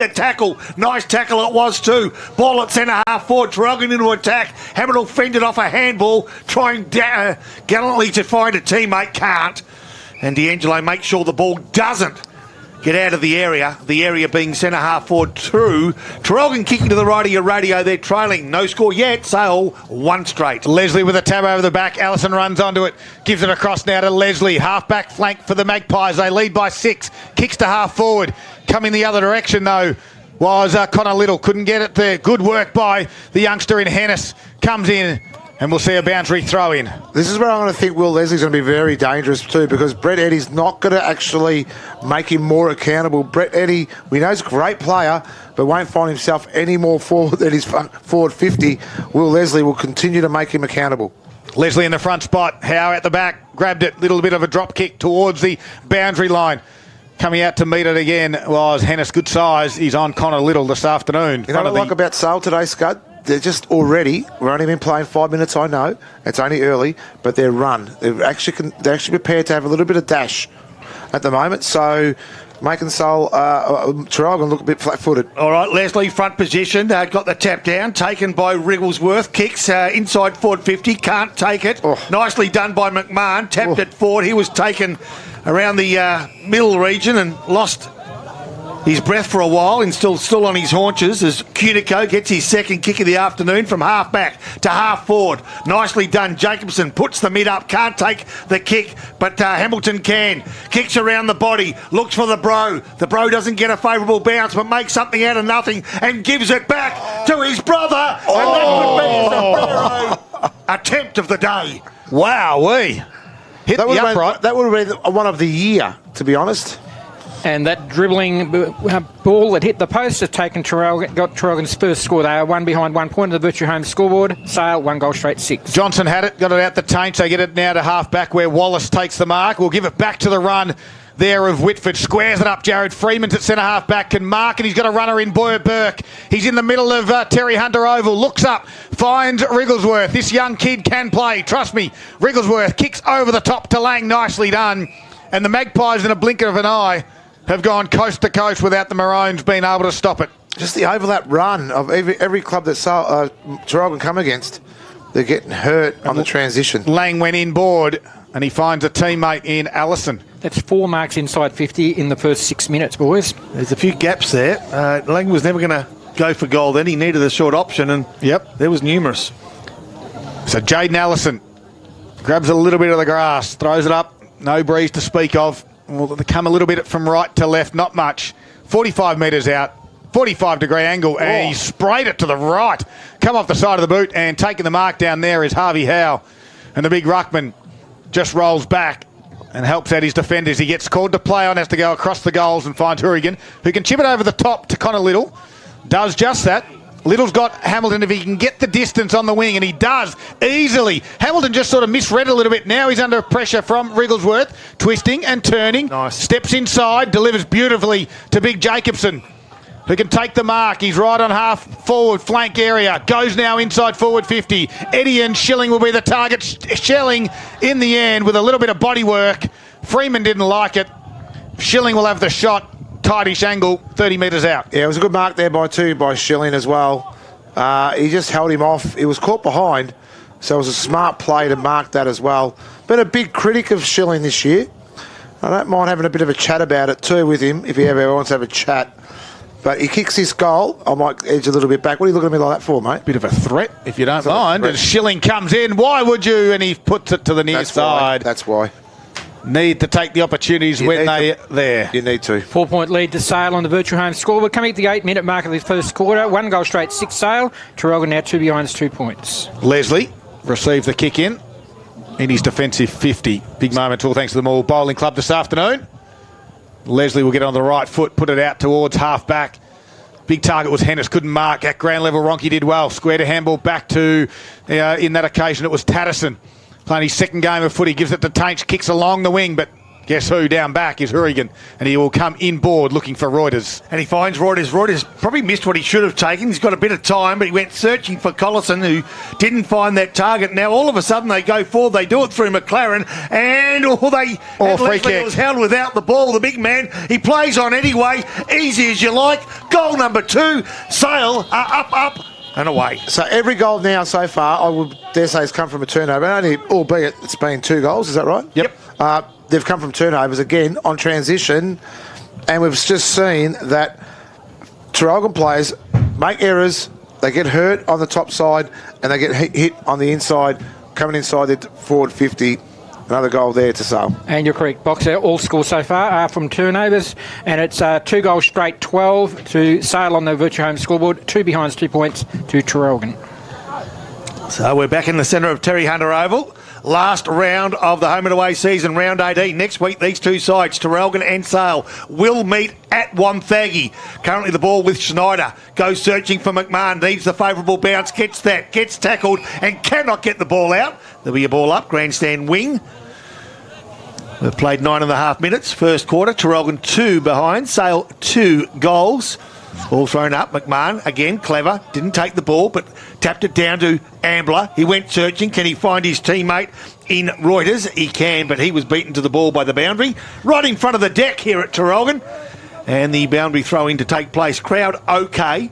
The tackle, nice tackle it was too. Ball at centre half forward, Traralgon into attack. Hamilton fended off a handball, trying gallantly to find a teammate, can't. And D'Angelo makes sure the ball doesn't get out of the area being centre half forward true. Traralgon kicking to the right of your radio, they're trailing. No score yet, Sale one straight. Leslie with a tab over the back. Allison runs onto it, gives it across now to Leslie. Half back flank for the Magpies. They lead by 6. Kicks to half forward. Coming the other direction though was Connor Little. Couldn't get it there. Good work by the youngster in Hennis. Comes in. And we'll see a boundary throw in. This is where I'm going to think Will Leslie's going to be very dangerous too, because Brett Eddy's not going to actually make him more accountable. Brett Eddy, we know he's a great player, but won't find himself any more forward than his forward 50. Will Leslie will continue to make him accountable. Leslie in the front spot. Howe at the back. Grabbed it. Little bit of a drop kick towards the boundary line. Coming out to meet it again was Hennis. Good size. He's on Connor Little this afternoon. You know what I like about Sale today, Scud? They're just already, we've only been playing 5 minutes, I know. It's only early, but they're run. They're actually prepared to have a little bit of dash at the moment. So making Traralgon look a bit flat-footed. All right, Leslie, front position. Got the tap down, taken by Wrigglesworth. Kicks inside forward 50, can't take it. Oh. Nicely done by McMahon. Tapped it forward. He was taken around the middle region and lost his breath for a while and still on his haunches as Cunico gets his second kick of the afternoon from half back to half forward. Nicely done. Jacobson puts the mid up, can't take the kick, but Hamilton can. Kicks around the body, looks for the Bro. The Bro doesn't get a favourable bounce but makes something out of nothing and gives it back to his brother. And that would be his attempt of the day. Wowee. Hit the upright. That would have been one of the year, to be honest. And that dribbling ball that hit the post has taken got Traralgon's first score. They are 1 behind 1 point of the Virtue Home scoreboard. Sale, 1 goal straight, 6. Johnson had it, got it out the taint. They get it now to half back where Wallace takes the mark. We'll give it back to the run there of Whitford. Squares it up. Jared Freeman's at centre half back, can mark, and he's got a runner in Boyer Burke. He's in the middle of Terry Hunter Oval. Looks up, finds Wrigglesworth. This young kid can play. Trust me. Wrigglesworth kicks over the top to Lang. Nicely done. And the Magpies, in a blink of an eye, have gone coast to coast without the Maroons being able to stop it. Just the overlap run of every club that Traralgon come against, they're getting hurt on the transition. Lang went inboard and he finds a teammate in Allison. That's 4 marks inside 50 in the first 6 minutes, boys. There's a few gaps there. Lang was never going to go for goal then. He needed a short option and there was numerous. So Jaden Allison grabs a little bit of the grass, throws it up, no breeze to speak of. Will come a little bit from right to left, not much. 45 metres out, 45-degree angle, and he sprayed it to the right. Come off the side of the boot, and taking the mark down there is Harvey Howe. And the big ruckman just rolls back and helps out his defenders. He gets called to play on, has to go across the goals and find Hourigan, who can chip it over the top to Connor Little. Does just that. Little's got Hamilton if he can get the distance on the wing, and he does easily. Hamilton just sort of misread a little bit. Now he's under pressure from Wrigglesworth, twisting and turning. Nice. Steps inside, delivers beautifully to Big Jacobson, who can take the mark. He's right on half forward flank area. Goes now inside forward 50. Eddie and Schilling will be the target. Schilling in the end with a little bit of body work. Freeman didn't like it. Schilling will have the shot. Tightish angle, 30 metres out. Yeah, it was a good mark there by Schilling as well. He just held him off. He was caught behind, so it was a smart play to mark that as well. Been a big critic of Schilling this year. I don't mind having a bit of a chat about it too with him if he ever wants to have a chat. But he kicks his goal. I might edge a little bit back. What are you looking at me like that for, mate? Bit of a threat, if you don't mind. And Schilling comes in. Why would you? And he puts it to the near side. That's why. Need to take the opportunities when they're there. You need to. 4-point lead to Sale on the Virtue Home scoreboard. Coming at the 8-minute mark of the first quarter. 1 goal straight, 6 Sale. Traralgon now 2 behind, 2 points. Leslie received the kick in his defensive 50. Big moment all thanks to the Mall Bowling Club this afternoon. Leslie will get on the right foot, put it out towards half back. Big target was Hennis, couldn't mark. At ground level, Ronke did well. Squared a handball back to, in that occasion, it was Tatterson. Playing his second game of footy, gives it to Tainch, kicks along the wing, but Guess who down back is Hourigan, and he will come inboard looking for Reuters. And he finds Reuters. Reuters probably missed what he should have taken. He's got a bit of time, but he went searching for Collison, who didn't find that target. Now, all of a sudden, they go forward. They do it through McLaren, and free kick. was held without the ball. The big man, he plays on anyway. Easy as you like. Goal number 2. Sale are up, and away. So every goal now so far, I would dare say, has come from a turnover. Only, albeit it's been 2 goals. Is that right? Yep. They've come from turnovers again on transition, and we've just seen that Traralgon players make errors. They get hurt on the top side, and they get hit on the inside, coming inside the forward 50. Another goal there to Sale. And you're correct, Boxer. All scores so far are from turnovers, and it's 2 goals straight, 12 to Sale on the Virtue Home scoreboard, 2 behinds, 2 points to Traralgon. So we're back in the centre of Terry Hunter Oval. Last round of the home and away season, round 18. Next week, these 2 sides, Traralgon and Sale, will meet at Wonthaggi. Currently the ball with Schneider. Goes searching for McMahon. Needs the favourable bounce. Gets that. Gets tackled and cannot get the ball out. There'll be a ball up. Grandstand wing. We've played 9.5 minutes. First quarter. Traralgon 2 behind. Sale 2 goals. Ball thrown up. McMahon, again, clever. Didn't take the ball, but tapped it down to Ambler. He went searching. Can he find his teammate in Reuters? He can, but he was beaten to the ball by the boundary. Right in front of the deck here at Traralgon. And the boundary throw-in to take place. Crowd okay.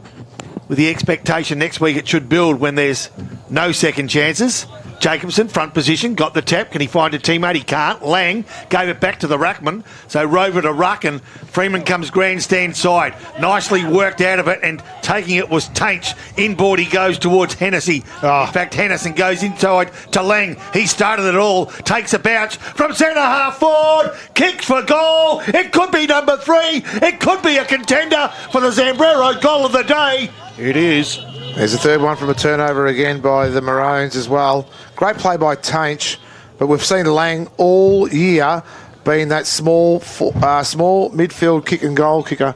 With the expectation next week it should build when there's no second chances. Jacobson, front position, got the tap. Can he find a teammate? He can't. Lang gave it back to the ruckman. So Rover to ruck, and Freeman comes grandstand side. Nicely worked out of it, and taking it was Tainch. Inboard he goes towards Hennessy. In fact, Henderson goes inside to Lang. He started it all. Takes a bounce from centre half forward. Kicks for goal. It could be number 3. It could be a contender for the Zambrero goal of the day. It is. There's a third one from a turnover again by the Maroons as well. Great play by Tainch, but we've seen Lang all year being that small midfield kick and goal kicker.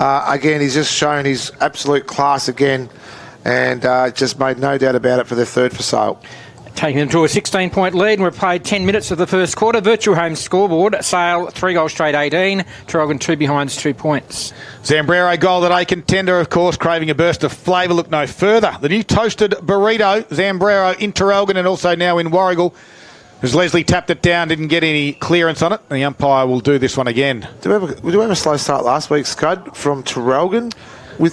Again, he's just shown his absolute class again, and just made no doubt about it for their third for Sale. Taking them to a 16-point lead, and we've played 10 minutes of the first quarter. Virtue Home scoreboard, Sale 3 goals straight, 18. Traralgon 2 behinds, 2 points. Zambrero goal that a contender, of course, craving a burst of flavour. Look no further. The new toasted burrito, Zambrero in Traralgon and also now in Warragul. As Leslie tapped it down, didn't get any clearance on it. The umpire will do this one again. Did we have a slow start last week, Scud, from Traralgon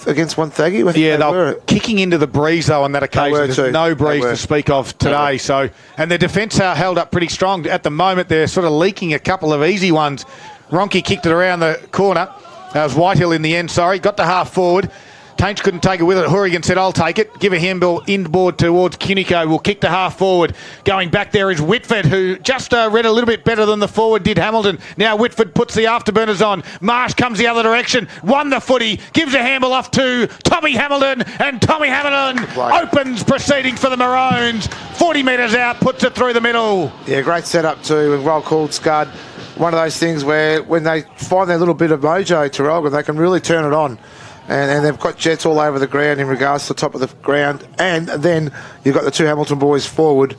against Wonthaggi? Yeah, they were kicking into the breeze, though, on that occasion. There's no breeze to speak of today. So, and their defence held up pretty strong. At the moment, they're sort of leaking a couple of easy ones. Ronke kicked it around the corner. That was Whitehill in the end, got to half forward. Tainch couldn't take it with it. Hourigan said, I'll take it. Give a handball inboard towards Cunico. Will kick to half forward. Going back there is Whitford, who just read a little bit better than the forward did Hamilton. Now Whitford puts the afterburners on. Marsh comes the other direction. Won the footy. Gives a handball off to Tommy Hamilton. And Tommy Hamilton opens proceedings for the Maroons. 40 metres out. Puts it through the middle. Yeah, great setup too. Well called, Scud. One of those things where when they find their little bit of mojo, Traralgon, they can really turn it on. And they've got jets all over the ground in regards to the top of the ground. And then you've got the 2 Hamilton boys forward.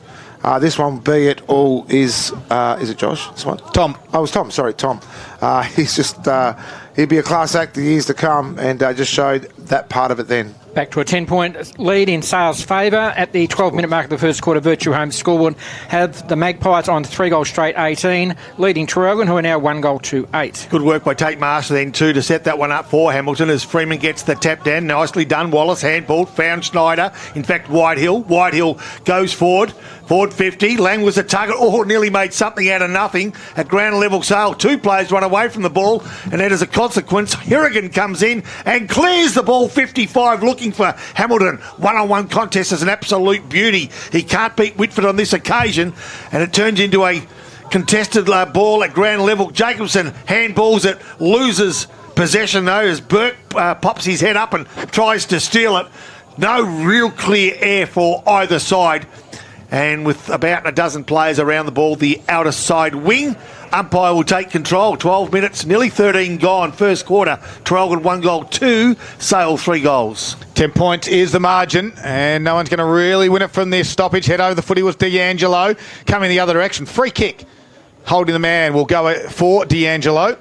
This one, be it all, is it Josh? This one? Tom. Oh, it was Tom. Sorry, Tom. He's just, he'd be a class act the years to come, and just showed that part of it then. Back to a 10-point lead in Sale's favour. At the 12-minute mark of the first quarter, Virtue Home scoreboard have the Magpies on 3 goals straight, 18, leading Traralgon, who are now 1 goal to 8. Good work by Tate Marshall then too to set that one up for Hamilton as Freeman gets the tap down. Nicely done. Wallace handball, found Schneider. In fact, Whitehill goes forward. Forward 50. Lang was a target. Nearly made something out of nothing. At ground level, Sale, 2 players run away from the ball, and then as a consequence, Hourigan comes in and clears the ball 55, looking for Hamilton. One-on-one contest is an absolute beauty. He can't beat Whitford on this occasion, and it turns into a contested ball at ground level. Jacobson handballs it, loses possession though as Burke pops his head up and tries to steal it. No real clear air for either side. And with about a dozen players around the ball, the outer side wing, umpire will take control. 12 minutes, nearly 13 gone. First quarter, Traralgon 1 goal, 2, Sale 3 goals. 10 points is the margin, and no one's going to really win it from this stoppage. Head over the footy was D'Angelo, coming the other direction. Free kick holding the man, will go for D'Angelo.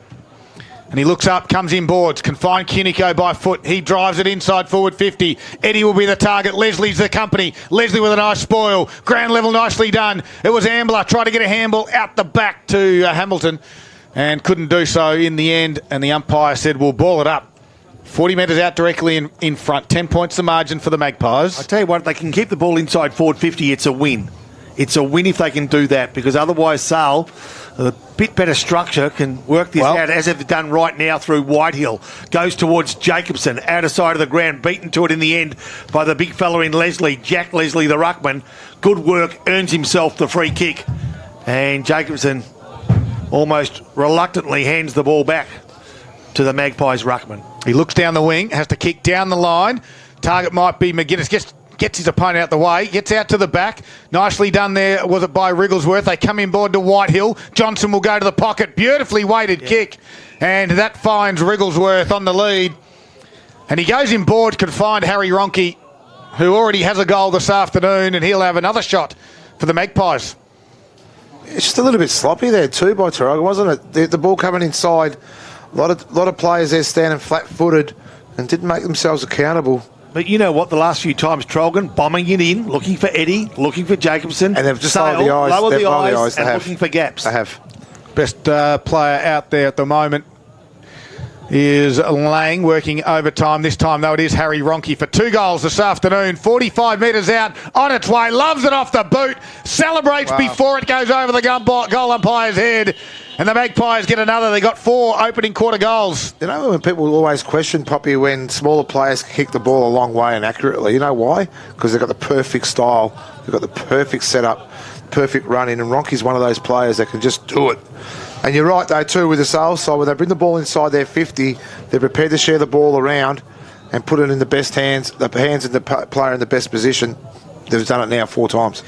And he looks up, comes in boards, can find Cunico by foot. He drives it inside forward 50. Eddie will be the target. Leslie's the company. Leslie with a nice spoil. Ground level nicely done. It was Ambler. Tried to get a handball out the back to Hamilton and couldn't do so in the end. And the umpire said, we'll ball it up. 40 metres out directly in front. 10 points the margin for the Magpies. I tell you what, if they can keep the ball inside forward 50, it's a win. It's a win if they can do that, because otherwise Sale, a bit better structure, can work this out as they've done right now through Whitehill. Goes towards Jacobson, outer side of the ground, beaten to it in the end by the big fella in Leslie, Jack Leslie, the ruckman. Good work, earns himself the free kick. And Jacobson almost reluctantly hands the ball back to the Magpies ruckman. He looks down the wing, has to kick down the line. Target might be McGuinness. Gets his opponent out the way, gets out to the back. Nicely done there, was it by Wrigglesworth? They come in board to Whitehill. Johnson will go to the pocket. Beautifully weighted kick. And that finds Wrigglesworth on the lead. And he goes in board, can find Harry Ronke, who already has a goal this afternoon, and he'll have another shot for the Magpies. It's just a little bit sloppy there too by Traralgon, wasn't it? The ball coming inside. A lot of players there standing flat-footed and didn't make themselves accountable. But you know what? The last few times, Traralgon bombing it in, looking for Eddie, looking for Jacobson. And they've just lowered the eyes. And looking for gaps. They have. Best player out there at the moment is Lang, working overtime. This time, though, it is Harry Ronke for 2 goals this afternoon. 45 metres out, on its way, loves it off the boot, celebrates before it goes over the goal umpire's head. And the Magpies get another. They got 4 opening quarter goals. You know when people always question, Poppy, when smaller players kick the ball a long way and accurately? You know why? Because they've got the perfect style. They've got the perfect setup, perfect run-in. And Ronke's one of those players that can just do it. And you're right, though, too, with the sales side. When they bring the ball inside their 50, they're prepared to share the ball around and put it in the best hands, the hands of the player in the best position. They've done it now 4 times.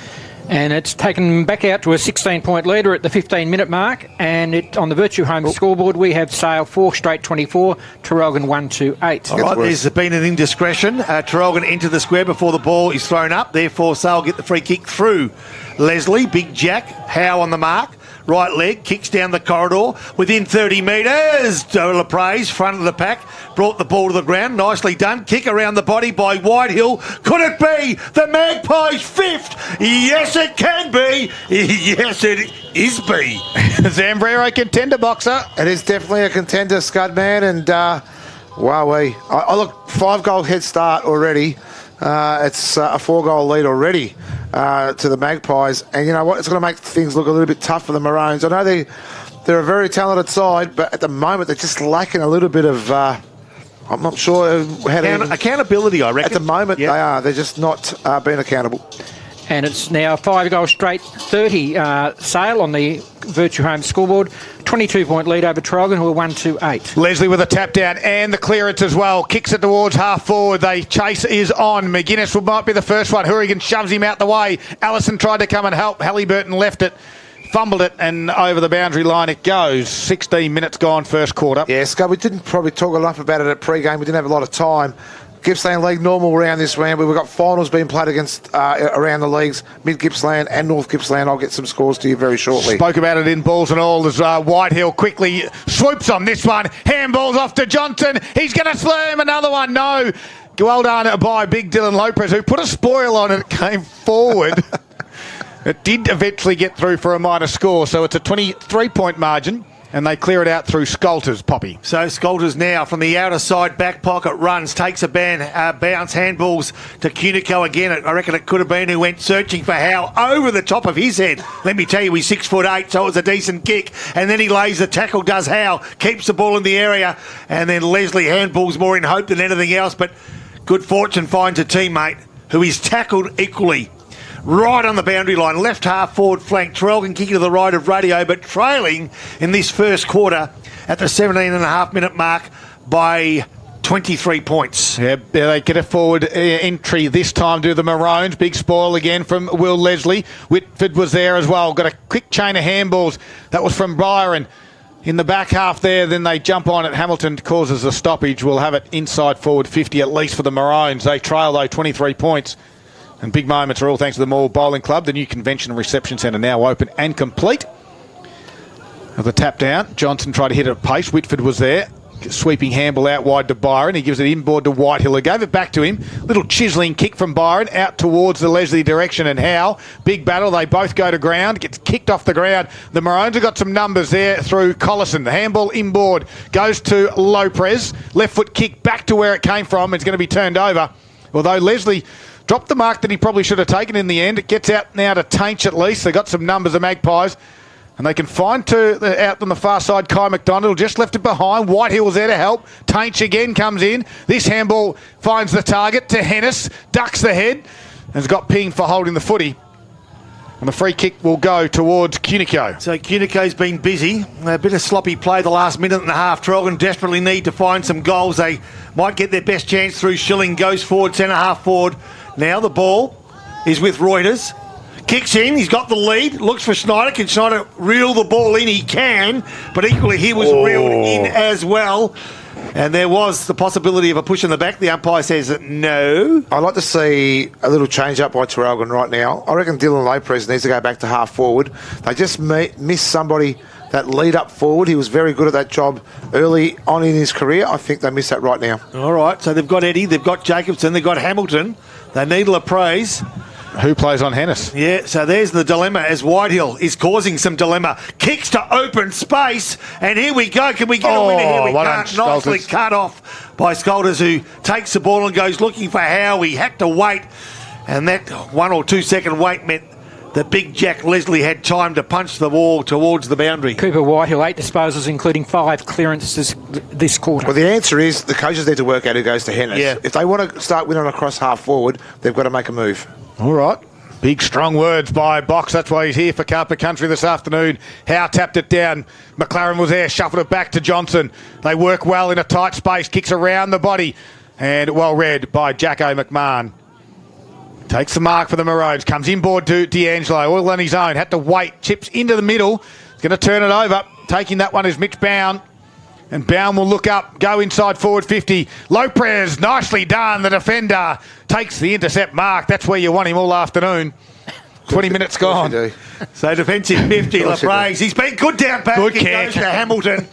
And it's taken back out to a 16-point leader at the 15-minute mark. And on the Virtue Home scoreboard, we have Sale 4 straight 24, Traralgon 1-8. All right, there's been an indiscretion. Traralgon into the square before the ball is thrown up. Therefore, Sale get the free kick through Leslie. Big Jack, Howe on the mark. Right leg, kicks down the corridor. Within 30 metres, Lapraise, front of the pack, brought the ball to the ground. Nicely done. Kick around the body by Whitehill. Could it be the Magpies' 5th? Yes, it can be. Yes, it is be. Zambrero contender boxer. It is definitely a contender, Scudman. And, wowee. I look, 5-goal head start already. It's a 4-goal lead already to the Magpies. And you know what? It's going to make things look a little bit tough for the Maroons. I know they're a very talented side, but at the moment they're just lacking a little bit of... I'm not sure how to... Accountability, I reckon. At the moment, they are. They're just not being accountable. And it's now 5 goals straight, 30 Sale on the Virtue Home scoreboard. 22-point lead over Traralgon, who are 1-8. Leslie with a tap down and the clearance as well. Kicks it towards half forward. The chase is on. McGuinness might be the first one. Hourigan shoves him out the way. Allison tried to come and help. Halliburton left it, fumbled it, and over the boundary line it goes. 16 minutes gone, first quarter. Yeah, Scott, we didn't probably talk enough about it at pre-game. We didn't have a lot of time. Gippsland League normal round this round. We've got finals being played against around the leagues, Mid Gippsland and North Gippsland. I'll get some scores to you very shortly. Spoke about it in balls and all as Whitehill quickly swoops on this one. Handballs off to Johnson. He's going to slam another one. No. Well done by Big Dylan Lopez, who put a spoil on it. It came forward. It did eventually get through for a minor score, so it's a 23-point margin. And they clear it out through Skolters, Poppy. So Skolters now from the outer side back pocket runs, takes a bounce, handballs to Cunico again. I reckon it could have been who went searching for Howe over the top of his head. Let me tell you, he's 6'8", so it was a decent kick. And then he lays the tackle, does Howe, keeps the ball in the area. And then Leslie handballs more in hope than anything else. But good fortune finds a teammate who is tackled equally. Right on the boundary line, left half forward flank. Traralgon kicking to the right of Radio, but trailing in this first quarter at the 17.5-minute mark by 23 points. Yeah, they get a forward entry this time to the Maroons. Big spoil again from Will Leslie. Whitford was there as well. Got a quick chain of handballs. That was from Byron. In the back half there, then they jump on it. Hamilton causes a stoppage. We'll have it inside forward 50 at least for the Maroons. They trail, though, 23 points. And big moments are all thanks to the Mall Bowling Club. The new convention and reception centre now open and complete. of the tap down. Johnson tried to hit it at pace. Whitford was there. Sweeping handball out wide to Byron. He gives it inboard to Whitehill, who gave it back to him. Little chiselling kick from Byron out towards the Leslie direction, and Howe. Big battle. They both go to ground. Gets kicked off the ground. The Maroons have got some numbers there through Collison. The handball inboard goes to Lopez. Left foot kick back to where it came from. It's going to be turned over. Although Leslie dropped the mark that he probably should have taken in the end. It gets out now to Tainch at least. They got some numbers, the Magpies. And they can find out on the far side, Kai McDonald just left it behind. Whitehill's there to help. Tainch again comes in. This handball finds the target to Hennis. Ducks the head. And has got ping for holding the footy. And the free kick will go towards Cunico. So Cunico's been busy. A bit of sloppy play the last minute and a half. Traralgon desperately need to find some goals. They might get their best chance through. Schilling goes forward, centre half forward. Now the ball is with Reuters. Kicks in, he's got the lead, looks for Schneider. Can Schneider reel the ball in? He can, but equally he was reeled in as well. And there was the possibility of a push in the back. The umpire says no. I'd like to see a little change up by Traralgon right now. I reckon Dylan Lopez needs to go back to half forward. They just missed somebody that lead up forward. He was very good at that job early on in his career. I think they missed that right now. All right, so they've got Eddie, they've got Jacobson, they've got Hamilton. They need LaPraise. Who plays on Hennis? Yeah, so there's the dilemma as Whitehill is causing some dilemma. Kicks to open space, and here we go. Can we get a winner here? We can't. Nicely cut off by Scolders, who takes the ball and goes looking for Howie. Had to wait, and that 1 or 2 second wait meant that Big Jack Leslie had time to punch the ball towards the boundary. Cooper Whitehill, 8 disposals, including 5 clearances this quarter. Well, the answer is the coaches need to work out who goes to Hennis. Yeah. If they want to start winning across half forward, they've got to make a move. All right. Big, strong words by Box. That's why he's here for Carpet Country this afternoon. Howe tapped it down. McLaren was there, shuffled it back to Johnson. They work well in a tight space, kicks around the body. And well read by Jacko McMahon. Takes the mark for the Maroons. Comes inboard to D'Angelo. All on his own. Had to wait. Chips into the middle. He's going to turn it over. Taking that one is Mitch Bown. And Bown will look up, go inside forward 50. Lopez, nicely done. The defender takes the intercept mark. That's where you want him all afternoon. 20 minutes gone. So defensive 50, LaPraise. He's been good down back. Good he kick. goes to Hamilton.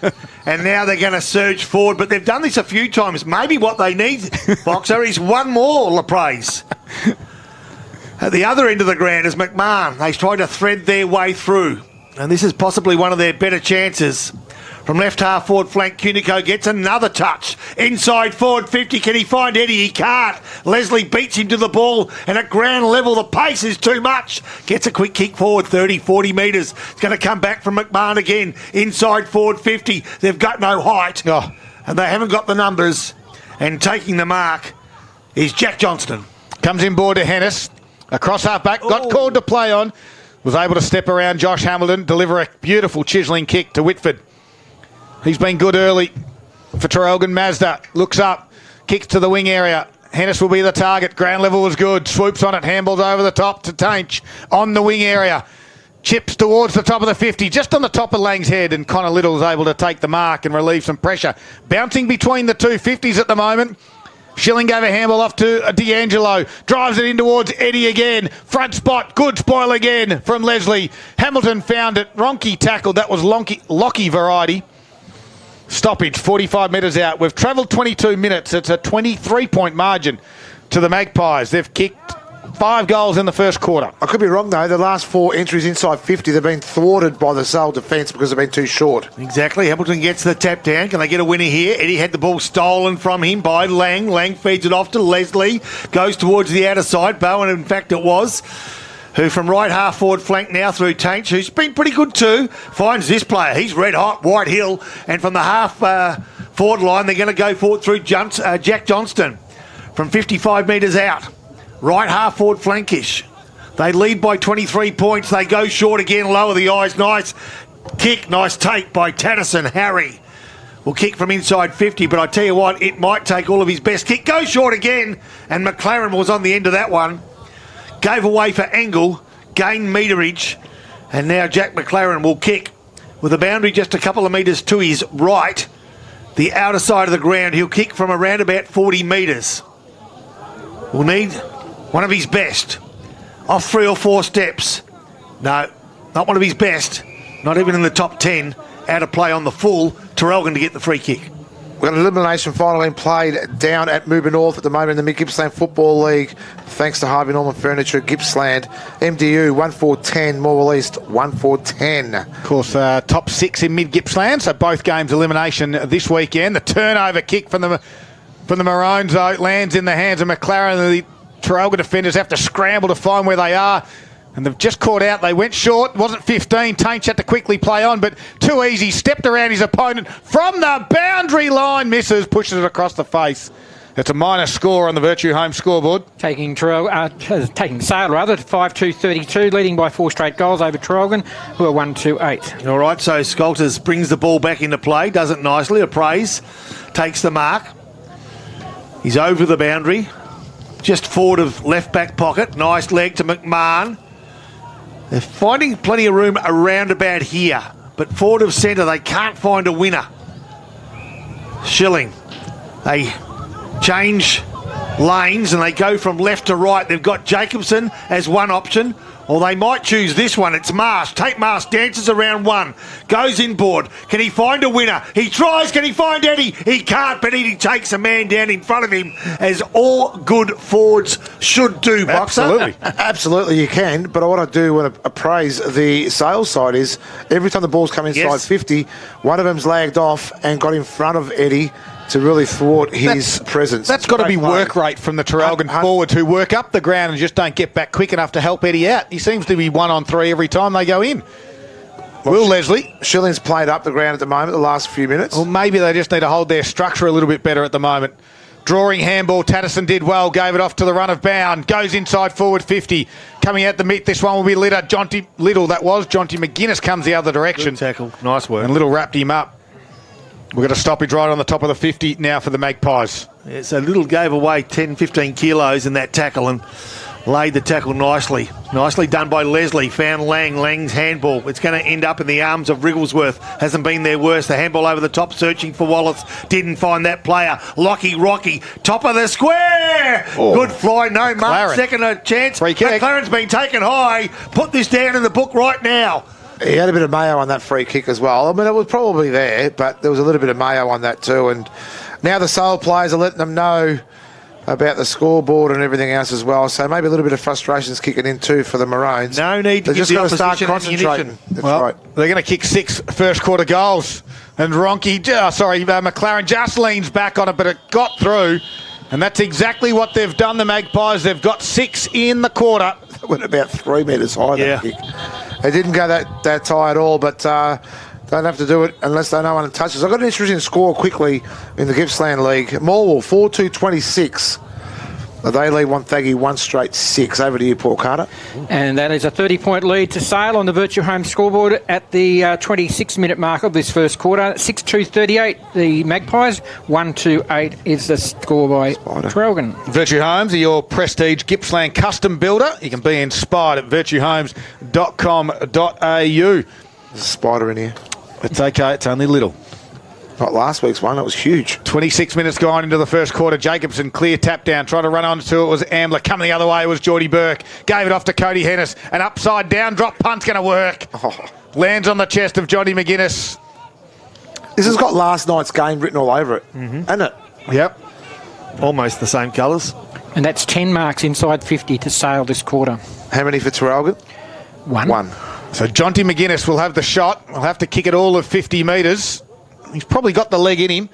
And now they're going to surge forward. But they've done this a few times. Maybe what they need, Boxer, is one more LaPraise. At the other end of the ground is McMahon. They try to thread their way through. And this is possibly one of their better chances. From left half forward flank, Cunico gets another touch. Inside forward 50. Can he find Eddie? He can't. Leslie beats him to the ball. And at ground level, the pace is too much. Gets a quick kick forward, 30, 40 metres. It's going to come back from McMahon again. Inside forward 50. They've got no height. Oh. And they haven't got the numbers. And taking the mark is Jack Johnston. Comes inboard to Hennis. Across half back. Got called to play on. Was able to step around Josh Hamilton. Deliver a beautiful chiselling kick to Whitford. He's been good early for Traralgon. Mazda looks up, kicks to the wing area. Hennis will be the target. Ground level was good. Swoops on it, handballs over the top to Tainch on the wing area. Chips towards the top of the 50, just on the top of Lang's head, and Connor Little's able to take the mark and relieve some pressure. Bouncing between the two 50s at the moment. Schilling gave a handball off to D'Angelo. Drives it in towards Eddie again. Front spot. Good spoil again from Leslie. Hamilton found it. Ronke tackled. That was Lockie variety. Stoppage, 45 metres out. We've travelled 22 minutes. It's a 23-point margin to the Magpies. They've kicked 5 goals in the first quarter. I could be wrong, though. The last 4 entries inside 50, they've been thwarted by the Sale defence because they've been too short. Exactly. Hamilton gets the tap down. Can they get a winner here? Eddie had the ball stolen from him by Lang. Lang feeds it off to Leslie. Goes towards the outer side. Bowen, in fact, it was. Who from right half forward flank now through Tainch, who's been pretty good too, finds this player. He's red hot, Whitehill. And from the half forward line, they're going to go forward through Jack Johnston from 55 metres out. Right half forward flankish. They lead by 23 points. They go short again, lower the eyes. Nice kick, nice take by Taddison. Harry will kick from inside 50, but I tell you what, it might take all of his best kick. Go short again, and McLaren was on the end of that one. Gave away for Angle, gained meterage, and now Jack McLaren will kick with the boundary just a couple of metres to his right. The outer side of the ground, he'll kick from around about 40 metres. We'll need one of his best. Off 3 or 4 steps. No, not one of his best. Not even in the top 10. out of play on the full. Traralgon to get the free kick. We've got an elimination final being played down at Mooba North at the moment in the Mid-Gippsland Football League, thanks to Harvey Norman Furniture at Gippsland. MDU 1-4-10, Morwell East 1-4-10. Of course, top 6 in Mid-Gippsland, so both games elimination this weekend. The turnover kick from the Maroons, though, lands in the hands of McLaren. The Traralgon defenders have to scramble to find where they are. And they've just caught out. They went short. Wasn't 15. Tainch had to quickly play on, but too easy. Stepped around his opponent from the boundary line. Misses. Pushes it across the face. It's a minor score on the Virtue Home scoreboard. Taking Sale to 5-2-32, leading by 4 straight goals over Traralgon, who are 1-2-8. All right, so Scolters brings the ball back into play. Does it nicely. Appraise. Takes the mark. He's over the boundary. Just forward of left back pocket. Nice leg to McMahon. They're finding plenty of room around about here, but forward of centre, they can't find a winner. Schilling. They change lanes and they go from left to right. They've got Jacobson as one option, or they might choose this one. It's Marsh. Tate Marsh dances around one, goes inboard. Can he find a winner? He tries. Can he find Eddie? He can't, but Eddie takes a man down in front of him, as all good forwards should do, Boxer. Absolutely. Absolutely, you can. But what I do want to appraise the sales side is every time the ball's come inside 50, one of them's lagged off and got in front of Eddie to really thwart his presence. That's got to be work rate from the Traralgon forwards who work up the ground and just don't get back quick enough to help Eddie out. He seems to be 1-on-3 every time they go in. Will Leslie. Schilling's played up the ground at the moment, the last few minutes. Well, maybe they just need to hold their structure a little bit better at the moment. Drawing handball, Tatterson did well, gave it off to the run of bound, goes inside forward 50. Coming out the meet, this one will be Jonty McGuinness comes the other direction. Good tackle, nice work. And Little wrapped him up. We've got a stoppage right on the top of the 50 now for the Magpies. Yeah, so Little gave away 10, 15 kilos in that tackle and laid the tackle nicely. Nicely done by Leslie. Found Lang's handball. It's going to end up in the arms of Wrigglesworth. Hasn't been their worst. The handball over the top, searching for Wallace. Didn't find that player. Rocky, top of the square. Oh. Good fly, no mark. Second chance. Free kick. McLaren's been taken high. Put this down in the book right now. He had a bit of mayo on that free kick as well. I mean, it was probably there, but there was a little bit of mayo on that too. And now the sale players are letting them know about the scoreboard and everything else as well. So maybe a little bit of frustration's kicking in too for the Maroons. No need to They're give just the got to start opposition concentrating. That's well, right. They're going to kick 6 first quarter goals. And McLaren just leans back on it, but it got through. And that's exactly what they've done, the Magpies. They've got 6 in the quarter. It went about 3 metres high, that kick. It didn't go that high at all, but don't have to do it unless they know one touches. I've got an interesting score quickly in the Gippsland League. Morwell, 4-2-26. They lead Wonthaggi 1 straight 6. Over to you, Paul Carter. And that is a 30-point lead to Sale on the Virtue Home scoreboard at the 26-minute mark of this first quarter. 6-2-38, the Magpies. 1-2-8 is the score by Traralgon. Virtue Homes are your prestige Gippsland custom builder. You can be inspired at virtuehomes.com.au. There's a spider in here. It's okay, it's only little. Not last week's one, it was huge. 26 minutes gone into the first quarter. Jacobson, clear tap down, tried to run onto it was Ambler. Coming the other way was Geordie Burke. Gave it off to Cody Hennis. An upside down drop punt's going to work. Lands on the chest of Johnny McGuinness. This has got last night's game written all over it, hasn't it? Yep. Almost the same colours. And that's 10 marks inside 50 to Sale this quarter. How many for Traralgon? 1. So Jonty McGuinness will have the shot. Will have to kick it all of 50 metres. He's probably got the leg in him.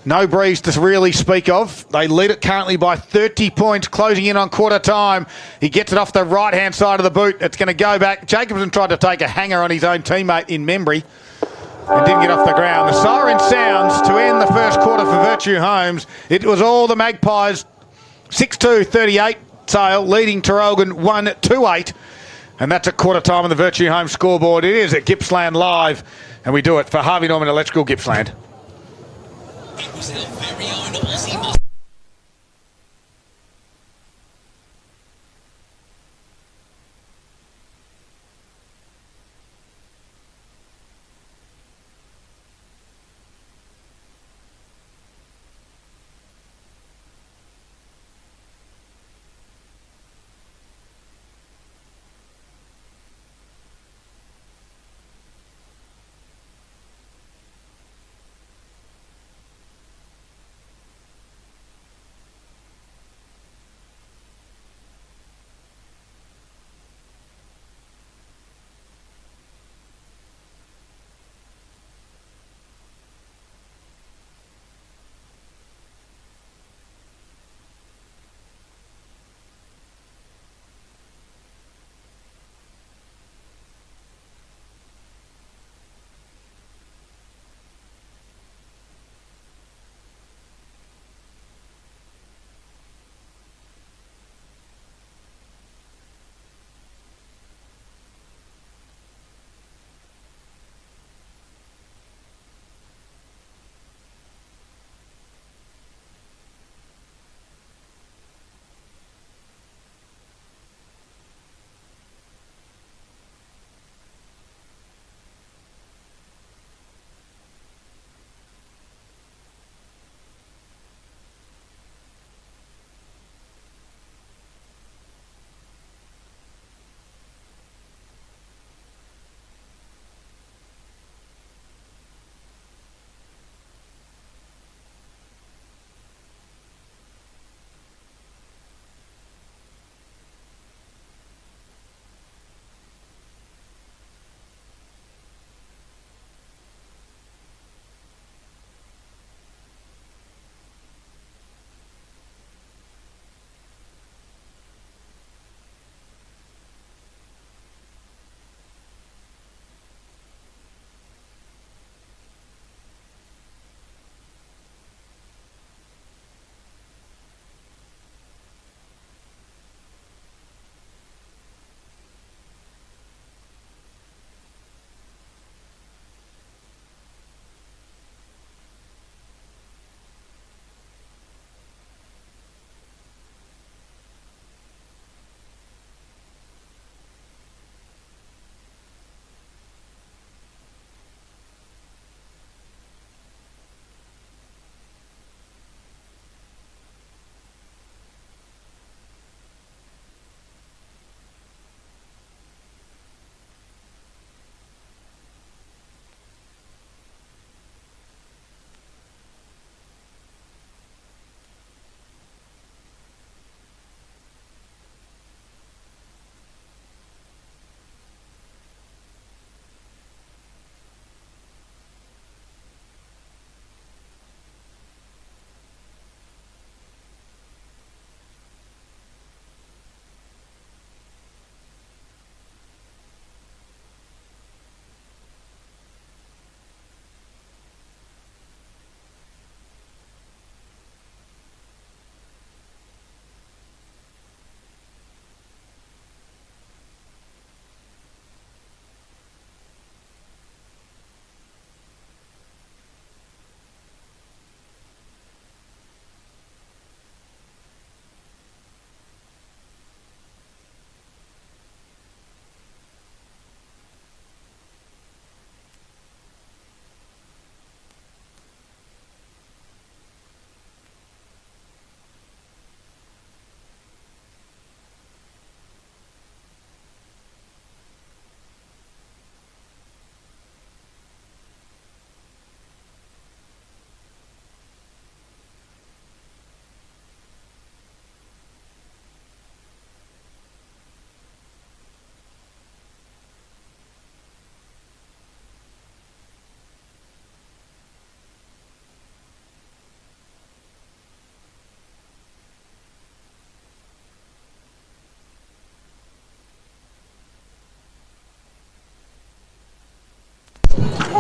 No breeze to really speak of. They lead it currently by 30 points, closing in on quarter time. He gets it off the right-hand side of the boot. It's going to go back. Jacobson tried to take a hanger on his own teammate in Membry and didn't get off the ground. The siren sounds to end the first quarter for Virtue Homes. It was all the Magpies. 6-2-38 Sale, leading Traralgon 1-2-8. And that's at quarter time on the Virtue Homes scoreboard. It is at Gippsland Live. And we do it for Harvey Norman Electrical Gippsland.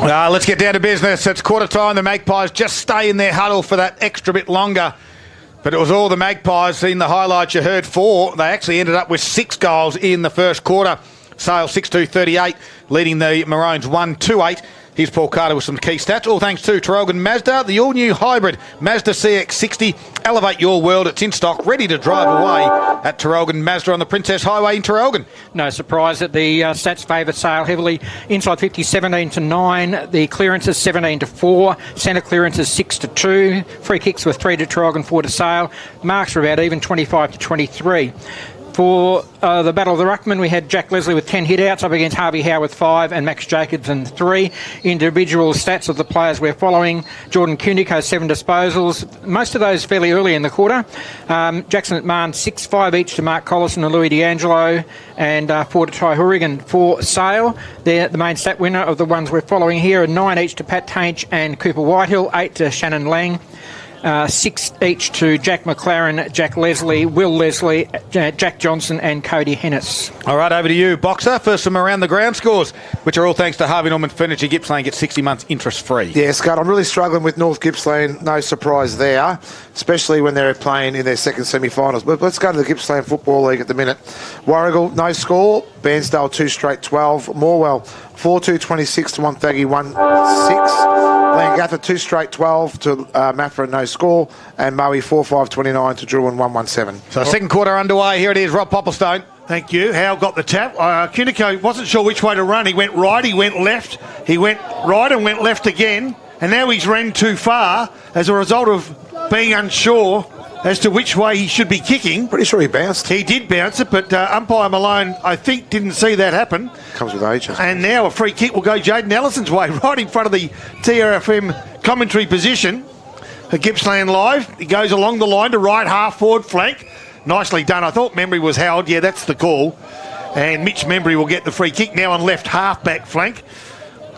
Let's get down to business. It's quarter time. The Magpies just stay in their huddle for that extra bit longer. But it was all the Magpies. In the highlights you heard 4. They actually ended up with 6 goals in the first quarter. Sale 6-2-38, leading the Maroons 1-2-8. Here's Paul Carter with some key stats. All thanks to Traralgon Mazda, the all-new hybrid Mazda CX-60. Elevate your world. It's in stock, ready to drive away at Traralgon Mazda on the Princess Highway in Traralgon. No surprise that the stats favour Sale heavily. Inside 50, 17-9. The clearances 17-4. Centre clearances 6-2. Free kicks were 3 to Traralgon, 4 to Sale. Marks were about even, 25-23. For the Battle of the Ruckman, we had Jack Leslie with 10 hit-outs up against Harvey Howe with 5 and Max Jacobson 3. Individual stats of the players we're following: Jordan Cunico, 7 disposals, most of those fairly early in the quarter. Jackson McMahon, 6-5 each to Mark Collison and Louis D'Angelo, and 4 to Ty Hurrigan for Sale. They're the main stat winner of the ones we're following here, and 9 each to Pat Tainch and Cooper Whitehill, 8 to Shannon Lang. 6 each to Jack McLaren, Jack Leslie, Will Leslie, Jack Johnson and Cody Hennis. All right, over to you, Boxer, for some around the ground scores, which are all thanks to Harvey Norman Furniture. Gippsland gets 60 months interest free. Yeah, Scott, I'm really struggling with North Gippsland. No surprise there, especially when they're playing in their second semi-finals. But let's go to the Gippsland Football League at the minute. Warrigal, no score. Bairnsdale, 2 straight 12. Morwell, 4-2-26 to Wonthaggi, 1-6. Langatha, 2 straight 12 to Maffra, no score. And Moe, 4-5-29 to Druin, 1-1-7. So second quarter underway. Here it is, Rob Popplestone. Thank you. Howe got the tap. Cunico wasn't sure which way to run. He went right, he went left, he went right and went left again. And now he's ran too far as a result of being unsure as to which way he should be kicking. Pretty sure he bounced. He did bounce it, but umpire Malone, I think, didn't see that happen. Comes with age. And now a free kick will go Jaden Ellison's way, right in front of the TRFM commentary position. For Gippsland Live, he goes along the line to right half forward flank. Nicely done. I thought Membry was held. Yeah, that's the call. And Mitch Membry will get the free kick now on left half back flank.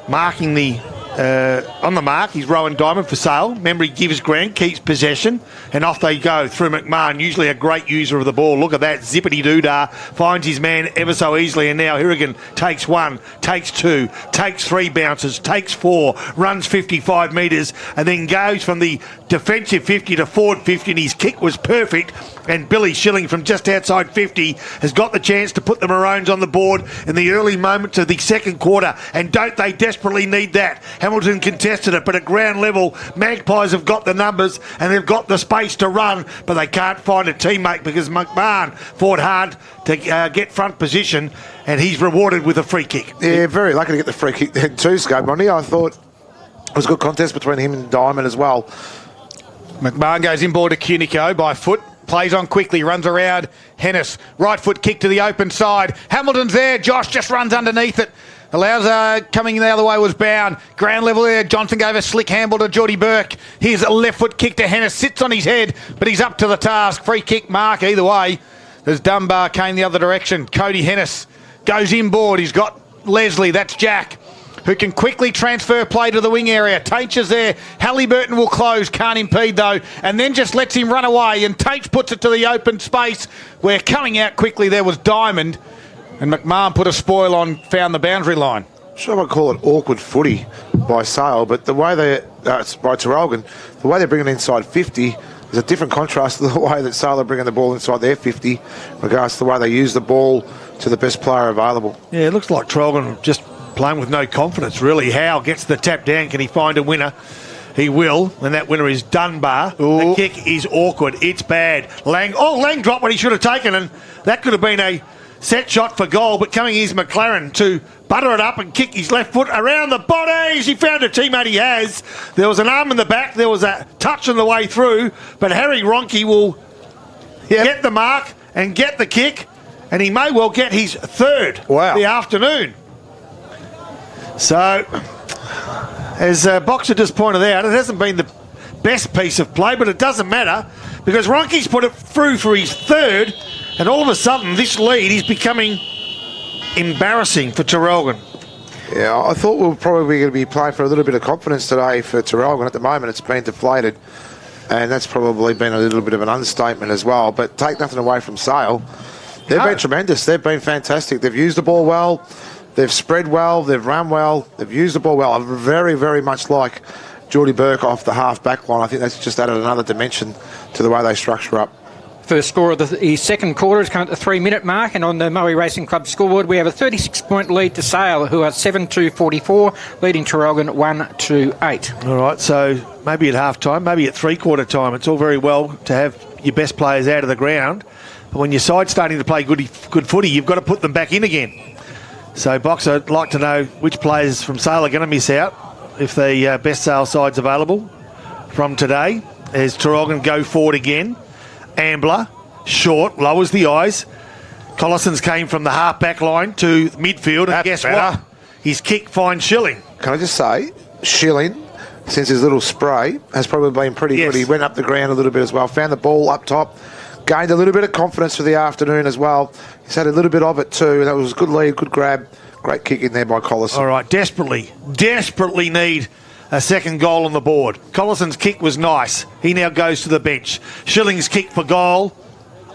Marking the on the mark, he's Rowan Diamond for Sale. Membry gives ground, keeps possession, and off they go through McMahon, usually a great user of the ball. Look at that, zippity-doo-dah, finds his man ever so easily, and now Hurrigan takes 1, takes 2, takes 3 bounces, takes 4, runs 55 metres, and then goes from the defensive 50 to forward 50, and his kick was perfect, and Billy Schilling from just outside 50 has got the chance to put the Maroons on the board in the early moments of the second quarter, and don't they desperately need that? Hamilton contested it, but at ground level, Magpies have got the numbers and they've got the space to run, but they can't find a teammate because McMahon fought hard to get front position, and he's rewarded with a free kick. Yeah, very lucky to get the free kick then too, Scope Monty. I thought it was a good contest between him and Diamond as well. McMahon goes inboard to Cunico by foot. Plays on quickly, runs around. Hennis, right foot kick to the open side. Hamilton's there. Josh just runs underneath it. Allows coming the other way was Bound. Ground level there. Johnson gave a slick handball to Geordie Burke. Here's a left foot kick to Hennis. Sits on his head, but he's up to the task. Free kick mark either way. As Dunbar came the other direction. Cody Hennis goes inboard. He's got Leslie. That's Jack, who can quickly transfer play to the wing area. Tainch is there. Halliburton will close. Can't impede, though. And then just lets him run away. And Tainch puts it to the open space, where coming out quickly there was Diamond. And McMahon put a spoil on, found the boundary line. Sure, I call it awkward footy by Sale, but the way they, by Traralgon, the way they're bringing it inside 50 is a different contrast to the way that Sale are bringing the ball inside their 50, in regards to the way they use the ball to the best player available. Yeah, it looks like Traralgon just playing with no confidence, really. Howe gets the tap down. Can he find a winner? He will, and that winner is Dunbar. Ooh. The kick is awkward. It's bad. Lang dropped what he should have taken, and that could have been a set shot for goal, but coming is McLaren to butter it up and kick his left foot around the bodies. He found a teammate he has. There was an arm in the back. There was a touch on the way through, but Harry Ronke will get the mark and get the kick, and he may well get his third of the afternoon. So, as Boxer just pointed out, it hasn't been the best piece of play, but it doesn't matter because Ronke's put it through for his third, and all of a sudden this lead is becoming embarrassing for Traralgon. Yeah, I thought we were probably going to be playing for a little bit of confidence today for Traralgon. At the moment it's been deflated, and that's probably been a little bit of an understatement as well, but take nothing away from Sale. They've been tremendous. They've been fantastic. They've used the ball well. They've spread well, they've run well, they've used the ball well. I very, very much like Geordie Burke off the half-back line. I think that's just added another dimension to the way they structure up. First score of the second quarter has come at the 3-minute mark, and on the Maui Racing Club scoreboard we have a 36-point lead to Sale, who are 7-2-44, leading Traralgon 1-2-8. All right, so maybe at half-time, maybe at three-quarter time, it's all very well to have your best players out of the ground, but when your side's starting to play good footy, you've got to put them back in again. So, Boxer, I'd like to know which players from Sale are going to miss out if the best Sale side's available from today. As Traralgon go forward again. Ambler, short, lowers the eyes. Collison's came from the half-back line to midfield, and guess what? His kick finds Schilling. Can I just say, Schilling, since his little spray, has probably been pretty good. He went up the ground a little bit as well, found the ball up top, gained a little bit of confidence for the afternoon as well. He's had a little bit of it too, and that was a good lead, good grab. Great kick in there by Collison. All right, desperately need a second goal on the board. Collison's kick was nice. He now goes to the bench. Schilling's kick for goal,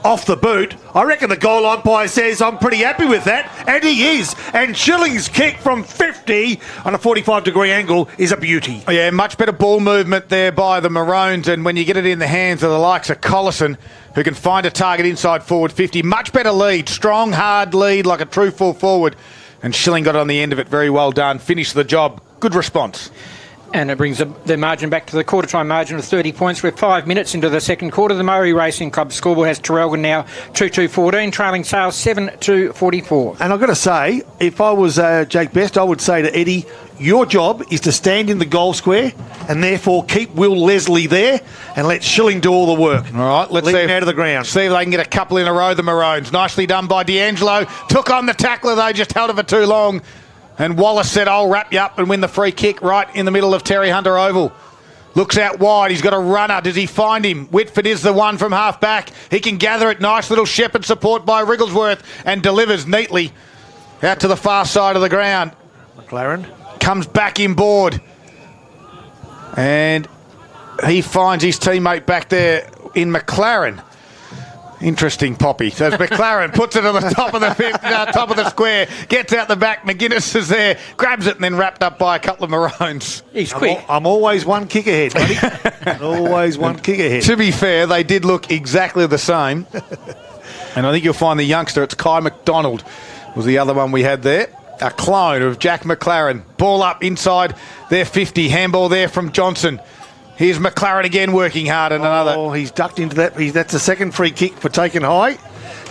off the boot. I reckon the goal umpire says I'm pretty happy with that, and he is. And Schilling's kick from 50 on a 45-degree angle is a beauty. Yeah, much better ball movement there by the Maroons, and when you get it in the hands of the likes of Collison, who can find a target inside forward 50, much better lead, strong, hard lead like a true full forward, and Schilling got on the end of it. Very well done, finished the job, good response. And it brings the margin back to the quarter-time margin of 30 points. We're 5 minutes into the second quarter. The Maui Racing Club scoreboard has Traralgon now 2-2-14, trailing Sale 7-2-44. And I've got to say, if I was Jake Best, I would say to Eddie, your job is to stand in the goal square and therefore keep Will Leslie there and let Schilling do all the work. All right, let's see him out of the ground. See if they can get a couple in a row, the Maroons. Nicely done by D'Angelo. Took on the tackler, though, just held it for too long. And Wallace said, I'll wrap you up and win the free kick right in the middle of Terry Hunter Oval. Looks out wide. He's got a runner. Does he find him? Whitford is the one from half back. He can gather it. Nice little shepherd support by Wrigglesworth and delivers neatly out to the far side of the ground. McLaren comes back inboard. And he finds his teammate back there in McLaren. Interesting, Poppy. So McLaren puts it on the top of the top of the square, gets out the back. McGuinness is there, grabs it, and then wrapped up by a couple of Maroons. He's quick. I'm always one kick ahead, buddy. Always one kick ahead. To be fair, they did look exactly the same. And I think you'll find the youngster, it's Kai McDonald, was the other one we had there. A clone of Jack McLaren. Ball up inside their 50. Handball there from Johnson. Here's McLaren again working hard and another. Oh, he's ducked into that. That's a second free kick for taking high.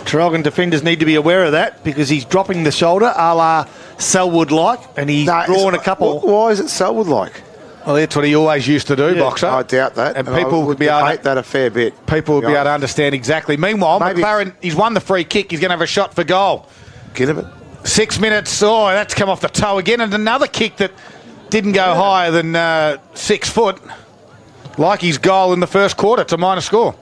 Traralgon defenders need to be aware of that because he's dropping the shoulder a la Selwood-like, and he's drawn a couple. Why is it Selwood-like? Well, that's what he always used to do, Boxer. I doubt that. And people would be able to hate that a fair bit. People would be able to understand exactly. Meanwhile, McLaren, he's won the free kick. He's going to have a shot for goal. Get him it. 6 minutes. Oh, that's come off the toe again. And another kick that didn't go higher than 6 foot. Like his goal in the first quarter to minor score.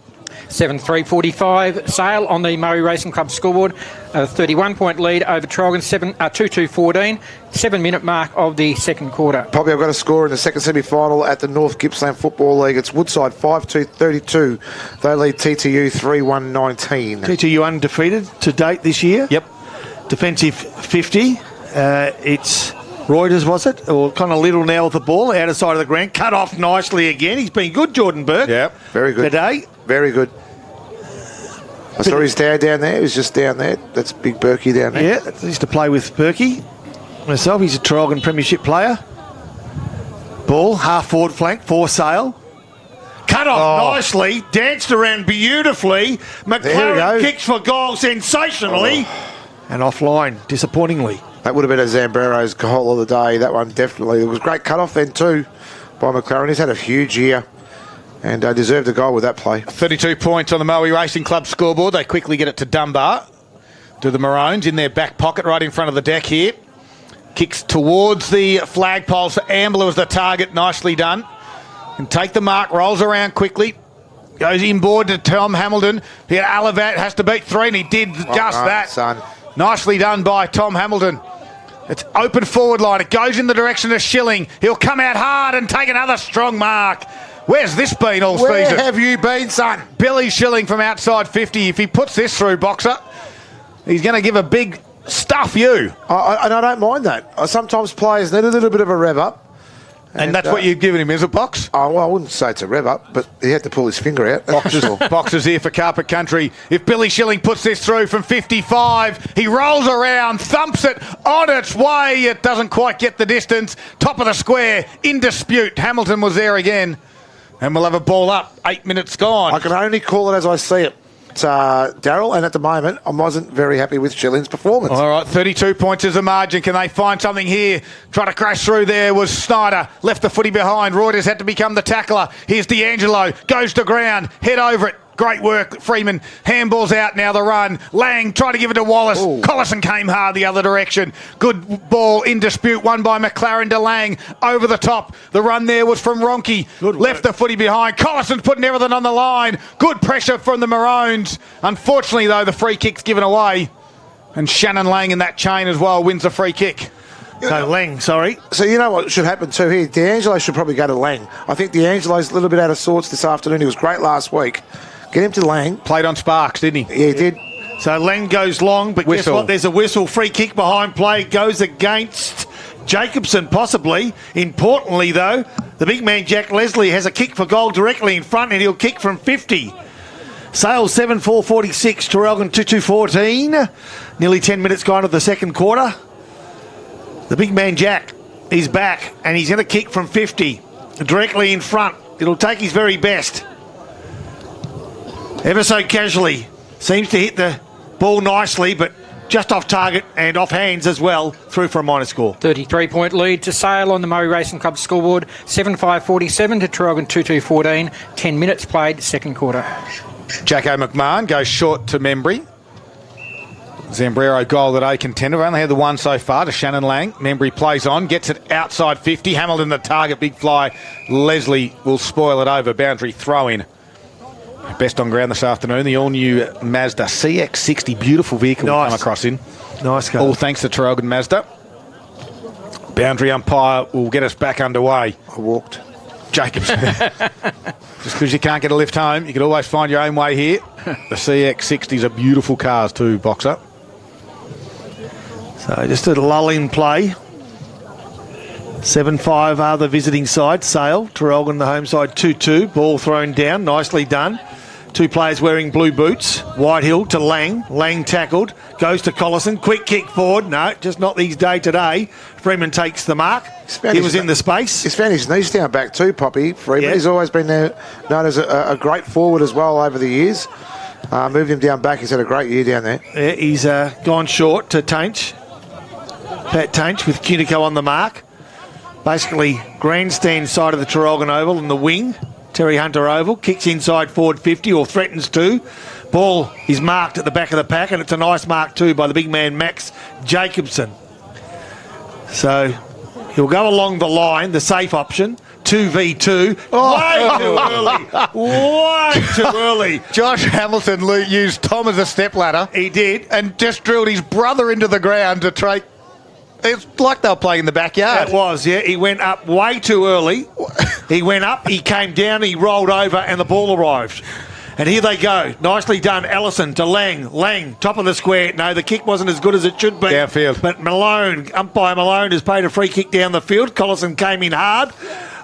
7-3-45 Sale on the Murray Racing Club scoreboard. A 31-point lead over Traralgon, 2-2-14. 7-minute mark of the second quarter. Probably I've got a score in the second semi-final at the North Gippsland Football League. It's Woodside 5-2-32. They lead TTU 3-1-19. TTU undefeated to date this year. Yep. Defensive 50. It's Reuters, was it? Or kind of little now with the ball, out of sight of the ground. Cut off nicely again. He's been good, Jordan Burke. Yep. Very good. Today. Very good. I saw his dad down there. He was just down there. That's Big Berkey down there. Yeah, I used to play with Berkey myself. He's a Traralgon Premiership player. Ball, half forward flank for Sale. Cut off nicely. Danced around beautifully. McLaren kicks for goal sensationally. And offline, disappointingly. That would have been a Zambrero's goal of the day. That one definitely. It was a great cut-off then too by McLaren. He's had a huge year and deserved a goal with that play. 32 points on the Maui Racing Club scoreboard. They quickly get it to Dunbar. To the Maroons in their back pocket right in front of the deck here. Kicks towards the flagpole. So Ambler was the target. Nicely done. Can take the mark. Rolls around quickly. Goes inboard to Tom Hamilton. Here Alavat has to beat 3 and he did just that. Son. Nicely done by Tom Hamilton. It's open forward line. It goes in the direction of Schilling. He'll come out hard and take another strong mark. Where's this been all season? Where have you been, son? Billy Schilling from outside 50. If he puts this through, Boxer, he's going to give a big stuff you. And I don't mind that. Sometimes players need a little bit of a rev up. And that's what you've given him, is it, Box? Oh, well, I wouldn't say it's a rev up, but he had to pull his finger out. Boxes here for Carpet Country. If Billy Schilling puts this through from 55, he rolls around, thumps it on its way. It doesn't quite get the distance. Top of the square, in dispute. Hamilton was there again. And we'll have a ball up. 8 minutes gone. I can only call it as I see it, Daryl, and at the moment, I wasn't very happy with Schilling's performance. All right, 32 points is the margin. Can they find something here? Try to crash through there was Snyder. Left the footy behind. Reuters had to become the tackler. Here's D'Angelo. Goes to ground. Head over it. Great work, Freeman. Handball's out now, the run. Lang tried to give it to Wallace. Ooh. Collison came hard the other direction. Good ball in dispute, won by McLaren to Lang. Over the top. The run there was from Ronke. Left the footy behind. Collison's putting everything on the line. Good pressure from the Maroons. Unfortunately, though, the free kick's given away. And Shannon Lang in that chain as well wins the free kick. So Lang, sorry. So you know what should happen too here? D'Angelo should probably go to Lang. I think D'Angelo's a little bit out of sorts this afternoon. He was great last week. Get him to Lang. Played on Sparks, didn't he? Yeah, he did. So Lang goes long, but Whistle. guess what? There's a whistle. Free kick behind play. Goes against Jacobson, possibly. Importantly, though, the big man Jack Leslie has a kick for goal directly in front, and he'll kick from 50. Sales 7-4-46, Traralgon 2-2-14. Nearly 10 minutes gone of the second quarter. The big man Jack is back, and he's going to kick from 50, directly in front. It'll take his very best. Ever so casually. Seems to hit the ball nicely, but just off target and off hands as well. Through for a minor score. 33-point lead to Sale on the Murray Racing Club scoreboard. 7-5-47 to Traralgon 2-2-14. 10 minutes played, second quarter. Jacko McMahon goes short to Membry. Zambrero goal that A contender. We've only had the one so far to Shannon Lang. Membry plays on, gets it outside 50. Hamilton the target, big fly. Leslie will spoil it over. Boundary throw in. Best on ground this afternoon, the all-new Mazda CX-60. Beautiful vehicle Nice. to come across in. Nice car. All thanks to Traralgon Mazda. Boundary umpire will get us back underway. I walked. Jacobs. Just because you can't get a lift home, you can always find your own way here. The CX-60s are beautiful cars too, Boxer. So just a lull in play. 7-5 are the visiting side. Sale, Traralgon the home side 2-2. Ball thrown down, nicely done. Two players wearing blue boots. Whitehill to Lang. Lang tackled. Goes to Collison. Quick kick forward. No, just not these day today. Freeman takes the mark. He was in the space. He's found his knees down back too, Poppy. Freeman. Yeah. He's always been there, known as a great forward as well over the years. Moved him down back. He's had a great year down there. Yeah, he's gone short to Tainch. Pat Tainch with Cunico on the mark. Basically, grandstand side of the Traralgon Oval in the wing. Terry Hunter Oval. Kicks inside forward 50 or threatens to. Ball is marked at the back of the pack, and it's a nice mark too by the big man Max Jacobson. So he'll go along the line, the safe option. 2v2. Way too early. Way too early. Josh Hamilton used Tom as a stepladder. He did. And just drilled his brother into the ground to try. It's like they were playing in the backyard. That was, yeah. He went up way too early. He went up, he came down, he rolled over, and the ball arrived. And here they go. Nicely done. Allison to Lang. Lang, top of the square. No, the kick wasn't as good as it should be. Downfield. But Malone, umpire Malone, has paid a free kick down the field. Collison came in hard.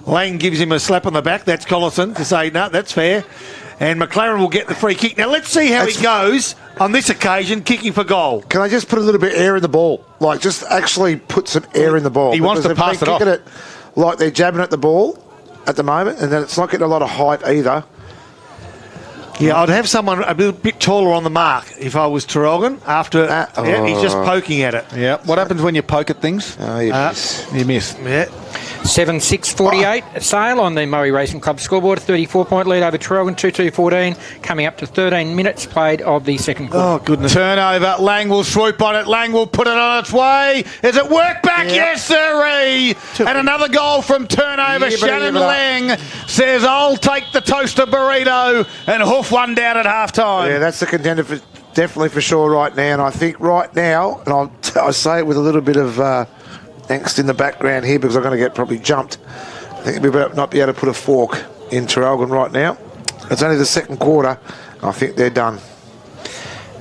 Lang gives him a slap on the back. That's Collison to say, no, that's fair. And McLaren will get the free kick. Now, let's see how he goes on this occasion, kicking for goal. Can I just put a little bit of air in the ball? Like, just actually put some air in the ball. He wants to Because pass they've been it kicking it like they're jabbing at the ball at the moment, and then it's not getting a lot of height either. Yeah, I'd have someone a bit taller on the mark if I was Traralgon. After, yeah, he's just poking at it. Yeah. What happens when you poke at things? Oh, you miss. You miss. Yeah. 7-6-48 Sale on the Murray Racing Club scoreboard. 34-point lead over Traralgon 2-2-14. Coming up to 13 minutes played of the second quarter. Oh, goodness. Turnover. Lang will swoop on it. Lang will put it on its way. Is it work back? Yep. Yes, sirree. And another goal from turnover. Yeah, Shannon Lang says, I'll take the toaster burrito and hoof one down at halftime. Yeah, that's the contender for definitely for sure right now. And I think right now, and I say it with a little bit of angst in the background here because I'm going to get probably jumped. I think we might not be able to put a fork in Traralgon right now. It's only the second quarter. I think they're done.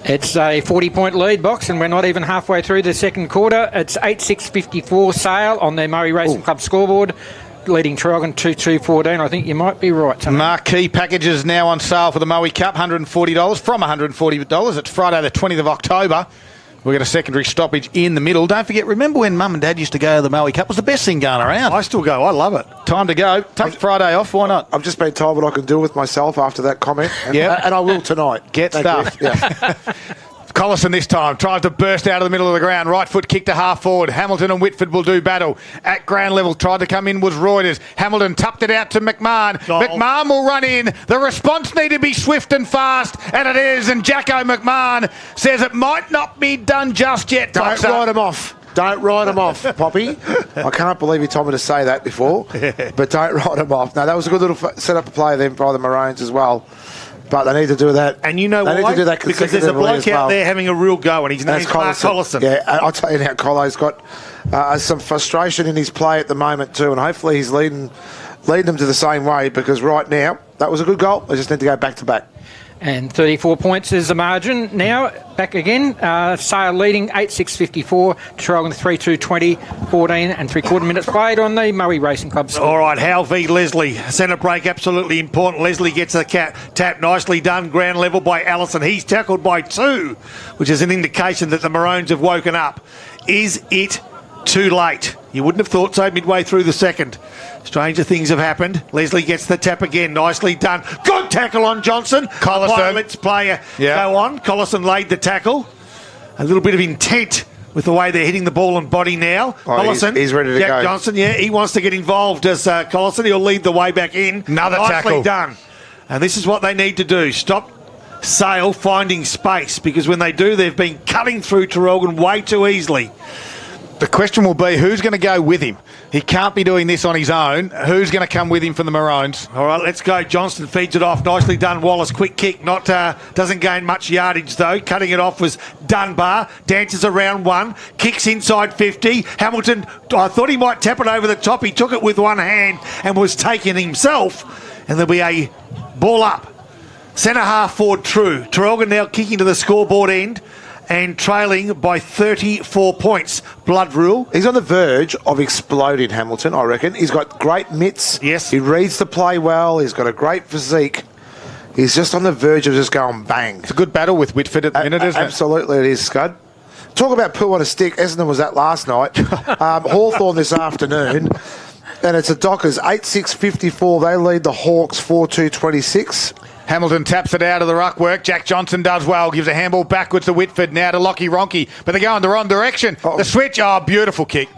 It's a 40-point lead, Box, and we're not even halfway through the second quarter. It's 8-6-54 Sale on the Murray Racing Club scoreboard, leading Traralgon 2-2-14. I think you might be right. Marquee packages now on sale for the Moe Cup, $140 from $140. It's Friday the 20th of October. We've got a secondary stoppage in the middle. Don't forget, remember when Mum and Dad used to go to the Moe Cup? It was the best thing going around. I still go. I love it. Time to go. Take Friday off. Why not? I've just been told what I can do with myself after that comment. And, Yep. and I will tonight. Get Thank stuff. you. Yeah. Collison this time tries to burst out of the middle of the ground. Right foot kick to half forward. Hamilton and Whitford will do battle. At ground level, tried to come in was Reuters. Hamilton tucked it out to McMahon. Goal. McMahon will run in. The response need to be swift and fast, and it is. And Jacko McMahon says it might not be done just yet. Don't Boxer. write him off. Don't write him off, Poppy. I can't believe you told me to say that before, but don't write him off. No, that was a good little set-up play then by the Maroons as well. But they need to do that. And you know they why? Need to do that because there's a bloke out there having a real go, and his name's Mark Collison. Yeah, I'll tell you now, Colo's got some frustration in his play at the moment too, and hopefully he's leading them to the same way, because right now, that was a good goal. They just need to go back to back. And 34 points is the margin now. Back again. Sale leading 8-6-54. Traralgon 3-2-20. 14 and 3/4 minutes played on the Murray Racing Club score. All right, Hal v. Leslie. Centre break, absolutely important. Leslie gets a tap. Nicely done. Ground level by Allison. He's tackled by 2, which is an indication that the Maroons have woken up. Is it too late? You wouldn't have thought so midway through the second. Stranger things have happened. Leslie gets the tap again. Nicely done. Good tackle on Johnson. Collison. Let's player go on. Collison laid the tackle. A little bit of intent with the way they're hitting the ball and body now. Collison. He's ready to Jack go. Johnson, he wants to get involved as Collison. He'll lead the way back in. Another Nicely tackle. done. And this is what they need to do. Stop Sale finding space, because when they do, they've been cutting through Traralgon way too easily. The question will be, who's going to go with him? He can't be doing this on his own. Who's going to come with him from the Maroons? All right, let's go. Johnston feeds it off. Nicely done, Wallace. Quick kick. Doesn't gain much yardage, though. Cutting it off was Dunbar. Dances around 1. Kicks inside 50. Hamilton, I thought he might tap it over the top. He took it with one hand and was taken himself. And there'll be a ball up. Centre half forward true. Traralgon now kicking to the scoreboard end and trailing by 34 points. Blood rule. He's on the verge of exploding, Hamilton, I reckon. He's got great mitts. Yes. He reads the play well. He's got a great physique. He's just on the verge of just going bang. It's a good battle with Whitford at the minute, isn't it? Absolutely, it is, Scud. Talk about poo on a stick. Essendon was that last night. Hawthorn this afternoon. And it's a Dockers 8-6-54. They lead the Hawks 4-2-26. Hamilton taps it out of the ruck work. Jack Johnson does well. Gives a handball backwards to Whitford. Now to Lockie Ronke. But they're going the wrong direction. Uh-oh. The switch. Oh, beautiful kick.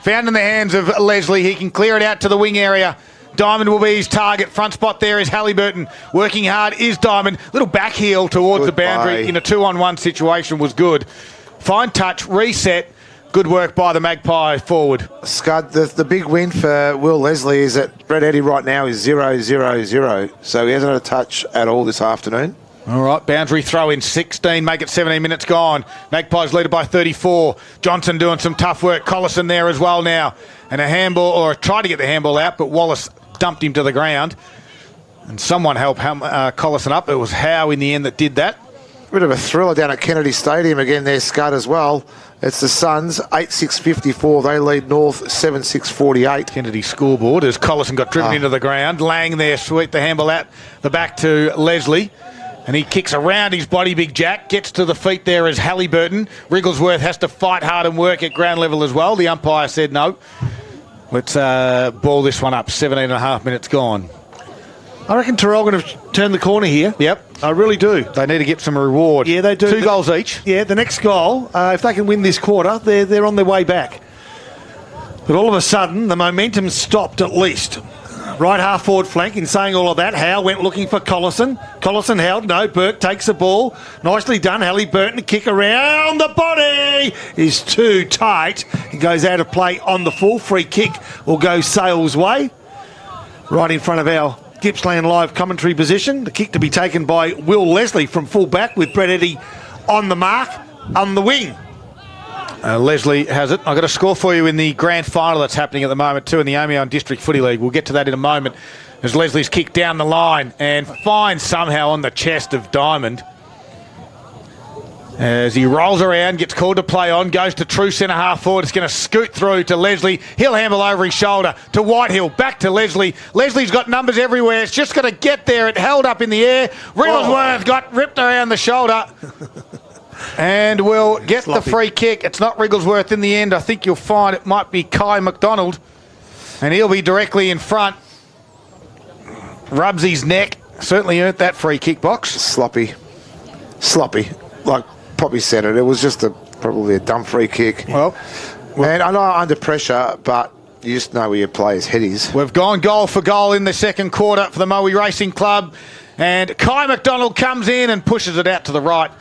Found in the hands of Leslie. He can clear it out to the wing area. Diamond will be his target. Front spot there is Halliburton. Working hard is Diamond. Little back heel towards Good the boundary play. in a 2-on-1 situation was good. Fine touch. Reset. Good work by the Magpie forward. Scud, the big win for Will Leslie is that Brett Eddy right now is 0-0-0. So he hasn't had a touch at all this afternoon. All right, boundary throw in 16, make it 17 minutes gone. Magpies lead it by 34. Johnson doing some tough work. Collison there as well now. And a handball, or tried to get the handball out, but Wallace dumped him to the ground. And someone helped Collison up. It was Howe in the end that did that. Bit of a thriller down at Kennedy Stadium again there, Scud, as well. It's the Suns, 8-6-54. They lead North 7-6-48. Kennedy scoreboard as Collison got driven into the ground. Lang there, sweep the handball out the back to Leslie. And he kicks around his body, Big Jack. Gets to the feet there as Halliburton. Wrigglesworth has to fight hard and work at ground level as well. The umpire said no. Let's ball this one up. 17 and a half minutes gone. I reckon Traralgon have turned the corner here. Yep. I really do. They need to get some reward. Yeah, they do. 2 goals each. Yeah, the next goal, if they can win this quarter, they're on their way back. But all of a sudden, the momentum stopped at least. Right half forward flank. In saying all of that, Howe went looking for Collison. Collison held. No, Burke takes the ball. Nicely done. Halliburton kick around. The body is too tight. It goes out of play on the full. Free kick will go Sale's way. Right in front of our Gippsland live commentary position. The kick to be taken by Will Leslie from full back with Brett Eddy on the mark on the wing. Leslie has it. I've got a score for you in the grand final that's happening at the moment too in the Amiens District Footy League. We'll get to that in a moment as Leslie's kicked down the line and finds somehow on the chest of Diamond. As he rolls around, gets called to play on, goes to true centre half forward. It's going to scoot through to Leslie. He'll handle over his shoulder to Whitehill. Back to Leslie. Leslie's got numbers everywhere. It's just going to get there. It held up in the air. Wrigglesworth got ripped around the shoulder. And will get the free kick. It's not Wrigglesworth in the end. I think you'll find it might be Kai McDonald. And he'll be directly in front. Rubs his neck. Certainly earned that free kick box. Sloppy. Like Poppy said it. It was just probably a dumb free kick. Well, and I know under pressure, but you just know where your player's head is. We've gone goal for goal in the second quarter for the Moe Racing Club. And Kai McDonald comes in and pushes it out to the right.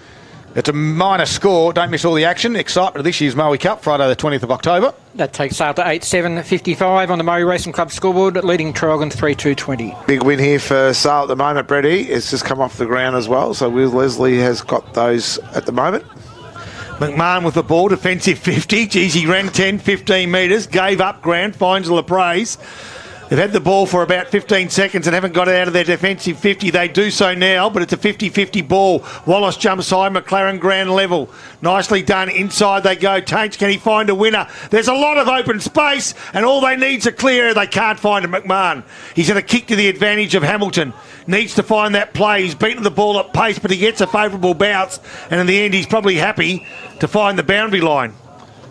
It's a minor score. Don't miss all the action. Excitement of this year's Moe Cup, Friday the 20th of October. That takes Sale to 8-7-55 on the Moe Racing Club scoreboard, leading Traralgon 3-2-20. Big win here for Sale at the moment, Brady. It's just come off the ground as well. So Will Leslie has got those at the moment. McMahon with the ball, defensive 50. Geez, he ran 10, 15 metres, gave up ground, finds LaPraise. They've had the ball for about 15 seconds and haven't got it out of their defensive 50. They do so now, but it's a 50-50 ball. Wallace jumps high, McLaren ground level. Nicely done. Inside they go. Taints, can he find a winner? There's a lot of open space, and all they need's a clear. They can't find a McMahon. He's going to kick to the advantage of Hamilton. Needs to find that play. He's beaten the ball at pace, but he gets a favourable bounce, and in the end he's probably happy to find the boundary line.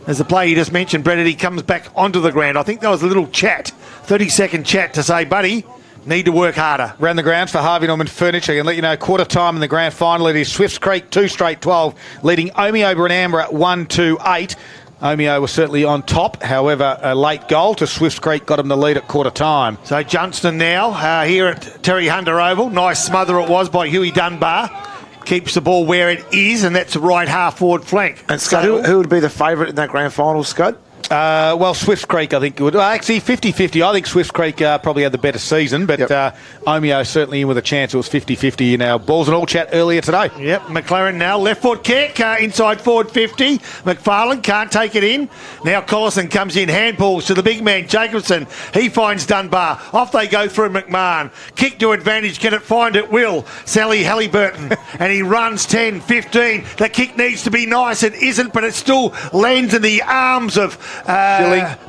As the play you just mentioned, Brendan, he comes back onto the ground. I think there was a little chat, 30-second chat to say, buddy, need to work harder. Round the grounds for Harvey Norman Furniture. I can let you know quarter time in the grand final. It is Swifts Creek 2 straight 12, leading Omeo Brunamber at 1-2-8. Omeo was certainly on top. However, a late goal to Swifts Creek got him the lead at quarter time. So Johnston now here at Terry Hunter Oval. Nice smother it was by Huey Dunbar. Keeps the ball where it is, and that's a right half forward flank. And Scud, who would be the favourite in that grand final, Scud? Well, Swifts Creek, I think, would. Well, actually, 50-50. I think Swifts Creek probably had the better season, but Omeo certainly in with a chance. It was 50-50 in our Balls and All chat earlier today. Yep, McLaren now. Left foot kick, inside forward 50. McFarlane can't take it in. Now Collison comes in, handballs to the big man, Jacobson. He finds Dunbar. Off they go through McMahon. Kick to advantage. Can it find it? Will. Sally Halliburton. And he runs 10, 15. The kick needs to be nice. It isn't, but it still lands in the arms of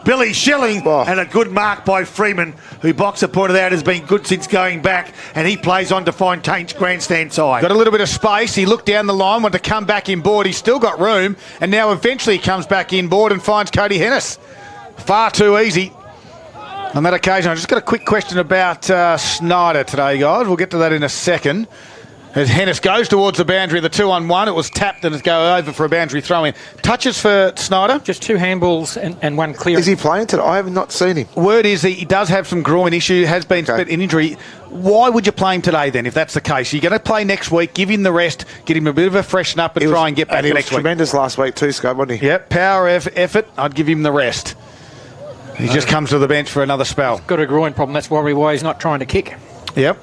Billy Schilling, and a good mark by Freeman, who Boxer pointed out has been good since going back, and he plays on to find Taint's grandstand side. Got a little bit of space. He looked down the line, wanted to come back inboard. He's still got room, and now eventually he comes back inboard and finds Cody Hennis. Far too easy on that occasion. I just got a quick question about Snyder today, guys. We'll get to that in a second. As Hennis goes towards the boundary of the 2-on-1, it was tapped and it's go over for a boundary throw-in. Touches for Snyder. Just 2 handballs and 1 clear. Is he playing today? I have not seen him. Word is he does have some groin issue, has been an injury. Why would you play him today then, if that's the case? You're going to play next week, give him the rest, get him a bit of a freshen up and try and get back next week. He was tremendous last week too, Scott, wasn't he? Yep, power effort, I'd give him the rest. He just comes to the bench for another spell. Got a groin problem, that's probably why he's not trying to kick. Yep.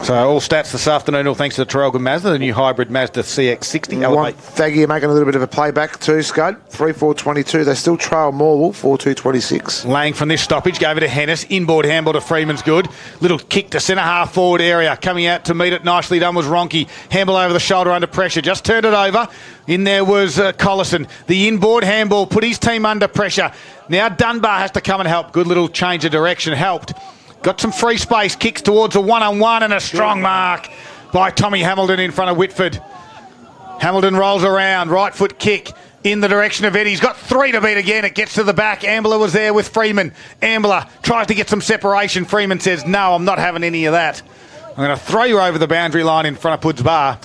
So all stats this afternoon, all thanks to the Traralgon Mazda, the new hybrid Mazda CX-60. Thaggy making a little bit of a playback too, Scud. 3-4-22. They still trail Morwell, 4-2-26. Lang from this stoppage, gave it to Hennis. Inboard handball to Freeman's good. Little kick to centre half forward area. Coming out to meet it, nicely done was Ronke. Handball over the shoulder under pressure. Just turned it over. In there was Collison. The inboard handball put his team under pressure. Now Dunbar has to come and help. Good little change of direction. Helped. Got some free space, kicks towards a 1-on-1 and a strong mark by Tommy Hamilton in front of Whitford. Hamilton rolls around, right foot kick in the direction of Eddie. He's got 3 to beat again. It gets to the back. Ambler was there with Freeman. Ambler tries to get some separation. Freeman says, no, I'm not having any of that. I'm going to throw you over the boundary line in front of Poods Bar.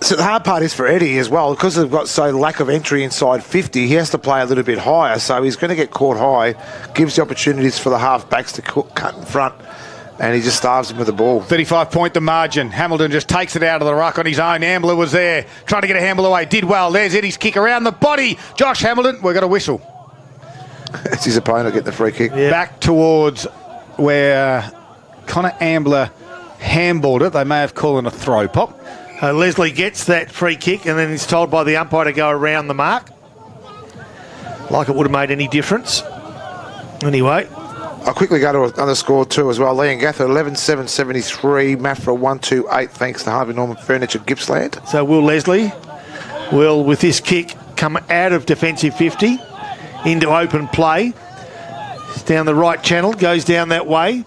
So the hard part is for Eddie as well, because they've got so lack of entry inside 50, he has to play a little bit higher, so he's going to get caught high, gives the opportunities for the half-backs to cut in front, and he just starves him with the ball. 35-point the margin. Hamilton just takes it out of the ruck on his own. Ambler was there, trying to get a handball away. Did well. There's Eddie's kick around the body. Josh Hamilton, we've got a whistle. It's his opponent get the free kick. Yeah. Back towards where Connor Ambler handballed it. They may have called it a throw pop. Leslie gets that free kick and then he's told by the umpire to go around the mark. Like it would have made any difference. Anyway. I'll quickly go to another score too as well. Leon Gather 11-7-73. Mafra 1-2-8 thanks to Harvey Norman Furniture Gippsland. So Will Leslie will, with this kick, come out of defensive 50 into open play. It's down the right channel, goes down that way.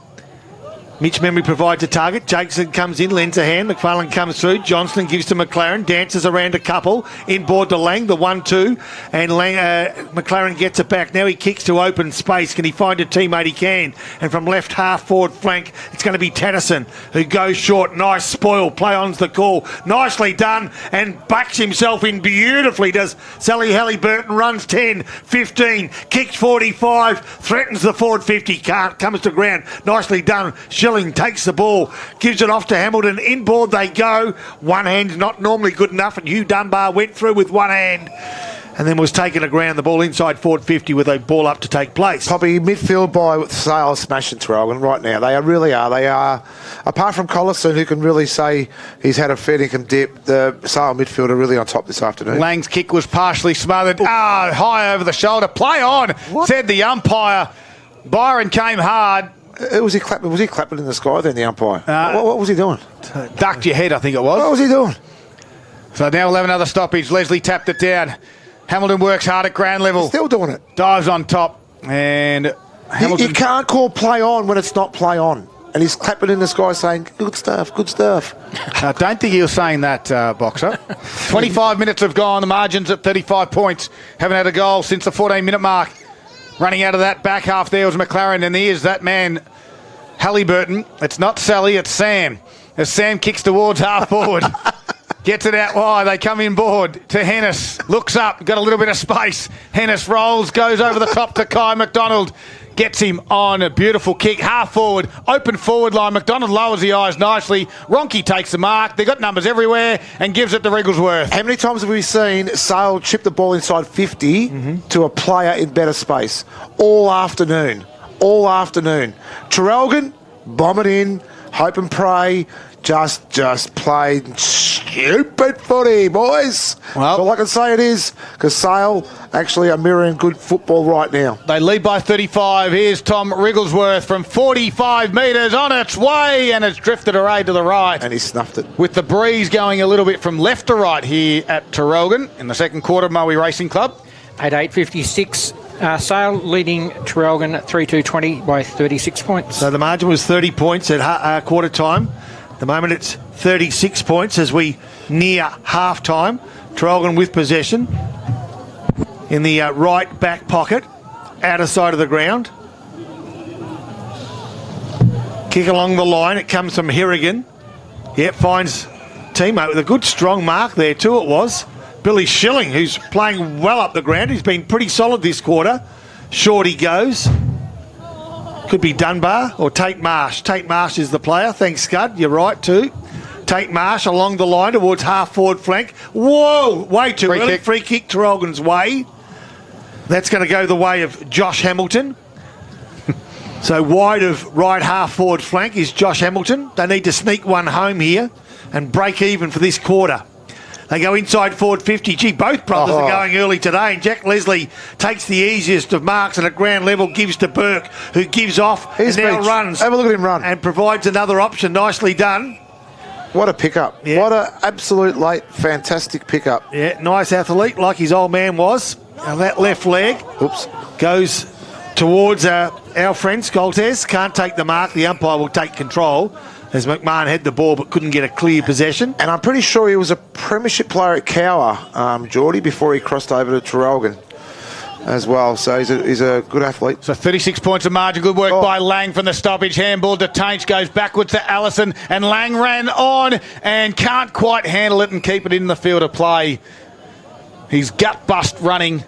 Mitch Memory provides a target. Jakeson comes in, lends a hand. McFarlane comes through. Johnston gives to McLaren. Dances around a couple. Inboard to Lang, the 1-2. And McLaren gets it back. Now he kicks to open space. Can he find a teammate? He can. And from left half forward flank, it's going to be Tennyson, who goes short. Nice spoil. Play on's the call. Nicely done. And backs himself in beautifully. Does Sally Halliburton. Runs 10, 15. Kicks 45. Threatens the forward 50. Can't. Comes to ground. Nicely done. Schilling takes the ball, gives it off to Hamilton. Inboard they go. One hand's not normally good enough, and Hugh Dunbar went through with one hand and then was taken to ground. The ball inside forward 50 with a ball up to take place. Poppy, midfield by Sale smashing Traralgon right now. They really are. They are, apart from Collison, who can really say he's had a fair income dip, the Sale midfield are really on top this afternoon. Lang's kick was partially smothered. High over the shoulder. Play on, said the umpire. Byron came hard. Was he clapping in the sky then, the umpire? What was he doing? Ducked your head, I think it was. What was he doing? So now we'll have another stoppage. Leslie tapped it down. Hamilton works hard at ground level. He's still doing it. Dives on top. And Hamilton... You can't call play on when it's not play on. And he's clapping in the sky saying, good stuff, good stuff. I don't think he was saying that, Boxer. 25 minutes have gone. The margin's at 35 points. Haven't had a goal since the 14-minute mark. Running out of that back half there was McLaren, and there's that man, Halliburton. It's not Sally, it's Sam. As Sam kicks towards half forward, gets it out wide. They come inboard to Hennis. Looks up, got a little bit of space. Hennis rolls, goes over the top to Kai McDonald. Gets him on a beautiful kick, half forward, open forward line. McDonald lowers the eyes nicely. Ronke takes the mark. They've got numbers everywhere and gives it to Wrigglesworth. How many times have we seen Sale chip the ball inside 50 to a player in better space? All afternoon. All afternoon. Traralgon, bomb it in, hope and pray. Just played stupid footy, boys. Well, all I can say it is, because Sale actually are mirroring good football right now. They lead by 35. Here's Tom Wrigglesworth from 45 metres on its way, and it's drifted away to the right. And he snuffed it. With the breeze going a little bit from left to right here at Traralgon in the second quarter of Moe Racing Club. At 8.56, Sale leading Traralgon at 3-2-20 by 36 points. So the margin was 30 points at quarter time. At the moment it's 36 points as we near half time. Traralgon with possession in the right back pocket, outer side of the ground. Kick along the line, it comes from Harrigan. Yep, finds teammate with a good strong mark there too, it was. Billy Schilling, who's playing well up the ground. He's been pretty solid this quarter. Short he goes. Could be Dunbar or Tate Marsh. Tate Marsh is the player. Thanks, Scud. You're right, too. Tate Marsh along the line towards half-forward flank. Whoa! Way too early. Kick. Free kick Traralgon's way. That's going to go the way of Josh Hamilton. So wide of right half-forward flank is Josh Hamilton. They need to sneak one home here and break even for this quarter. They go inside forward 50. Gee, both brothers are going early today. And Jack Leslie takes the easiest of marks and at ground level gives to Burke, who gives off and now runs. Have a look at him run. And provides another option. Nicely done. What a pickup. Yeah. What an absolute late, fantastic pickup. Yeah, nice athlete, like his old man was. Now that left leg goes towards our friend Skoltes. Can't take the mark. The umpire will take control, as McMahon had the ball but couldn't get a clear possession. And I'm pretty sure he was a premiership player at Cower, Geordie, before he crossed over to Traralgon as well. So he's a good athlete. So 36 points of margin. Good work by Lang from the stoppage. Handball to Tainch, goes backwards to Allison, and Lang ran on and can't quite handle it and keep it in the field of play. His gut bust running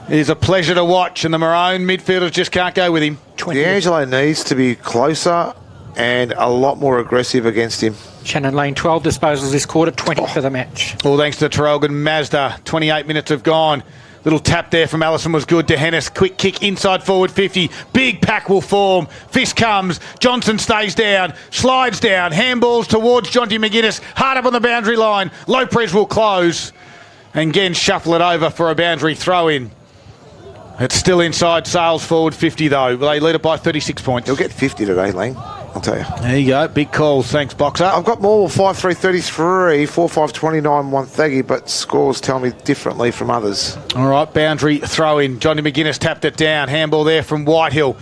is a pleasure to watch, and the Maroon midfielders just can't go with him. D'Angelo needs to be closer and a lot more aggressive against him. Shannon Lane, 12 disposals this quarter, 20 for the match. All thanks to Traralgon Mazda. 28 minutes have gone. Little tap there from Allison was good to Hennis. Quick kick inside forward 50. Big pack will form. Fist comes. Johnson stays down. Slides down. Handballs towards Jonty McGuinness. Hard up on the boundary line. Lopez will close. And again shuffle it over for a boundary throw in. It's still inside Sales forward 50 though. They lead it by 36 points. He'll get 50 today, Lang. I'll tell you. There you go. Big calls. Thanks, Boxer. I've got more 5-3-33, 4-5-29, Wonthaggi, but scores tell me differently from others. All right, boundary throw in. Johnny McGuinness tapped it down. Handball there from Whitehill.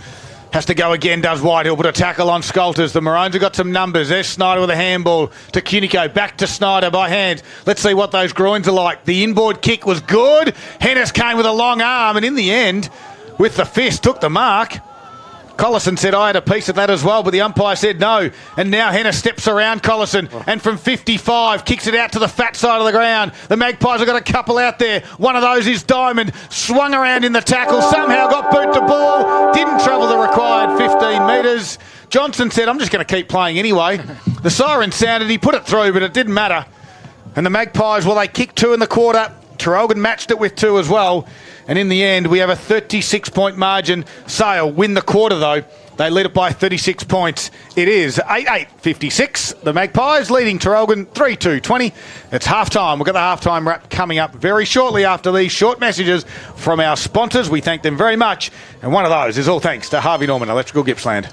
Has to go again, does Whitehill. Put a tackle on Scolters. The Maroons have got some numbers. There's Snyder with a handball to Cunico. Back to Snyder by hand. Let's see what those groins are like. The inboard kick was good. Hennis came with a long arm, and in the end, with the fist, took the mark. Collison said, I had a piece of that as well, but the umpire said no. And now Hennis steps around Collison and from 55 kicks it out to the fat side of the ground. The Magpies have got a couple out there. One of those is Diamond. Swung around in the tackle. Somehow got boot to ball. Didn't travel the required 15 metres. Johnson said, I'm just going to keep playing anyway. The siren sounded. He put it through, but it didn't matter. And the Magpies, well, they kicked 2 in the quarter. Traralgon matched it with 2 as well. And in the end, we have a 36-point margin. Sale win the quarter, though. They lead it by 36 points. It is 8-8-56. The Magpies leading Traralgon 3-2-20. It's halftime. We've got the halftime wrap coming up very shortly after these short messages from our sponsors. We thank them very much. And one of those is all thanks to Harvey Norman Electrical Gippsland.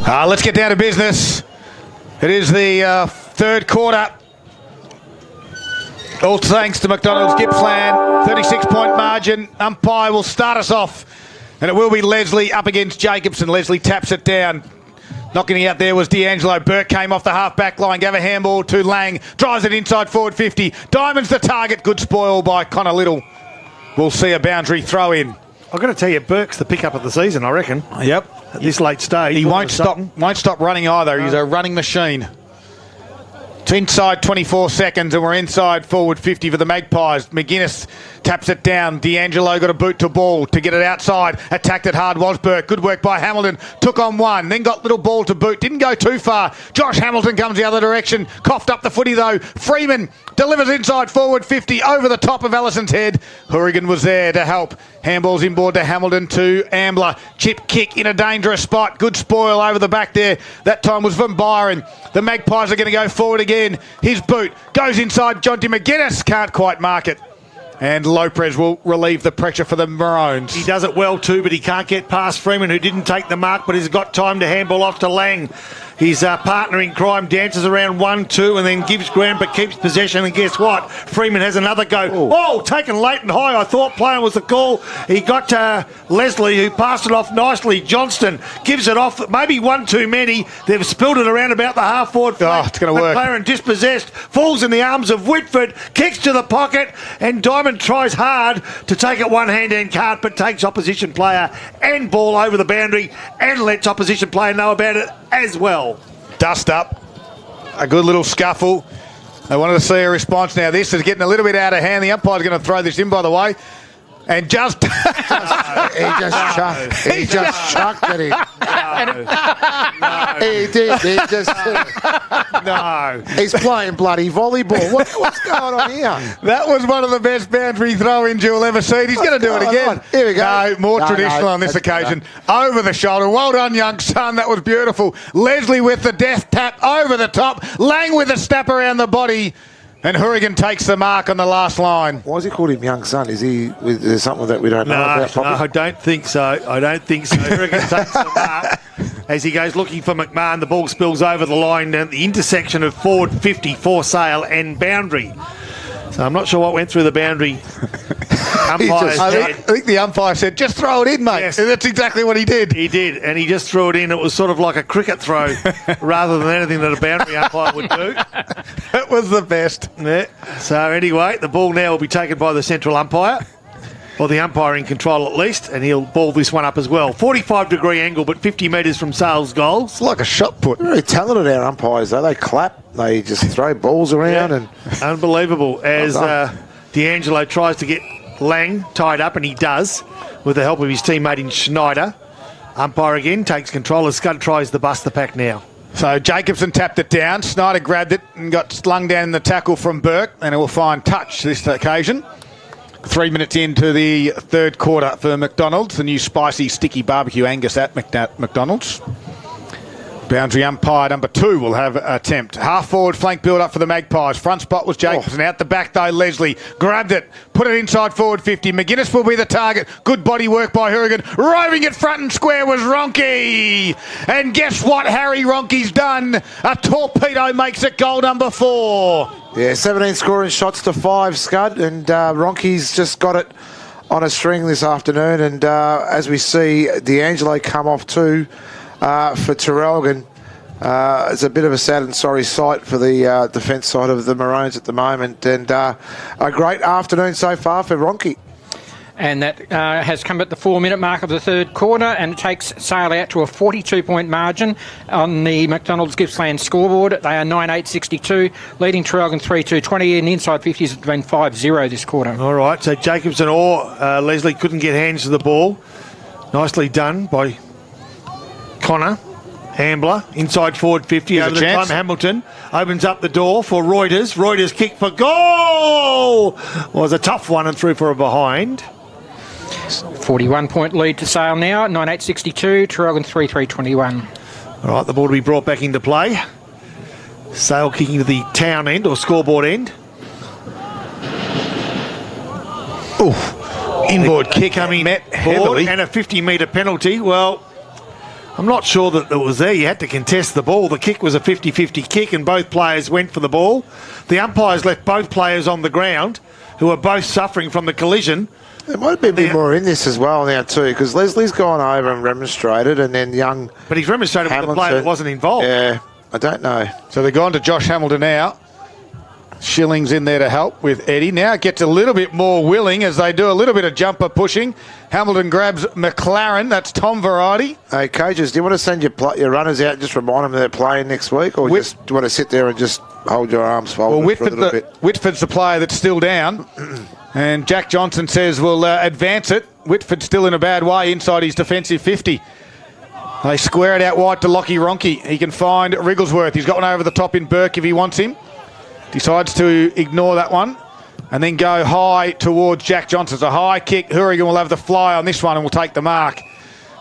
Let's get down to business. It is the third quarter. All thanks to McDonald's Gippsland. 36-point margin. Umpire will start us off. And it will be Leslie up against Jacobson. Leslie taps it down. Knocking it out there was D'Angelo. Burke came off the half-back line, gave a handball to Lang. Drives it inside forward 50. Diamond's the target. Good spoil by Connor Little. We'll see a boundary throw in. I've got to tell you, Burke's the pickup of the season, I reckon. Yep. At this late stage. He won't stop running either. He's a running machine. It's inside 24 seconds and we're inside forward 50 for the Magpies. McGuinness taps it down. D'Angelo got a boot to ball to get it outside. Attacked it hard was Burke. Good work by Hamilton. Took on one. Then got little ball to boot. Didn't go too far. Josh Hamilton comes the other direction. Coughed up the footy though. Freeman delivers inside forward 50 over the top of Allison's head. Hourigan was there to help. Handballs inboard to Hamilton to Ambler. Chip kick in a dangerous spot. Good spoil over the back there. That time was Van Byron. The Magpies are going to go forward again. His boot goes inside. Jonty McGuinness can't quite mark it. And Lopez will relieve the pressure for the Maroons. He does it well too, but he can't get past Freeman, who didn't take the mark, but he's got time to handball off to Lang. His partner in crime dances around 1-2 and then gives ground but keeps possession. And guess what? Freeman has another go. Oh, taken late and high. I thought playing was the call. He got Leslie, who passed it off nicely. Johnston gives it off. Maybe one too many. They've spilled it around about the half-forward flank. Oh, it's going to work. McLaren dispossessed. Falls in the arms of Whitford. Kicks to the pocket. And Diamond tries hard to take it one-hand and can't, but takes opposition player and ball over the boundary and lets opposition player know about it as well. Dust up. A good little scuffle. They wanted to see a response. Now this is getting a little bit out of hand. The umpire's going to throw this in, by the way. And just... He just chucked at him. No. He did. He just... No. He's playing bloody volleyball. What's going on here? That was one of the best boundary throw-ins you'll ever see. He's going to do it again. Here we go. No, more traditional on this occasion. Over the shoulder. Well done, young son. That was beautiful. Leslie with the death tap over the top. Lang with a snap around the body. And Hourigan takes the mark on the last line. Why has he called him young son? Is there something that we don't know about? No, I don't think so. Hourigan takes the mark. As he goes looking for McMahon, the ball spills over the line at the intersection of forward 50, for sale and boundary. So I'm not sure what went through the boundary. I think the umpire said, just throw it in, mate. Yes. And that's exactly what he did. He did, and he just threw it in. It was sort of like a cricket throw rather than anything that a boundary umpire would do. It was the best. Yeah. So anyway, the ball now will be taken by the central umpire, or the umpire in control at least, and he'll ball this one up as well. 45-degree angle, but 50 metres from Sales goals. It's like a shot put. Very talented, our umpires, though. They clap. They just throw balls around. Yeah. And Unbelievable. As D'Angelo tries to get Lang tied up, and he does, with the help of his teammate in Schneider. Umpire again takes control as Scud tries to bust the pack now. So Jacobson tapped it down. Snyder grabbed it and got slung down in the tackle from Burke, and it will find touch this occasion. 3 minutes into the third quarter for McDonald's, the new spicy sticky barbecue Angus at McDonald's. Boundary umpire number 2 will have an attempt. Half forward flank build up for the Magpies. Front spot was Jacobson. Out the back though, Leslie grabbed it, put it inside forward 50. McGuinness will be the target. Good body work by Hourigan. Roving it front and square was Ronke. And guess what Harry Ronke's done? A torpedo makes it goal number 4. yeah, 17 scoring shots to 5, Scud, and Ronke's just got it on a string this afternoon. And as we see, D'Angelo come off too. For Traralgon, it's a bit of a sad and sorry sight for the defence side of the Maroons at the moment, and a great afternoon so far for Ronke. And that has come at the 4-minute mark of the third quarter, and it takes Sale out to a 42-point margin on the McDonald's Gippsland scoreboard. They are 9-8-62, leading Traralgon 3-2-20, and the inside 50s have been 5-0 this quarter. All right, so Jacobson or Leslie couldn't get hands to the ball. Nicely done by Connor. Ambler, inside forward 50. Here's over a the chance. time, Hamilton opens up the door for Reuters. Reuters kick for goal! Was a tough one and through for a behind. 41-point lead to Sale now, 9-8-62, Traralgon 3-3-21. All right, the ball to be brought back into play. Sale kicking to the town end or scoreboard end. Inboard kick coming met forward heavily. and a 50-metre penalty. Well, I'm not sure that it was there. You had to contest the ball. The kick was a 50-50 kick and both players went for the ball. The umpires left both players on the ground who are both suffering from the collision. There might be a bit more in this as well now too, because Leslie's gone over and remonstrated, and then young But he's remonstrated with the Hamilton, player that wasn't involved. Yeah, I don't know. So they've gone to Josh Hamilton now. Shilling's in there to help with Eddie. Now it gets a little bit more willing as they do a little bit of jumper pushing. Hamilton grabs McLaren. That's Tom variety. Hey, coaches, do you want to send your runners out and just remind them they're playing next week, or just do you want to sit there and just hold your arms folded Well, for a little bit? Whitford's the player that's still down. And Jack Johnson says we'll advance it. Whitford's still in a bad way inside his defensive 50. They square it out wide to Lockie Ronke. He can find Wrigglesworth. He's got one over the top in Burke if he wants him. Decides to ignore that one and then go high towards Jack Johnson. It's a high kick. Hourigan will have the fly on this one and will take the mark.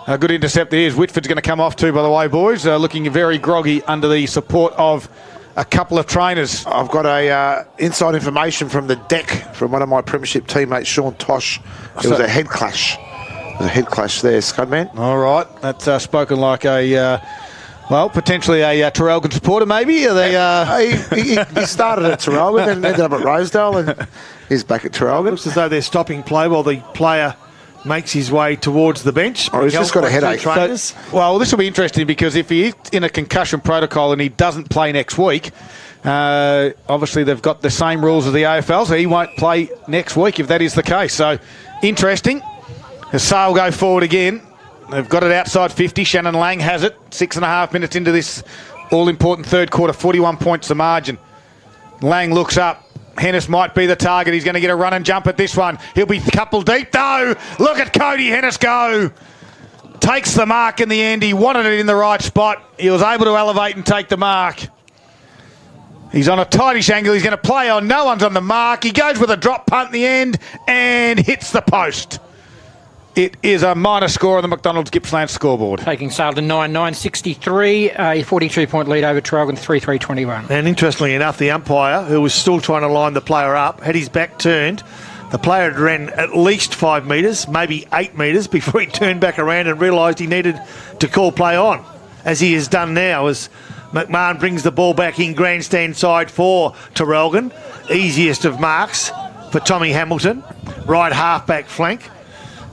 A good intercept there. Whitford's going to come off too, by the way, boys. Looking very groggy under the support of a couple of trainers. I've got a inside information from the deck from one of my premiership teammates, Sean Tosh. It was a head clash. It was a head clash there, Scudman. All right. That's spoken like a... potentially a Traralgon supporter, maybe. He started at Traralgon and ended up at Rosedale, and he's back at Traralgon. Looks as though they're stopping play while the player makes his way towards the bench. Oh, he's just got a headache. This will be interesting because if he is in a concussion protocol and he doesn't play next week, obviously they've got the same rules as the AFL, so he won't play next week if that is the case. So, interesting. As Sale go forward again. They've got it outside 50. Shannon Lang has it. 6.5 minutes into this all-important third quarter. 41 points the margin. Lang looks up. Hennis might be the target. He's going to get a run and jump at this one. He'll be couple deep though. Look at Cody Hennis go. Takes the mark in the end. He wanted it in the right spot. He was able to elevate and take the mark. He's on a tightish angle. He's going to play on. No one's on the mark. He goes with a drop punt in the end and hits the post. It is a minor score on the McDonald's Gippsland scoreboard. Taking Sale to 9-9-63, a 42-point lead over Traralgon, 3-3-21. And interestingly enough, the umpire, who was still trying to line the player up, had his back turned. The player had ran at least 5 metres, maybe 8 metres, before he turned back around and realised he needed to call play on, as he has done now, as McMahon brings the ball back in grandstand side for Traralgon. Easiest of marks for Tommy Hamilton, right half-back flank.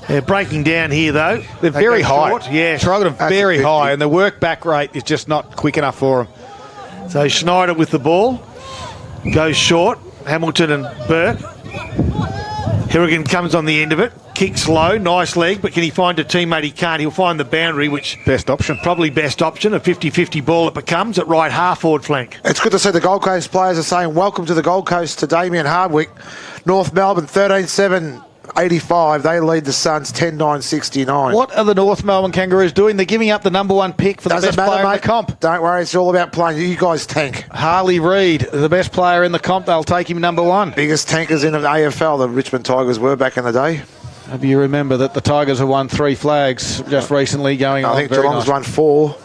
They're breaking down here, though. They're very high. Yeah, Traralgon are very high, and the work back rate is just not quick enough for them. So Schneider with the ball. Goes short. Hamilton and Burke. Hourigan comes on the end of it. Kicks low. Nice leg, but can he find a teammate? He can't. He'll find the boundary, which... Best option. Probably best option. A 50-50 ball it becomes at right half forward flank. It's good to see the Gold Coast players are saying welcome to the Gold Coast to Damien Hardwick. North Melbourne 13-7. 85, they lead the Suns 10-9-69. What are the North Melbourne Kangaroos doing? They're giving up the number one pick for the best player in the comp. Don't worry, it's all about playing. You guys tank. Harley Reid, the best player in the comp, they'll take him number one. Biggest tankers in the AFL, the Richmond Tigers were back in the day. Maybe you remember that the Tigers have won 3 flags just recently going on. I think Geelong's won 4.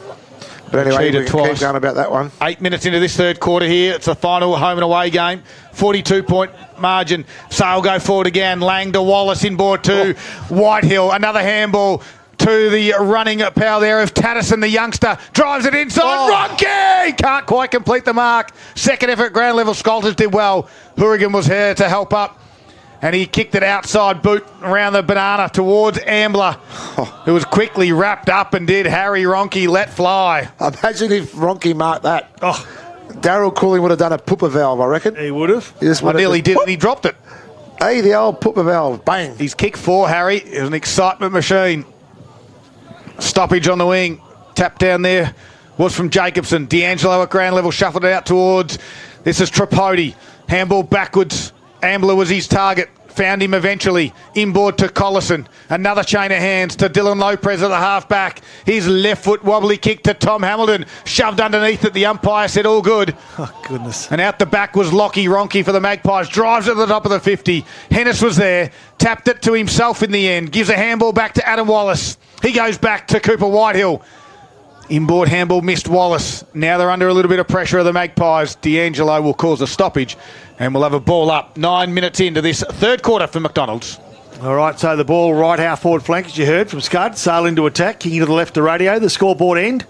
But anyway, we can keep going about that one. 8 minutes into this third quarter here. It's the final home and away game. 42-point margin. Sale go forward again. Lang to Wallace inboard to Whitehill. Another handball to the running power there of Tattison, the youngster. Drives it inside. Ronke! Can't quite complete the mark. Second effort, ground level. Scholters did well. Hourigan was here to help up. And he kicked it outside boot around the banana towards Ambler, who was quickly wrapped up and did Harry Ronke let fly. Imagine if Ronke marked that. Daryl Cooling would have done a pooper valve, I reckon. He would have. I nearly did, and he dropped it. Hey, the old pooper valve. Bang. He's kicked 4, Harry. It was an excitement machine. Stoppage on the wing. Tap down there was from Jacobson. D'Angelo at ground level shuffled it out towards... This is Tripodi. Handball backwards. Ambler was his target. Found him eventually. Inboard to Collison. Another chain of hands to Dylan Lopez at the half-back. His left foot wobbly kick to Tom Hamilton. Shoved underneath it. The umpire said all good. Oh, goodness. And out the back was Lockie Ronke for the Magpies. Drives at the top of the 50. Hennis was there. Tapped it to himself in the end. Gives a handball back to Adam Wallace. He goes back to Cooper Whitehill. Inboard handball missed Wallace. Now they're under a little bit of pressure of the Magpies. D'Angelo will cause a stoppage and we'll have a ball up. 9 minutes into this third quarter for McDonald's. All right, so the ball right half forward flank, as you heard from Scud. Sale into attack, kicking to the left to Radio, the scoreboard end.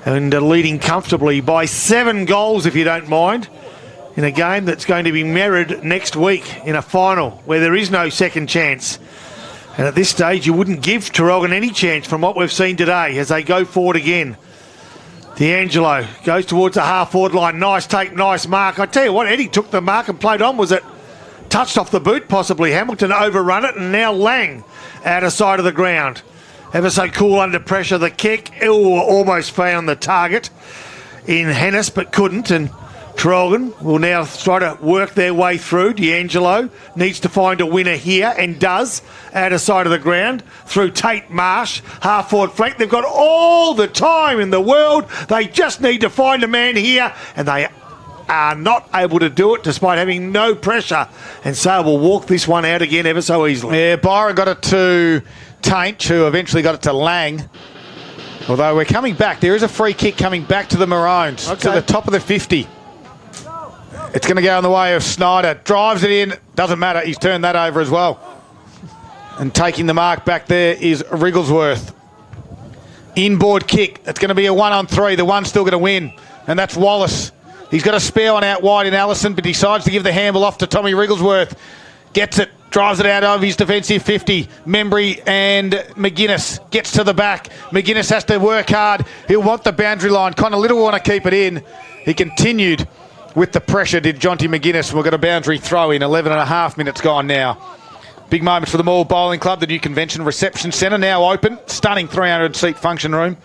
And leading comfortably by 7 goals, if you don't mind, in a game that's going to be mirrored next week in a final where there is no second chance. And at this stage, you wouldn't give Traralgon any chance from what we've seen today as they go forward again. D'Angelo goes towards the half-forward line. Nice take, nice mark. I tell you what, Eddie took the mark and played on. Was it touched off the boot, possibly? Hamilton overrun it, and now Lang out of sight of the ground. Ever so cool under pressure. The kick, almost found the target in Hennis, but couldn't. And Traralgon will now try to work their way through. D'Angelo needs to find a winner here and does, out of sight of the ground, through Tate Marsh, half-forward flank. They've got all the time in the world. They just need to find a man here, and they are not able to do it despite having no pressure. And Sale will walk this one out again ever so easily. Yeah, Byron got it to Taint, who eventually got it to Lang. Although we're coming back. There is a free kick coming back to the Maroons, to the top of the 50. It's going to go in the way of Snyder. Drives it in. Doesn't matter. He's turned that over as well. And taking the mark back there is Wrigglesworth. Inboard kick. It's going to be a 1-on-3. The one's still going to win. And that's Wallace. He's got a spare one out wide in Allison, but decides to give the handle off to Tommy Wrigglesworth. Gets it. Drives it out of his defensive 50. Membry and McGuinness gets to the back. McGuinness has to work hard. He'll want the boundary line. Connor Little want to keep it in. He continued with the pressure, did Jonty McGuinness. We've got a boundary throw in. 11 and a half minutes gone now. Big moment for the Maul Bowling Club. The new convention reception centre now open. Stunning 300-seat function room.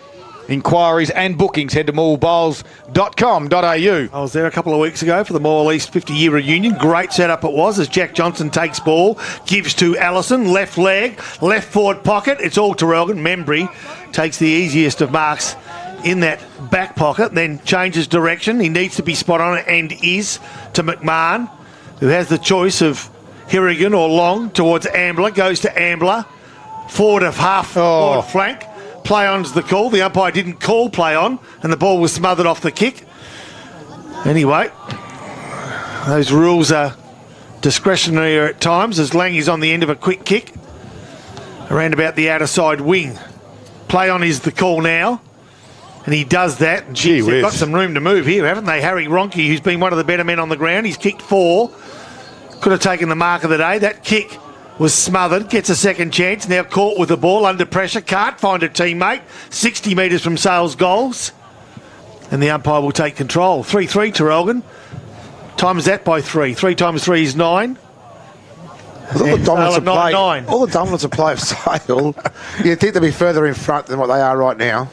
Inquiries and bookings, head to maulbowls.com.au. I was there a couple of weeks ago for the Maul East 50-year reunion. Great setup it was as Jack Johnson takes ball, gives to Allison, left leg, left forward pocket. It's all Traralgon. Membry takes the easiest of marks in that back pocket, then changes direction. He needs to be spot on and is to McMahon, who has the choice of Hirrigan or Long towards Ambler. Goes to Ambler, forward of half forward flank. Play on's the call. The umpire didn't call play on, and the ball was smothered off the kick. Anyway, those rules are discretionary at times as Lang is on the end of a quick kick around about the outer side wing. Play on is the call now, and he does that. And Gee they've whiz. got some room to move here, haven't they? Harry Ronke, who's been one of the better men on the ground, he's kicked 4. Could have taken the mark of the day. That kick was smothered, gets a second chance, now caught with the ball under pressure, can't find a teammate, 60 metres from Sale's goals, and the umpire will take control. 3-3 Traralgon, times that by 3. 3 times 3 is 9. With all the dominance of play, 9. all the dominance of play of Sale, you'd think they'd be further in front than what they are right now.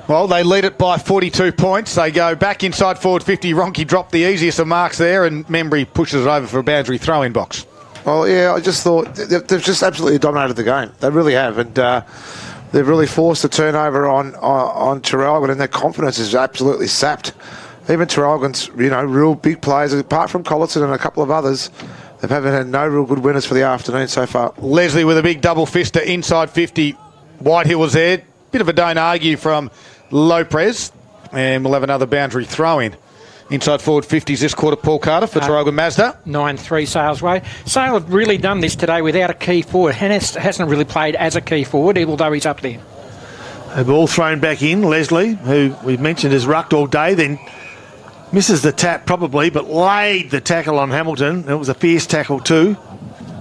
Well, they lead it by 42 points. They go back inside forward 50. Ronke dropped the easiest of marks there, and Membry pushes it over for a boundary throw-in box. Well, yeah, I just thought they've just absolutely dominated the game. They really have, and they've really forced a turnover on Traralgon, and their confidence is absolutely sapped. Even Traralgon's, real big players, apart from Collinson and a couple of others, they haven't had no real good winners for the afternoon so far. Leslie with a big double fister inside 50. Whitehill was there. Bit of a don't argue from Lopez, and we'll have another boundary throw-in. Inside forward 50s this quarter, Paul Carter for Traralgon Mazda. 9-3 Sale's way. Sale have really done this today without a key forward. Hennis hasn't really played as a key forward, although he's up there. A ball thrown back in. Leslie, who we've mentioned has rucked all day, then misses the tap probably, but laid the tackle on Hamilton. It was a fierce tackle too.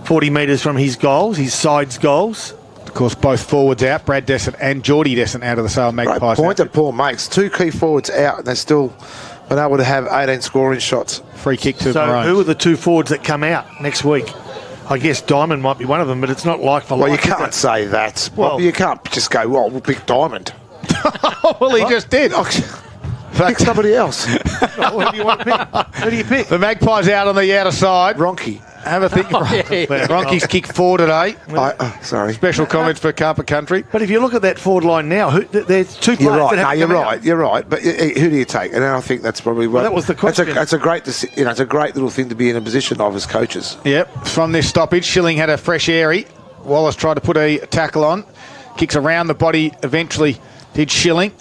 40 metres from his goals, his side's goals. Of course, both forwards out. Brad Dessert and Geordie Dessert out of the Sale Magpies. Great point that Paul makes. 2 key forwards out, and they're still been able to have 18 scoring shots. Free kick to So Maroons. who are the 2 forwards that come out next week? I guess Diamond might be one of them, but it's not like for Well, like. you can't say that. Well- You can't just go, well, we'll pick Diamond. Well, he just did. Pick somebody else. Who do you want to pick? Who do you pick? The Magpies out on the outer side. Ronke. Have a think. Yeah. Ronke's kicked 4 today. Sorry. Special comments for Carpet Country. But if you look at that forward line now, there's 2 players You're right. that No, have you're come out. right. You're right. But who do you take? And I think that's probably what. that was the question. That's a great. It's a great little thing to be in a position of as coaches. Yep. From this stoppage, Schilling had a fresh airy. Wallace tried to put a tackle on. Kicks around the body. Eventually did Schilling.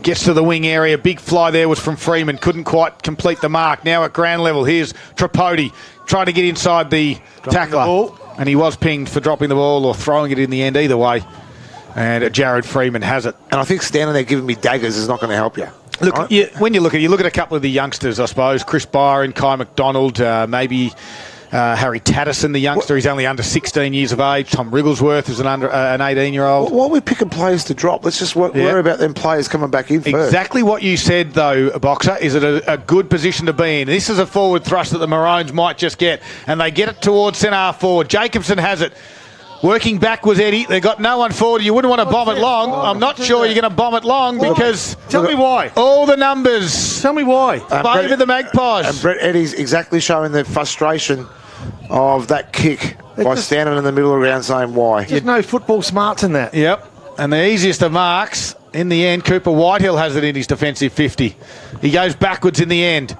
Gets to the wing area. Big fly there was from Freeman. Couldn't quite complete the mark. Now at ground level, here's Tripodi trying to get inside the tackler. The ball. And he was pinged for dropping the ball or throwing it in the end either way. And Jared Freeman has it. And I think standing there giving me daggers is not going to help you. Look, right? when you look at a couple of the youngsters, I suppose, Chris Byron, Kai McDonald, maybe Harry Tattison, the youngster, he's only under 16 years of age. Tom Wrigglesworth is an 18-year-old. Why are we picking players to drop? Let's just worry about them players coming back in first. Exactly what you said, though, Boxer. Is it a good position to be in? This is a forward thrust that the Maroons might just get, and they get it towards centre half forward. Jacobson has it. Working back was Eddie. They got no one forward. You wouldn't want to bomb it long. I'm not sure you're going to bomb it long because... Tell me why. All the numbers. Tell me why. Favour the Magpies. And Brett Eddie's exactly showing the frustration of that kick by standing in the middle of the ground saying why. There's no football smarts in that. Yep. And the easiest of marks, in the end, Cooper Whitehill has it in his defensive 50. He goes backwards in the end.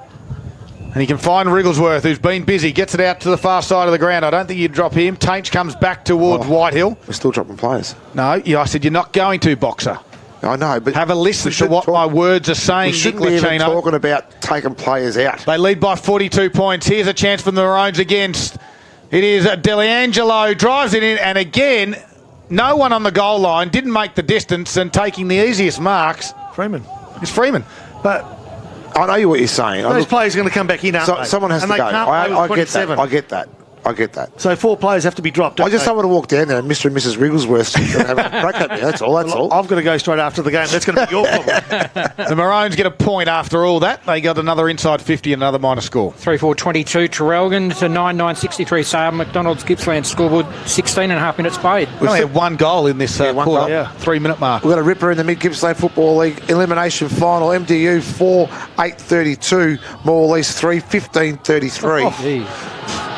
And he can find Wrigglesworth, who's been busy, gets it out to the far side of the ground. I don't think you'd drop him. Tainch comes back towards Whitehill. We're still dropping players. No, I said you're not going to, Boxer. I know, but... Have a listen to what my words are saying, we shouldn't be even talking about taking players out. They lead by 42 points. Here's a chance from the Maroons against... It is Deliangelo, drives it in, and again, no one on the goal line, didn't make the distance, and taking the easiest marks... Freeman. It's Freeman. But... I know what you're saying. Those players are going to come back in, aren't they? Someone has and to go. Can't play with 27. I get that. So 4 players have to be dropped. I just don't want to walk down there and Mr. and Mrs. Wrigglesworth have a crack at me. That's all. I've got to go straight after the game. That's going to be your problem. The Maroons get a point after all that. They got another inside 50 and another minor score. 3-4-22 Traralgon to 9-9-63 Sale. McDonald's Gippsland scoreboard 16.5 minutes played. We only had one goal in this one quarter. goal. Yeah. 3-minute mark. We've got a ripper in the Mid-Gippsland Football League elimination final. MDU 4-8-32. Morlease 3-15-33.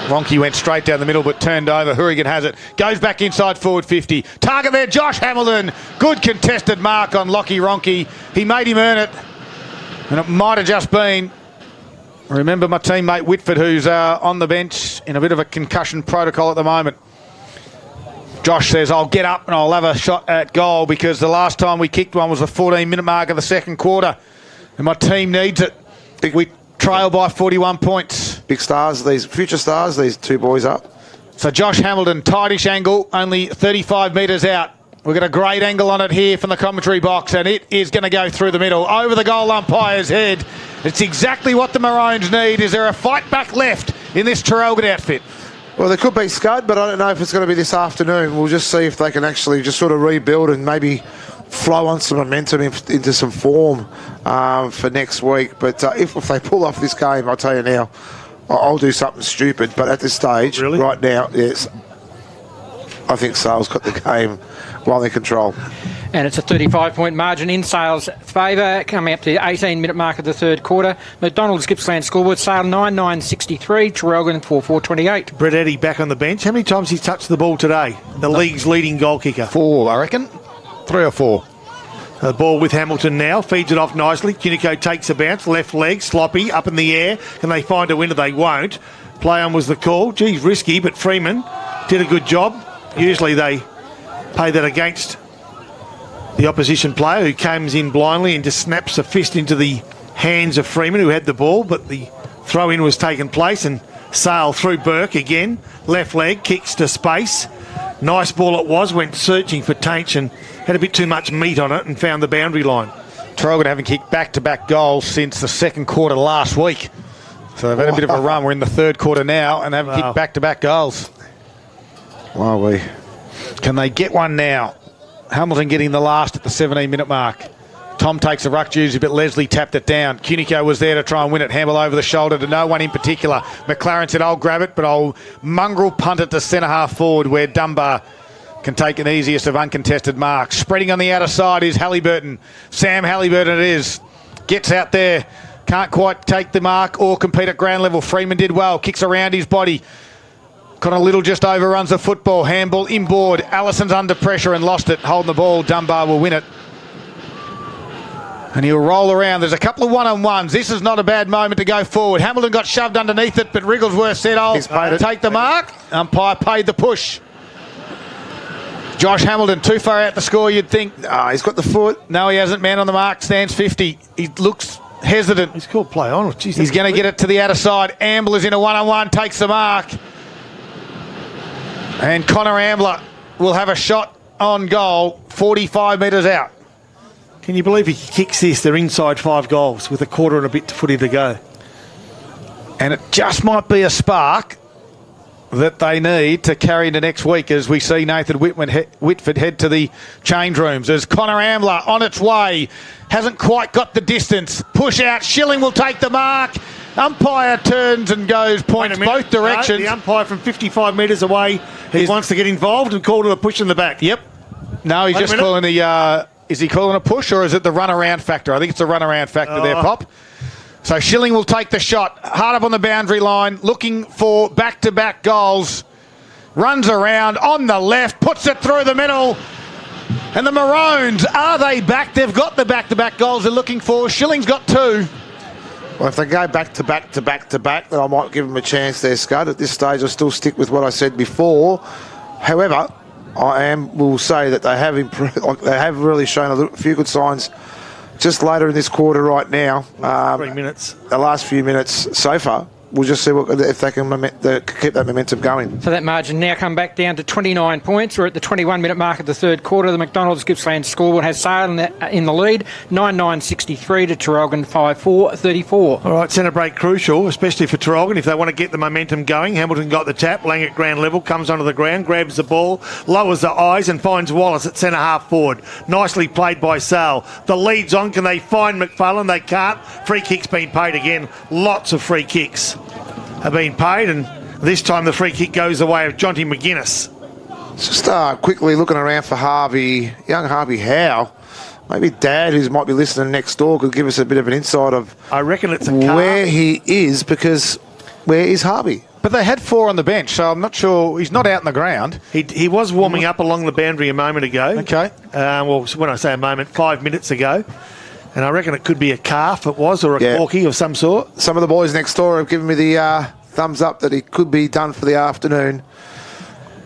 Ronke went straight down the middle but turned over. Hourigan has it. Goes back inside forward 50. Target there, Josh Hamilton. Good contested mark on Lockie Ronke. He made him earn it. And it might have just been... Remember my teammate Whitford, who's on the bench in a bit of a concussion protocol at the moment. Josh says, I'll get up and I'll have a shot at goal because the last time we kicked one was the 14-minute mark of the second quarter. And my team needs it. We trail by 41 points. Big stars, these future stars, these two boys up. So Josh Hamilton, tightish angle, only 35 metres out. We've got a great angle on it here from the commentary box, and it is going to go through the middle, over the goal umpire's head. It's exactly what the Maroons need. Is there a fight back left in this Traralgon outfit? Well, there could be Scud, but I don't know if it's going to be this afternoon. We'll just see if they can actually just sort of rebuild and maybe flow on some momentum into some form for next week. But if they pull off this game, I'll tell you now, I'll do something stupid. But at this stage, right now, yes, I think Sale's got the game well in control. And it's a 35-point margin in Sale's favour, coming up to the 18-minute mark of the third quarter. McDonald's Gippsland scoreboard, Sale 9-9-63, Traralgon 4-4-28. Brett Eddy back on the bench. How many times he's touched the ball today? The league's leading goal kicker. 4, I reckon. 3 or 4. The ball with Hamilton now, feeds it off nicely. Cunico takes a bounce, left leg, sloppy, up in the air. Can they find a winner? They won't. Play on was the call. Geez, risky, but Freeman did a good job. Usually they pay that against the opposition player who comes in blindly and just snaps a fist into the hands of Freeman, who had the ball, but the throw-in was taking place, and Sale through Burke again. Left leg, kicks to space. Nice ball it was, went searching for Tainch and had a bit too much meat on it and found the boundary line. Traralgon haven't kicked back-to-back goals since the second quarter last week. So they've had a bit of a run. We're in the third quarter now and haven't kicked back-to-back goals. Wow, Can they get one now? Hamilton getting the last at the 17-minute mark. Tom takes a ruck duty, but Leslie tapped it down. Cunico was there to try and win it. Hamble over the shoulder to no one in particular. McLaren said, I'll grab it, but I'll mongrel punt it to centre-half forward where Dunbar can take an easiest of uncontested marks. Spreading on the outer side is Halliburton. Sam Halliburton it is. Gets out there. Can't quite take the mark or compete at ground level. Freeman did well. Kicks around his body. Connor Little just overruns the football. Handball inboard. Allison's under pressure and lost it. Holding the ball. Dunbar will win it. And he'll roll around. There's a couple of one-on-ones. This is not a bad moment to go forward. Hamilton got shoved underneath it, but Wrigglesworth said, I'll take the mark. Umpire paid the push. Josh Hamilton, too far out the score, you'd think. He's got the foot. No, he hasn't. Man on the mark, stands 50. He looks hesitant. He's called play on. Jeez, he's going to get it to the outer side. Amble is in a one-on-one, takes the mark. And Connor Ambler will have a shot on goal 45 metres out. Can you believe he kicks this? They're inside 5 goals with a quarter and a bit to footy to go. And it just might be a spark that they need to carry into next week as we see Nathan Whitford head to the change rooms. As Connor Ambler on its way, hasn't quite got the distance. Push out, Schilling will take the mark. Umpire turns and goes, points both directions. No, the umpire from 55 metres away, he wants to get involved and call it a push in the back. Yep. No, he's just calling the... is he calling a push or is it the run-around factor? I think it's the run-around factor there, Pop. So Schilling will take the shot, hard up on the boundary line, looking for back-to-back goals. Runs around on the left, puts it through the middle. And the Maroons, are they back? They've got the back-to-back goals they're looking for. Schilling's got 2. Well, if they go back to back, then I might give them a chance there, Scud. At this stage, I'll still stick with what I said before. However, will say that they have improved. They have really shown a few good signs just later in this quarter right now. 3 minutes. The last few minutes so far. We'll just see if they can keep that momentum going. So that margin now come back down to 29 points. We're at the 21-minute mark of the third quarter. The McDonald's Gippsland scoreboard has Sale in the lead, 9-9-63 to Traralgon 5-4-34. All right, centre break crucial, especially for Traralgon if they want to get the momentum going. Hamilton got the tap. Lang at ground level, comes onto the ground, grabs the ball, lowers the eyes and finds Wallace at centre half forward. Nicely played by Sale. The lead's on. Can they find McFarlane? They can't. Free kick's been paid again. Lots of free kicks have been paid, and this time the free kick goes the way of Jonty McGuinness. Just quickly looking around for young Harvey Howe. Maybe Dad, who might be listening next door, could give us a bit of an insight of I reckon it's a car. Where he is, because where is Harvey? But they had 4 on the bench, so I'm not sure. He's not out in the ground. He was warming up along the boundary a moment ago. Okay. Well, when I say a moment, 5 minutes ago. And I reckon it could be a calf, it was, or a corky of some sort. Some of the boys next door have given me the thumbs up that he could be done for the afternoon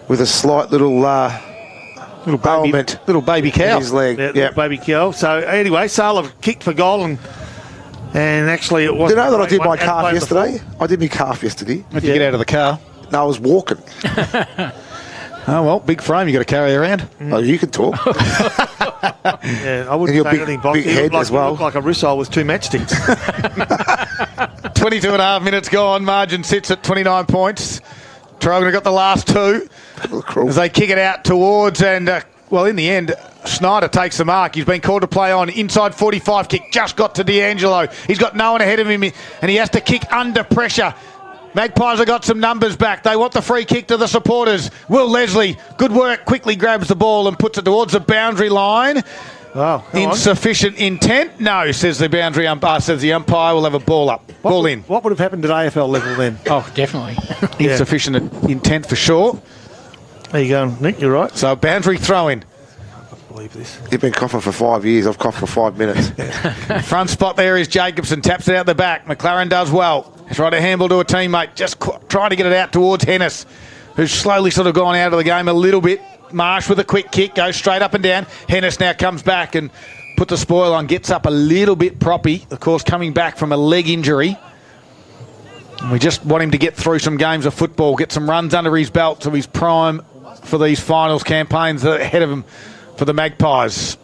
with a slight little ailment. Little baby cow. In his leg. Yeah, baby cow. So anyway, Sale have kicked for goal and actually it was. Do you know that I did my calf yesterday? I did my calf yesterday. How'd you get out of the car? No, I was walking. Oh, well, big frame you got to carry around. Oh, you can talk. Yeah, I wouldn't say anything, Box. Big head as well. Looked like a Russell with 2 matchsticks. 22 and a half minutes gone. Margin sits at 29 points. Traralgon got the last 2 as they kick it out towards and, in the end, Schneider takes the mark. He's been called to play on. Inside 45 kick just got to D'Angelo. He's got no one ahead of him and he has to kick under pressure. Magpies have got some numbers back. They want the free kick to the supporters. Will Leslie, good work, quickly grabs the ball and puts it towards the boundary line. Oh, insufficient intent? No, says the boundary umpire. Says the umpire will have a ball up. Ball in. What would have happened at AFL level then? Oh, definitely. Insufficient intent for sure. There you go, Nick, you're right. So boundary throw-in. I can't believe this. You've been coughing for 5 years. I've coughed for 5 minutes. Front spot there is Jacobson. Taps it out the back. McLaren does well. He's tried to handle to a teammate. Just trying to get it out towards Hennis, who's slowly sort of gone out of the game a little bit. Marsh with a quick kick. Goes straight up and down. Hennis now comes back and puts the spoil on. Gets up a little bit proppy. Of course, coming back from a leg injury. And we just want him to get through some games of football. Get some runs under his belt so he's prime for these finals campaigns ahead of him for the Magpies.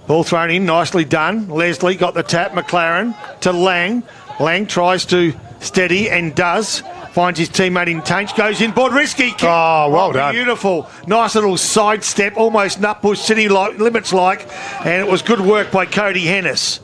Ball thrown in, nicely done. Leslie got the tap. McLaren to Lang. Lang tries to steady and does. Finds his teammate in Tainch, goes in board, risky kick. Oh, well done. Beautiful. Nice little sidestep, almost nut push, city limits like, and it was good work by Cody Hennis.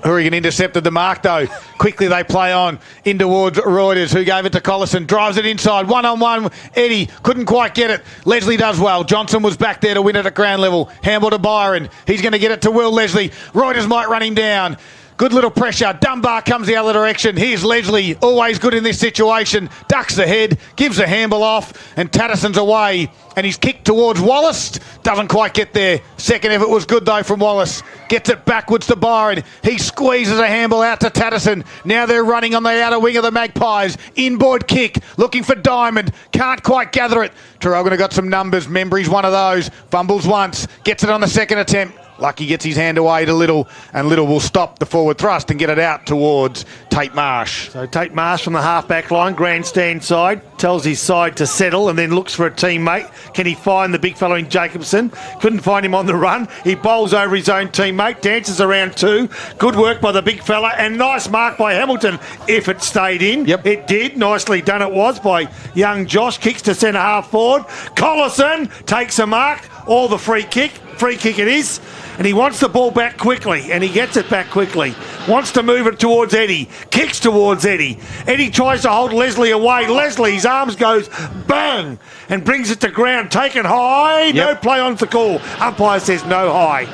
Hourigan intercepted the mark though. Quickly they play on in towards Reuters, who gave it to Collison. Drives it inside. 1-on-1. Eddie couldn't quite get it. Leslie does well. Johnson was back there to win it at ground level. Handball to Byron. He's going to get it to Will Leslie. Reuters might run him down. Good little pressure. Dunbar comes the other direction. Here's Leslie, always good in this situation. Ducks the head, gives a handball off, and Tatterson's away. And he's kicked towards Wallace. Doesn't quite get there. Second effort was good, though, from Wallace. Gets it backwards to Byron. He squeezes a handball out to Tatterson. Now they're running on the outer wing of the Magpies. Inboard kick, looking for Diamond. Can't quite gather it. Traralgon have got some numbers. Membry's one of those. Fumbles once. Gets it on the second attempt. Lucky gets his hand away to Little, and Little will stop the forward thrust and get it out towards Tate Marsh. So Tate Marsh from the half-back line, grandstand side, tells his side to settle and then looks for a teammate. Can he find the big fellow in Jacobson? Couldn't find him on the run. He bowls over his own teammate, dances around two. Good work by the big fella and nice mark by Hamilton if it stayed in. Yep. It did. Nicely done it was by young Josh. Kicks to centre half forward. Collison takes a mark. All the free kick. Free kick it is. And he wants the ball back quickly, and he gets it back quickly. Wants to move it towards Eddie. Kicks towards Eddie. Eddie tries to hold Leslie away. Leslie's arms goes bang and brings it to ground. Taken high. No play on the call. Umpire says no high.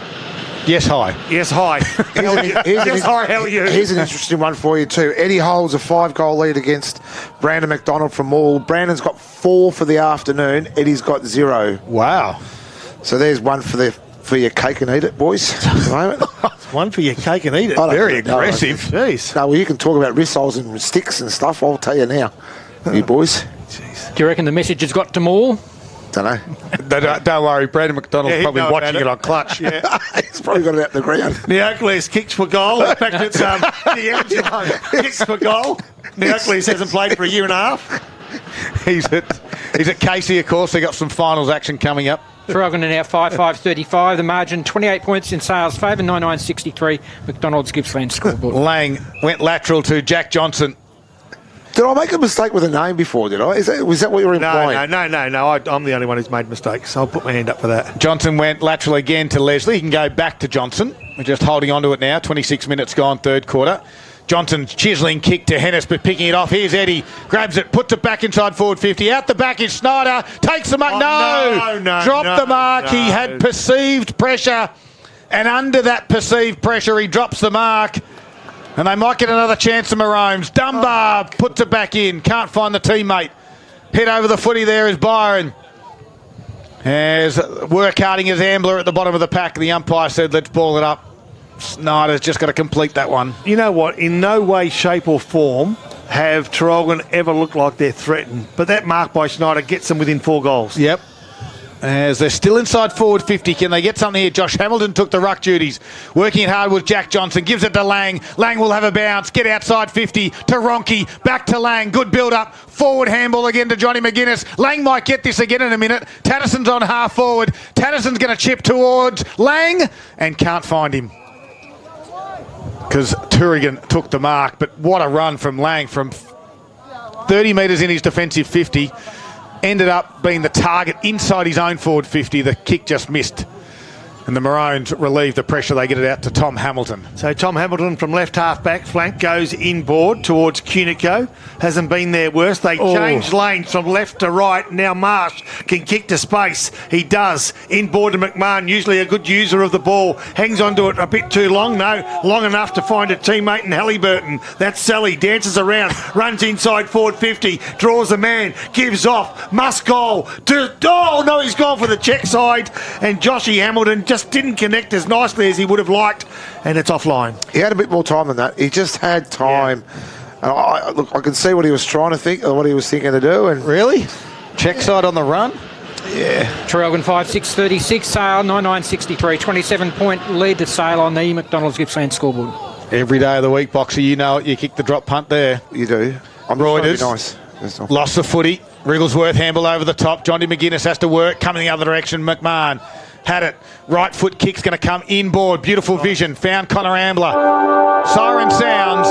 Yes, high. Yes, high. Yes, high. How are you? Here's an interesting one for you too. Eddie holds a 5-goal lead against Brandon McDonald from Maul. Brandon's got 4 for the afternoon. Eddie's got 0. Wow. So there's one for your cake and eat it, boys. At the moment. One for your cake and eat it. Very aggressive. Jeez. No, well, you can talk about wristles and sticks and stuff. I'll tell you now, you boys. Jeez. Do you reckon the message has got to them all? Don't know. Don't worry, Brandon McDonald's Yeah, he'd probably know watching about it on clutch. Yeah. He's probably got it out the ground. Neocles kicks for goal. In fact, it's D'Angelo kicks for goal. Neocles hasn't played for a year and a half. He's at Casey, of course. They got some finals action coming up. Traralgon are now 5-5-35. The margin 28 points in Sales' favour, 9-9-63. McDonald's Gippsland scoreboard. Lang went lateral to Jack Johnson. Did I make a mistake with a name before, did I? Was that what you were implying? No. I'm the only one who's made mistakes. I'll put my hand up for that. Johnson went lateral again to Leslie. He can go back to Johnson. We're just holding on to it now. 26 minutes gone, third quarter. Johnson's chiselling kick to Hennis, but picking it off. Here's Eddie. Grabs it, puts it back inside forward 50. Out the back is Snyder. Takes the mark. Dropped the mark. He had perceived pressure. And under that perceived pressure, he drops the mark. And they might get another chance to Maroons. Dunbar puts it back in. Can't find the teammate. Hit over the footy there is Byron. As work-harding his Ambler at the bottom of the pack. The umpire said, let's ball it up. Snyder's just got to complete that one. You know what? In no way, shape or form have Traralgon ever looked like they're threatened. But that mark by Snyder gets them within 4 goals. Yep. As they're still inside forward 50. Can they get something here? Josh Hamilton took the ruck duties. Working it hard with Jack Johnson. Gives it to Lang. Lang will have a bounce. Get outside 50 to Ronke. Back to Lang. Good build-up. Forward handball again to Johnny McGuinness. Lang might get this again in a minute. Tatterson's on half forward. Tatterson's going to chip towards Lang and can't find him. Because Traralgon took the mark. But what a run from Lang from 30 metres in his defensive 50. Ended up being the target inside his own forward 50. The kick just missed. And the Maroons relieve the pressure. They get it out to Tom Hamilton. So Tom Hamilton from left half-back flank goes inboard towards Cunico. Hasn't been their worst. They changed lanes from left to right. Now Marsh can kick to space. He does. Inboard to McMahon, usually a good user of the ball. Hangs onto it a bit too long. No, long enough to find a teammate in Halliburton. That's Sally. Dances around. Runs inside forward 50. Draws a man. Gives off. Must goal. Oh, no, he's gone for the check side. And Joshy Hamilton just didn't connect as nicely as he would have liked, and it's offline. He had a bit more time than that. He just had time. Yeah. And I can see what he was trying to think, or what he was thinking to do. And really? Check side on the run? Yeah. Traralgon 5-6-36, Sale 9-9-63. 27-point lead to Sale on the McDonald's Gippsland scoreboard. Every day of the week, Boxer, you know it. You kick the drop punt there. You do. I'm Reuters. nice. Lost the footy. Wrigglesworth handball over the top. Johnny McGuinness has to work. Coming the other direction. McMahon had it. Right foot kick's going to come inboard. Beautiful vision. Found Connor Ambler. Siren sounds.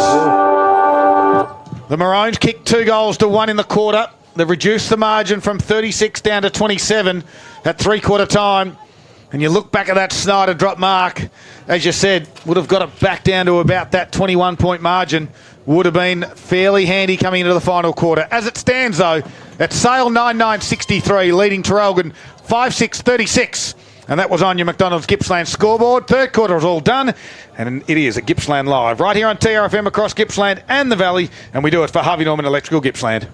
The Maroons kicked 2 goals to 1 in the quarter. They've reduced the margin from 36 down to 27 at 3-quarter time. And you look back at that Snyder drop mark, as you said, would have got it back down to about that 21-point margin. Would have been fairly handy coming into the final quarter. As it stands, though, at Sale 9-9-63, leading Traralgon 5-6-36. And that was on your McDonald's Gippsland scoreboard. Third quarter is all done, and it is at Gippsland Live, right here on TRFM across Gippsland and the Valley, and we do it for Harvey Norman Electrical Gippsland.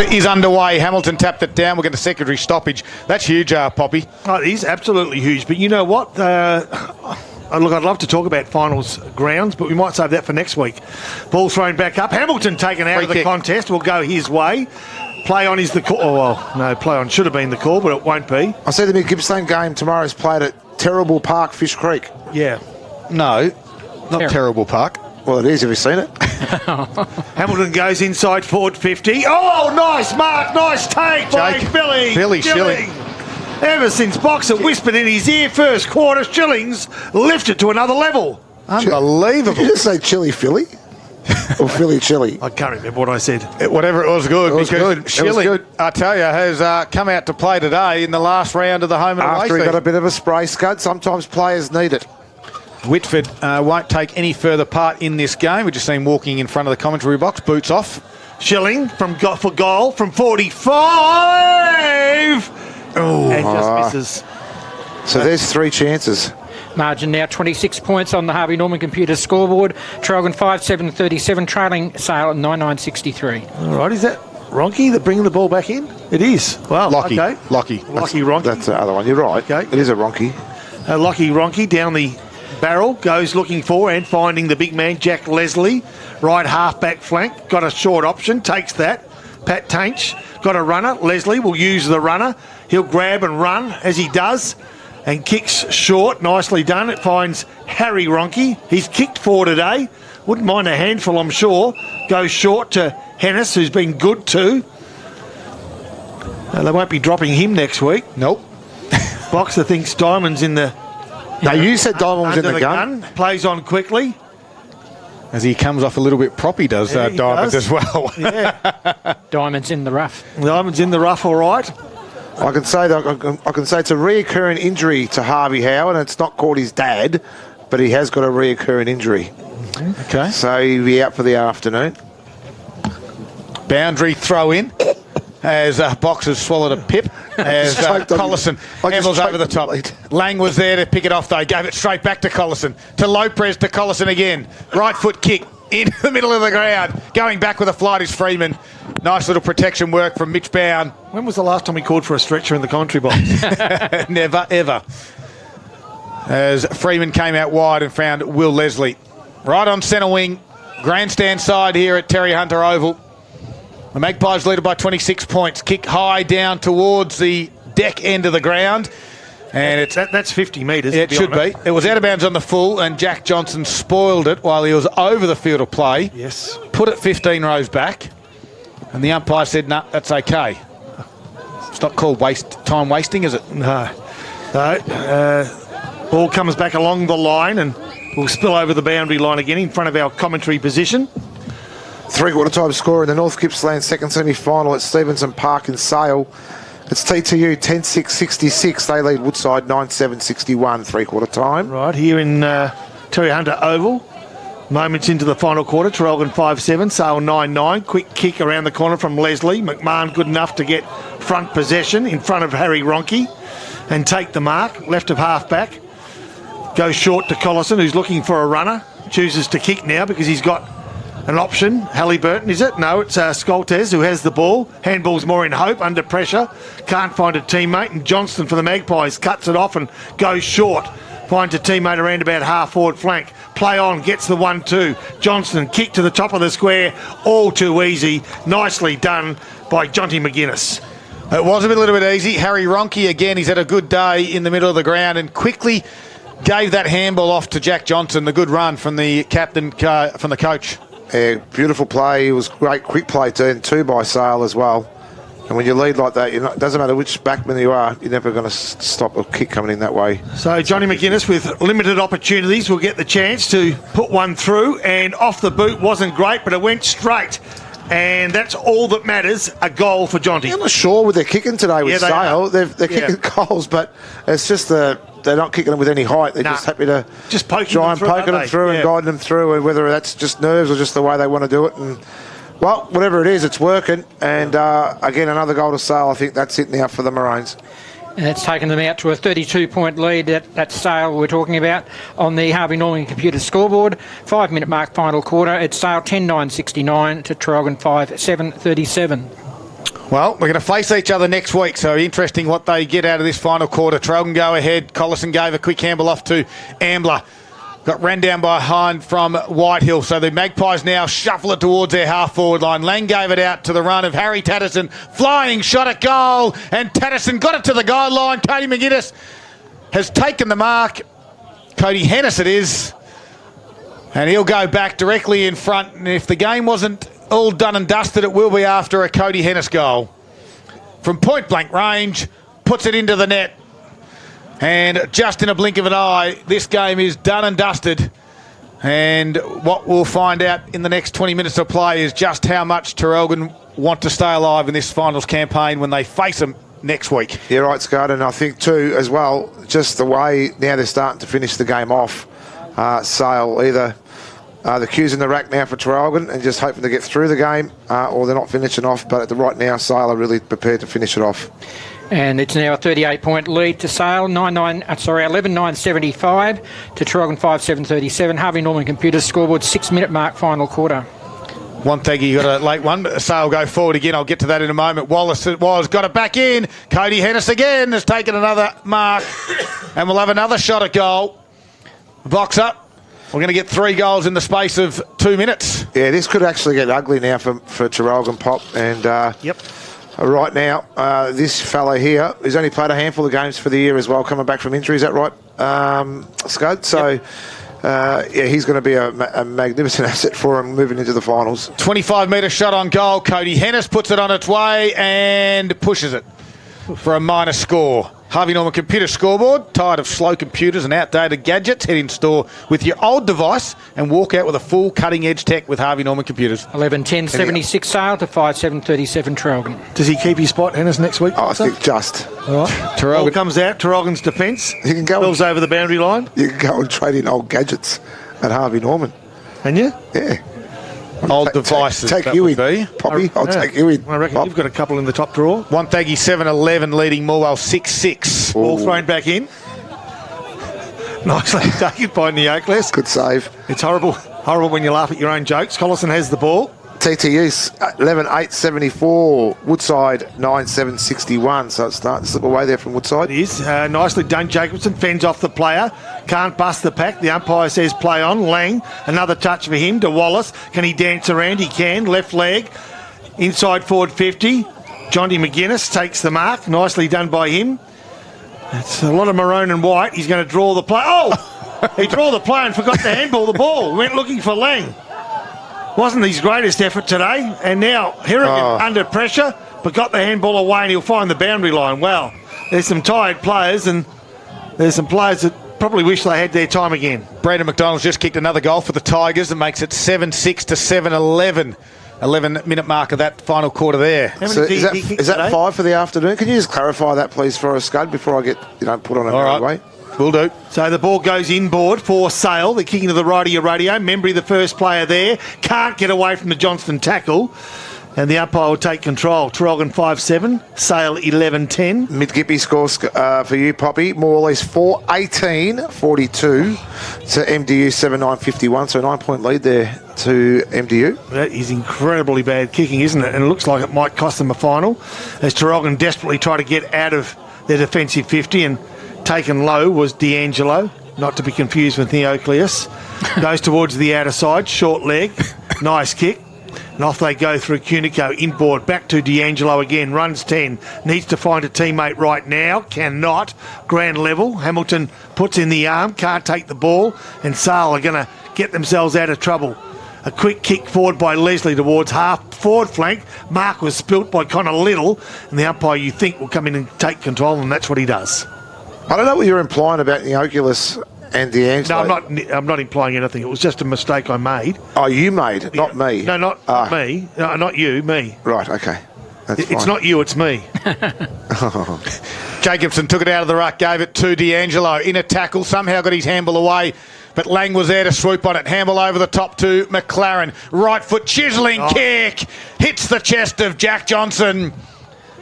is underway. Hamilton tapped it down. We're going to secondary stoppage. That's huge, Poppy. Oh, it is absolutely huge. But you know what? Look, I'd love to talk about finals grounds, but we might save that for next week. Ball thrown back up. Hamilton taken out of the contest. Will go his way. Play on is the call. Oh, well, no, play on should have been the call, but it won't be. I see the Gippsland game tomorrow is played at Terrible Park, Fish Creek. Yeah. No, not Terrible Park. Well, it is. Have you seen it? Hamilton goes inside forward 50. Oh, nice mark. Nice take by Billy. Billy Schilling. Ever since Boxer whispered in his ear first quarter, Schillings lifted to another level. Unbelievable. Did you just say Chili Philly? Or Philly Chili? I can't remember what I said. Whatever it was, good. It was good. Schilling, I tell you, has come out to play today in the last round of the home and away After he season. got a bit of a spray scud, sometimes players need it. Whitford won't take any further part in this game. We just seen him walking in front of the commentary box, boots off. Schilling for goal from 45. Oh, and just misses. So there's 3 chances. Margin now 26 points on the Harvey Norman computer scoreboard. Traralgon 5-7-37, trailing Sale at 9-9-63. All right, is that Ronke that bringing the ball back in? It is. Well, Lockie. okay. Lockie Ronke. That's the other one. You're right. Okay. It is a Ronke. Lockie Ronke down the barrel, goes looking for and finding the big man, Jack Leslie. Right half-back flank, got a short option, takes that. Pat Tainch got a runner. Leslie will use the runner. He'll grab and run as he does and kicks short. Nicely done. It finds Harry Ronke. He's kicked 4 today. Wouldn't mind a handful, I'm sure. Goes short to Hennis, who's been good too. They won't be dropping him next week. Nope. Boxer thinks Diamond's in the... No, you said Diamond was in under the gun. Plays on quickly. As he comes off a little bit proppy, does Yeah, he Diamond does. as well. Yeah. Diamond's in the rough. Diamond's in the rough, all right. I can say that I can say it's a reoccurring injury to Harvey Howard, and it's not caught his dad, but he has got a reoccurring injury. Okay. So he'll be out for the afternoon. Boundary throw in as Boxers swallowed a pip as Collison handles over the top. Lang was there to pick it off though, gave it straight back to Collison, to Lopez, to Collison again. Right foot kick into the middle of the ground. Going back with a flight is Freeman. Nice little protection work from Mitch Bound. When was the last time we called for a stretcher in the commentary box? Never, ever. As Freeman came out wide and found Will Leslie. Right on centre wing. Grandstand side here at Terry Hunter Oval. The Magpies lead by 26 points. Kick high down towards the deck end of the ground. And it's that's 50 metres. it should be. It was out of bounds on the full, and Jack Johnson spoiled it while he was over the field of play. Yes. Put it 15 rows back. And the umpire said, no, that's okay. It's not called time wasting, is it? No. Ball comes back along the line and will spill over the boundary line again in front of our commentary position. 3/4 time score in the North Gippsland second semi-final at Stevenson Park in Sale. It's TTU 10-6-66. They lead Woodside 9-7-61 3/4 time. Right, here in Terry Hunter Oval. Moments into the final quarter. Traralgon 5-7, Sale 9-9. Quick kick around the corner from Leslie. McMahon good enough to get front possession in front of Harry Ronke and take the mark. Left of half-back. Goes short to Collison, who's looking for a runner. Chooses to kick now because he's got an option. Halliburton, is it? No, it's Skoltes who has the ball. Handball's more in Hope, under pressure. Can't find a teammate. And Johnston for the Magpies cuts it off and goes short. Finds a teammate around about half-forward flank. Play on, gets the 1-2. Johnston, kick to the top of the square. All too easy. Nicely done by Jonty McGuinness. It was a little bit easy. Harry Ronke, again, he's had a good day in the middle of the ground and quickly gave that handball off to Jack Johnson. The good run from the captain, from the coach. Yeah, beautiful play. It was great quick play too by Sale as well. And when you lead like that, it doesn't matter which backman you are, you're never going to stop a kick coming in that way. So Jonty McGuinness, with limited opportunities, will get the chance to put one through. And off the boot wasn't great, but it went straight. And that's all that matters, a goal for Jonty. I'm not sure with their kicking today with Sale. They're Yeah. kicking goals, but it's just they're not kicking them with any height. They're just happy to just poking try them and through, poking them through and guiding them through, and whether that's just nerves or just the way they want to do it. And well, whatever it is, it's working. And again, another goal to Sale. I think that's it now for the Maroons. And it's taken them out to a 32-point lead at that Sale we're talking about on the Harvey Norman computer scoreboard. 5-minute mark final quarter. It's Sale 10-9-69 to Traralgon 5-7-37. Well, we're going to face each other next week, so interesting what they get out of this final quarter. Traralgon go ahead. Collison gave a quick handball off to Ambler. Got ran down behind from Whitehill, so the Magpies now shuffle it towards their half-forward line. Lang gave it out to the run of Harry Tatterson. Flying shot at goal, and Tatterson got it to the guideline. Cody McGuinness has taken the mark. Cody Hennis it is. And he'll go back directly in front. And if the game wasn't all done and dusted, it will be after a Cody Hennis goal. From point-blank range, puts it into the net. And just in a blink of an eye, this game is done and dusted. And what we'll find out in the next 20 minutes of play is just how much Traralgon want to stay alive in this finals campaign when they face them next week. Yeah, right, Scott. And I think, too, as well, just the way now they're starting to finish the game off, Sale either the cue's in the rack now for Traralgon and just hoping to get through the game, or they're not finishing off. But at the right now, Sale are really prepared to finish it off. And it's now a 38-point lead to Sale, 11-9-75 to Traralgon 5-7-37. Harvey Norman Computers scoreboard 6-minute mark, final quarter. One thing, you got a late one. Sale go forward again. I'll get to that in a moment. Wallace got it back in. Cody Hennis again has taken another mark, and we'll have another shot at goal. Box up. We're going to get 3 goals in the space of 2 minutes. Yeah, this could actually get ugly now for Traralgon, Pop. And right now, this fellow here, who's only played a handful of games for the year as well, coming back from injury, is that right, Scud? So, he's going to be a magnificent asset for him moving into the finals. 25-metre shot on goal. Cody Hennis puts it on its way and pushes it for a minor score. Harvey Norman Computer scoreboard. Tired of slow computers and outdated gadgets? Head in store with your old device and walk out with a full cutting-edge tech with Harvey Norman Computers. 11-10-76 Sale to 5-7-37 Traralgon. Does he keep his spot, Hennis, next week? I think just. All right. Ball comes out. Traralgon's defence. You can go Spills over the boundary line. You can go and trade in old gadgets at Harvey Norman. Can you? Yeah. Old devices. Take you in, Poppy. I'll take you in. I reckon Pop. you've got a couple in the top drawer. Wonthaggi 7-11 leading Morwell 6-6. Ball thrown back in. Nicely taken by Neocles. Good save. It's horrible when you laugh at your own jokes. Collison has the ball. TTU's 11-8-74. Woodside 9-7-61. So it's starting to slip away there from Woodside. It is. Nicely done. Jacobson fends off the player. Can't bust the pack. The umpire says play on. Lang, another touch for him to Wallace. Can he dance around? He can. Left leg. Inside forward 50. Johnny McGuinness takes the mark. Nicely done by him. It's a lot of maroon and white. He's going to draw the play. Oh! He drew the play and forgot to handball the ball. Went looking for Lang. Wasn't his greatest effort today. And now Harrigan under pressure, but got the handball away and he'll find the boundary line. Well, there's some tired players and there's some players that probably wish they had their time again. Brandon McDonald's just kicked another goal for the Tigers that makes it 7-6 to 7-11. 11-minute mark of that final quarter there. So is that 5 for the afternoon? Can you just clarify that, please, for us, Scud, before I get put on a way? Will do. So the ball goes inboard for Sale. They're kicking to the right of your radio. Membry, the first player there. Can't get away from the Johnston tackle. And the umpire will take control. Traralgon 5-7. Sale 11-10. Mid-Gippy scores for you, Poppy. More or less 4-18-42 to MDU 7-9-51. So a 9-point lead there to MDU. That is incredibly bad kicking, isn't it? And it looks like it might cost them a final as Traralgon desperately try to get out of their defensive 50, and taken low was D'Angelo, not to be confused with Neocleus. Goes towards the outer side, short leg, nice kick. And off they go through Cunico, inboard, back to D'Angelo again, runs 10, needs to find a teammate right now, cannot, ground level, Hamilton puts in the arm, can't take the ball, and Sale are going to get themselves out of trouble. A quick kick forward by Leslie towards half forward flank. Mark was spilt by Connor Little, and the umpire you think will come in and take control, and that's what he does. I don't know what you're implying about the Oculus and D'Angelo. No, I'm not implying anything. It was just a mistake I made. Oh, you made it, not me. No, not me. No, not you, me. Right, okay. It's not you, it's me. Jacobson took it out of the ruck, gave it to D'Angelo in a tackle, somehow got his handball away, but Lang was there to swoop on it. Handball over the top to McLaren. Right foot chiselling kick. Hits the chest of Jack Johnson.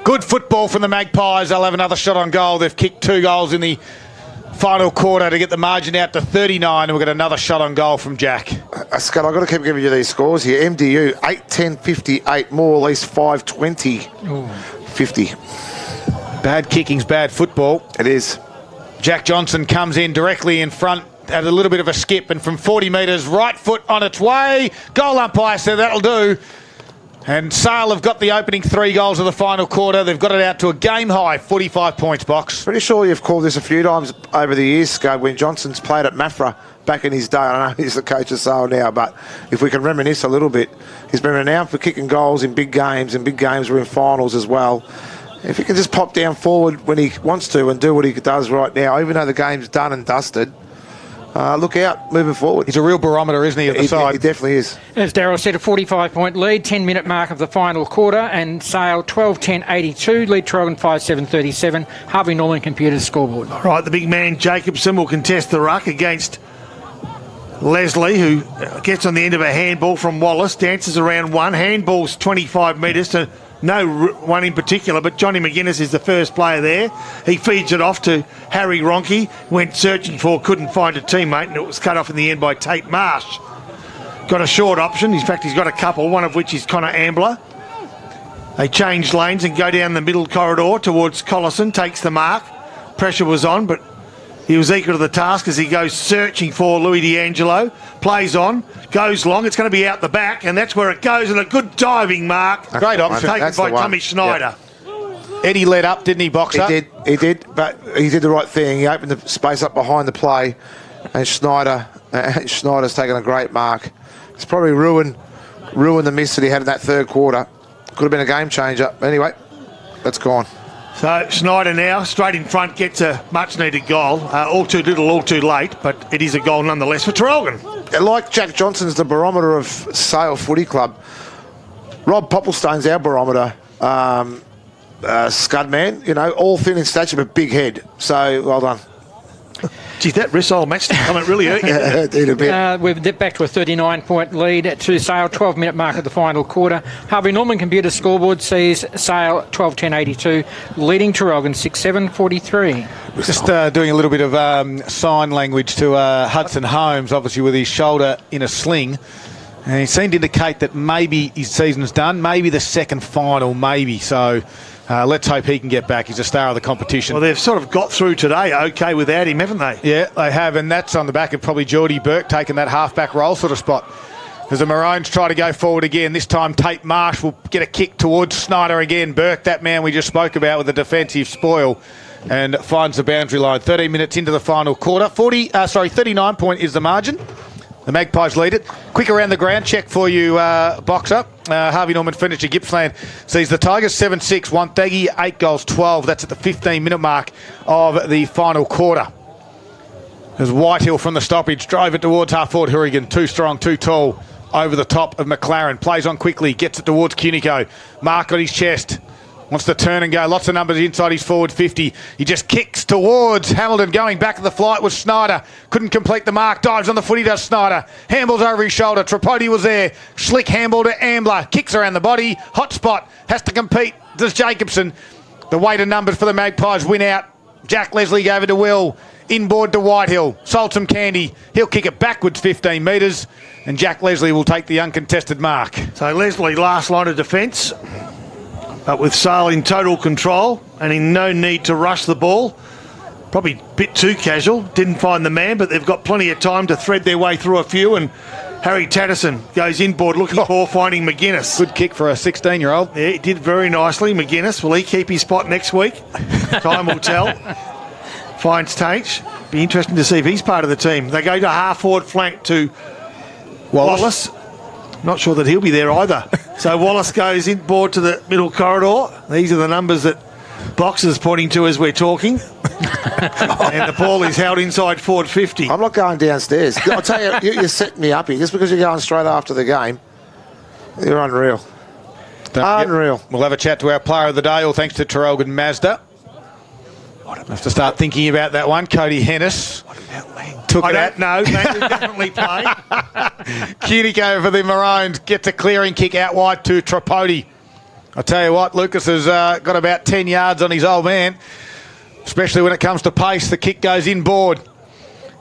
Good football from the Magpies. They'll have another shot on goal. They've kicked 2 goals in the final quarter to get the margin out to 39, and we've got another shot on goal from Jack. Scott, I've got to keep giving you these scores here. MDU, 8-10, 58, more, at least 5-20, 50. Bad kicking's bad football. It is. Jack Johnson comes in directly in front at a little bit of a skip, and from 40 metres, right foot on its way. Goal umpire said that'll do. And Sale have got the opening 3 goals of the final quarter. They've got it out to a game-high 45 points, Box. Pretty sure you've called this a few times over the years, Scott, when Johnson's played at Mafra back in his day. I know he's the coach of Sale now, but if we can reminisce a little bit, he's been renowned for kicking goals in big games, and big games were in finals as well. If he can just pop down forward when he wants to and do what he does right now, even though the game's done and dusted, look out moving forward. He's a real barometer, isn't he, at the side? He definitely is. As Darryl said, a 45-point lead, 10-minute mark of the final quarter, and Sale 12-10-82, lead Traralgon 5-7-37, Harvey Norman Computers scoreboard. All right, the big man Jacobson will contest the ruck against Leslie, who gets on the end of a handball from Wallace, dances around one. Handball's 25 metres to no one in particular, but Johnny McGuinness is the first player there. He feeds it off to Harry Ronke, went searching for, couldn't find a teammate, and it was cut off in the end by Tate Marsh. Got a short option. In fact, he's got a couple, one of which is Connor Ambler. They change lanes and go down the middle corridor towards Collison, takes the mark. Pressure was on, but he was equal to the task as he goes searching for Louis D'Angelo. Plays on, goes long. It's going to be out the back, and that's where it goes. And a good diving mark. Great option. Taken by Tommy Schneider. Yep. Eddie led up, didn't he, Boxer? He did, but he did the right thing. He opened the space up behind the play, and Schneider's taken a great mark. It's probably ruined the miss that he had in that third quarter. Could have been a game changer. Anyway, that's gone. So Schneider now, straight in front, gets a much-needed goal. All too little, all too late, but it is a goal nonetheless for Traralgon. Like Jack Johnson's the barometer of Sale Footy Club, Rob Popplestone's our barometer, Scudman. You know, all thin in stature but big head. So, well done. Geez, that Rissole match comment really hurt you. Yeah, it did a bit. We've dipped back to a 39-point lead to Sale, 12-minute mark of the final quarter. Harvey Norman Computer scoreboard sees Sale 12-10-82, leading Traralgon 6-7-43. Just doing a little bit of sign language to Hudson Holmes, obviously with his shoulder in a sling. And he seemed to indicate that maybe his season's done, maybe the second final, maybe. So let's hope he can get back. He's a star of the competition. Well, they've sort of got through today okay without him, haven't they? Yeah, they have, and that's on the back of probably Geordie Burke taking that half-back roll sort of spot. As the Maroons try to go forward again, this time Tate Marsh will get a kick towards Snyder again. Burke, that man we just spoke about with a defensive spoil, and finds the boundary line. 13 minutes into the final quarter. 39 point is the margin. The Magpies lead it. Quick around the ground check for you, Boxer. Harvey Norman finisher Gippsland sees the Tigers 7-6, Wonthaggi 8 goals 12. That's at the 15-minute mark of the final quarter. As Whitehill from the stoppage drove it towards half-forward Hurrigan. Too strong, too tall. Over the top of McLaren. Plays on quickly, gets it towards Cunico. Mark on his chest. Wants to turn and go. Lots of numbers inside his forward 50. He just kicks towards Hamilton. Going back to the flight was Snyder. Couldn't complete the mark. Dives on the foot. He does Snyder. Handballs over his shoulder. Tripodi was there. Slick handball to Ambler. Kicks around the body. Hot spot. Has to compete. Does Jacobson. The weight of numbers for the Magpies win out. Jack Leslie gave it to Will. Inboard to Whitehill. Sold some candy. He'll kick it backwards 15 metres. And Jack Leslie will take the uncontested mark. So Leslie, last line of defence. But with Sale in total control and in no need to rush the ball. Probably a bit too casual. Didn't find the man, but they've got plenty of time to thread their way through a few. And Harry Tatterson goes inboard looking for finding McGuinness. Good kick for a 16-year-old. Yeah, he did very nicely. McGuinness, will he keep his spot next week? Time will tell. Finds Tate. Be interesting to see if he's part of the team. They go to half-forward flank to Wallace. Not sure that he'll be there either. So Wallace goes inboard to the middle corridor. These are the numbers that Box is pointing to as we're talking. And the ball is held inside forward 50. I'm not going downstairs. I'll tell you, you're setting me up here. Just because you're going straight after the game, you're unreal. Unreal. We'll have a chat to our player of the day, all thanks to Traralgon Mazda. I have to start thinking about that one. Cody Hennis. I don't know. Lang will definitely play. Cunico for the Maroons gets a clearing kick out wide to Tripodi. I tell you what, Lucas has got about 10 yards on his old man. especially when it comes to pace. The kick goes inboard.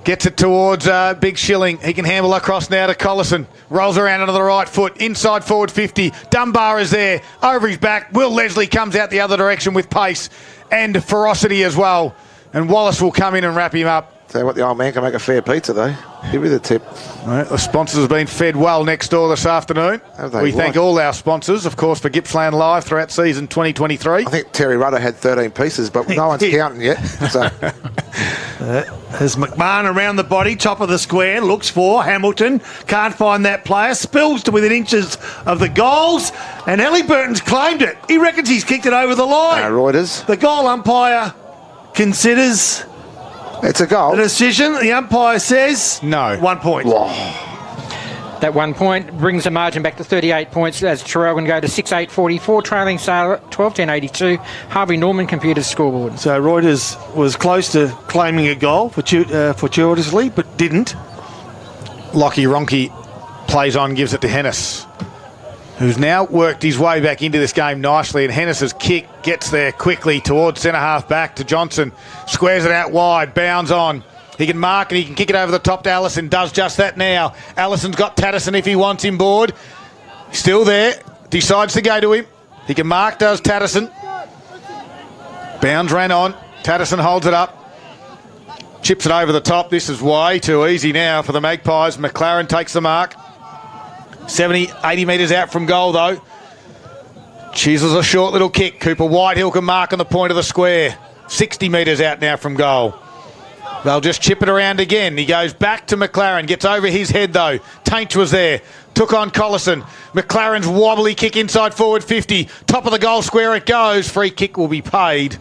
Gets it towards Big Shilling. He can handle across now to Collison. Rolls around onto the right foot. Inside forward 50. Dunbar is there. Over his back. Will Leslie comes out the other direction with pace and ferocity as well. And Wallace will come in and wrap him up. Tell you what, the old man can make a fair pizza, though. Give me the tip. Right, the sponsors have been fed well next door this afternoon. We thank all our sponsors, of course, for Gippsland Live throughout season 2023. I think Terry Rudder had 13 pieces, but no one's counting yet. So. There's McMahon around the body, top of the square, looks for Hamilton, can't find that player, spills to within inches of the goals, and Burton's claimed it. He reckons he's kicked it over the line. Reuters. The goal umpire considers it's a goal. the decision. The umpire says no. 1 point. Whoa. That 1 point brings the margin back to 38 points as Traralgon go to 6-8-44, trailing Sale 12-10-82. Harvey Norman Computers scoreboard. So Reuters was close to claiming a goal fortuitously, but didn't. Lockie Ronke plays on, gives it to Hennis, who's now worked his way back into this game nicely, and Hennis's kick gets there quickly towards centre-half back to Johnson. Squares it out wide, bounds on. He can mark and he can kick it over the top to Allison. Does just that now. Allison's got Tatterson if he wants him board. Still there. Decides to go to him. He can mark, does Tatterson. Bounds ran on. Tatterson holds it up. Chips it over the top. This is way too easy now for the Magpies. McLaren takes the mark. 70, 80 metres out from goal though. Chisels a short little kick. Cooper Whitehill can mark on the point of the square. 60 metres out now from goal. They'll just chip it around again. He goes back to McLaren. Gets over his head, though. Tainch was there. Took on Collison. McLaren's wobbly kick inside forward 50. Top of the goal square it goes. Free kick will be paid.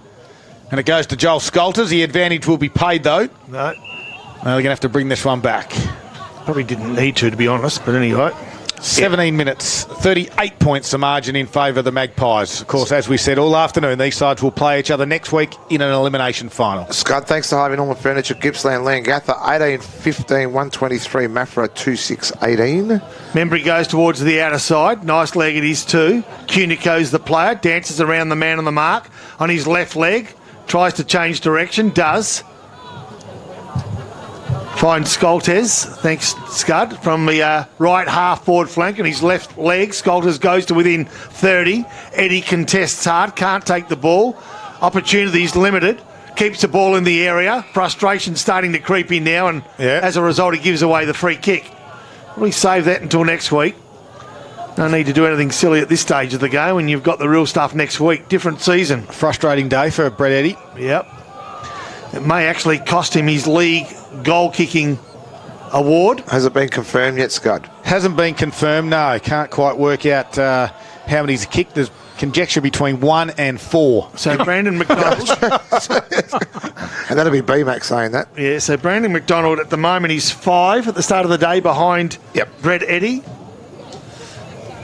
And it goes to Joel Scolters. The advantage will be paid, though. No. They're going to have to bring this one back. Probably didn't need to be honest, but anyway. 17 minutes, 38 points the margin in favour of the Magpies. Of course, as we said all afternoon, these sides will play each other next week in an elimination final. Scott, thanks to Harvey Norman Furniture, Gippsland, Langatha, 18-15, 123, Maffra, 2-6-18. Membry goes towards the outer side. Nice leg it is too. Cunico's the player. Dances around the man on the mark on his left leg. Tries to change direction. Does. Finds Scoltes, thanks Scud, from the right half forward flank and his left leg. Scoltes goes to within 30. Eddie contests hard, can't take the ball. Opportunities limited. Keeps the ball in the area. Frustration starting to creep in now, and as a result he gives away the free kick. We save that until next week. No need to do anything silly at this stage of the game when you've got the real stuff next week. Different season. Frustrating day for Brett Eddy. Yep. It may actually cost him his league goal-kicking award. Has it been confirmed yet, Scud? Hasn't been confirmed, no. Can't quite work out how many he's kicked. There's conjecture between 1 and 4. So Brandon McDonald... And that'll be B-Mac saying that. Yeah, so Brandon McDonald at the moment is 5 at the start of the day behind Brett Eddy.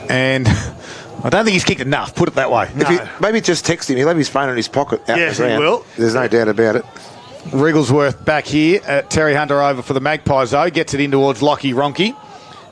And I don't think he's kicked enough, put it that way. No. Maybe just text him. He'll have his phone in his pocket. Yes, he will. There's no doubt about it. Wrigglesworth back here. Terry Hunter over for the Magpies, though. Gets it in towards Lockie Ronke.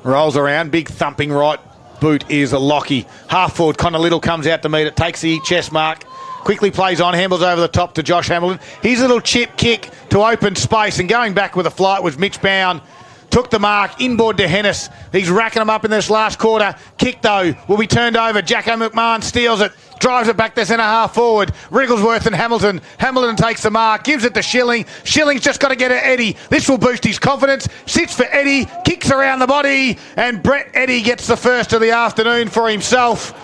Rolls around. Big thumping right boot is a Lockie. Half forward, Connor Little comes out to meet it. Takes the chest mark. Quickly plays on. Handles over the top to Josh Hamilton. His little chip kick to open space. And going back with a flight was Mitch Bound. Took the mark, inboard to Hennis. He's racking them up in this last quarter. Kick, though, will be turned over. Jacko McMahon steals it. Drives it back to centre half forward. Wrigglesworth and Hamilton. Hamilton takes the mark, gives it to Schilling. Schilling's just got to get at Eddie. This will boost his confidence. Sits for Eddie, kicks around the body, and Brett Eddy gets the first of the afternoon for himself.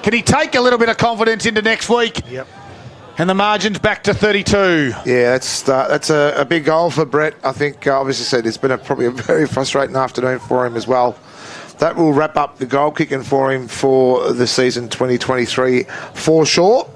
Can he take a little bit of confidence into next week? Yep. And the margin's back to 32. Yeah, that's a big goal for Brett. I think, obviously said, it's been probably a very frustrating afternoon for him as well. That will wrap up the goal kicking for him for the season 2023 for sure.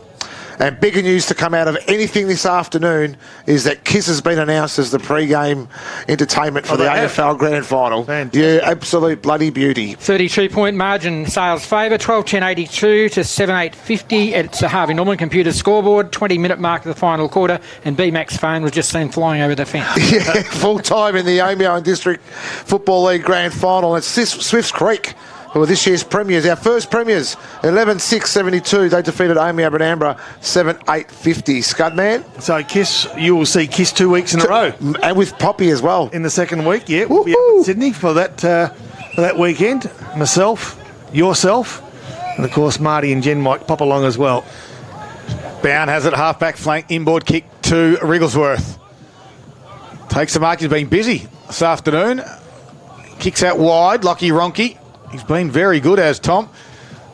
And bigger news to come out of anything this afternoon is that Kiss has been announced as the pre-game entertainment for the AFL Grand Final. Fantastic. Yeah, absolute bloody beauty. 32-point margin, Sales favour, 12-10-82 to 7-8-50. It's a Harvey Norman Computer scoreboard, 20-minute mark of the final quarter, and B-Mac's phone was just seen flying over the fence. Yeah, full time in the Omeo and District Football League Grand Final. It's Swifts Creek who are this year's premiers. Our first premiers, 11-6-72. They defeated Amy Abernambra 7-8-50. Scudman. So Kiss, you will see Kiss 2 weeks in a row. And with Poppy as well. In the second week, yeah. We'll be up in Sydney for that weekend. Myself, yourself, and of course Marty and Jen might pop along as well. Bound has it, half-back flank, inboard kick to Wrigglesworth. Takes the mark, he's been busy this afternoon. Kicks out wide, Lockie Ronke. He's been very good, as Tom.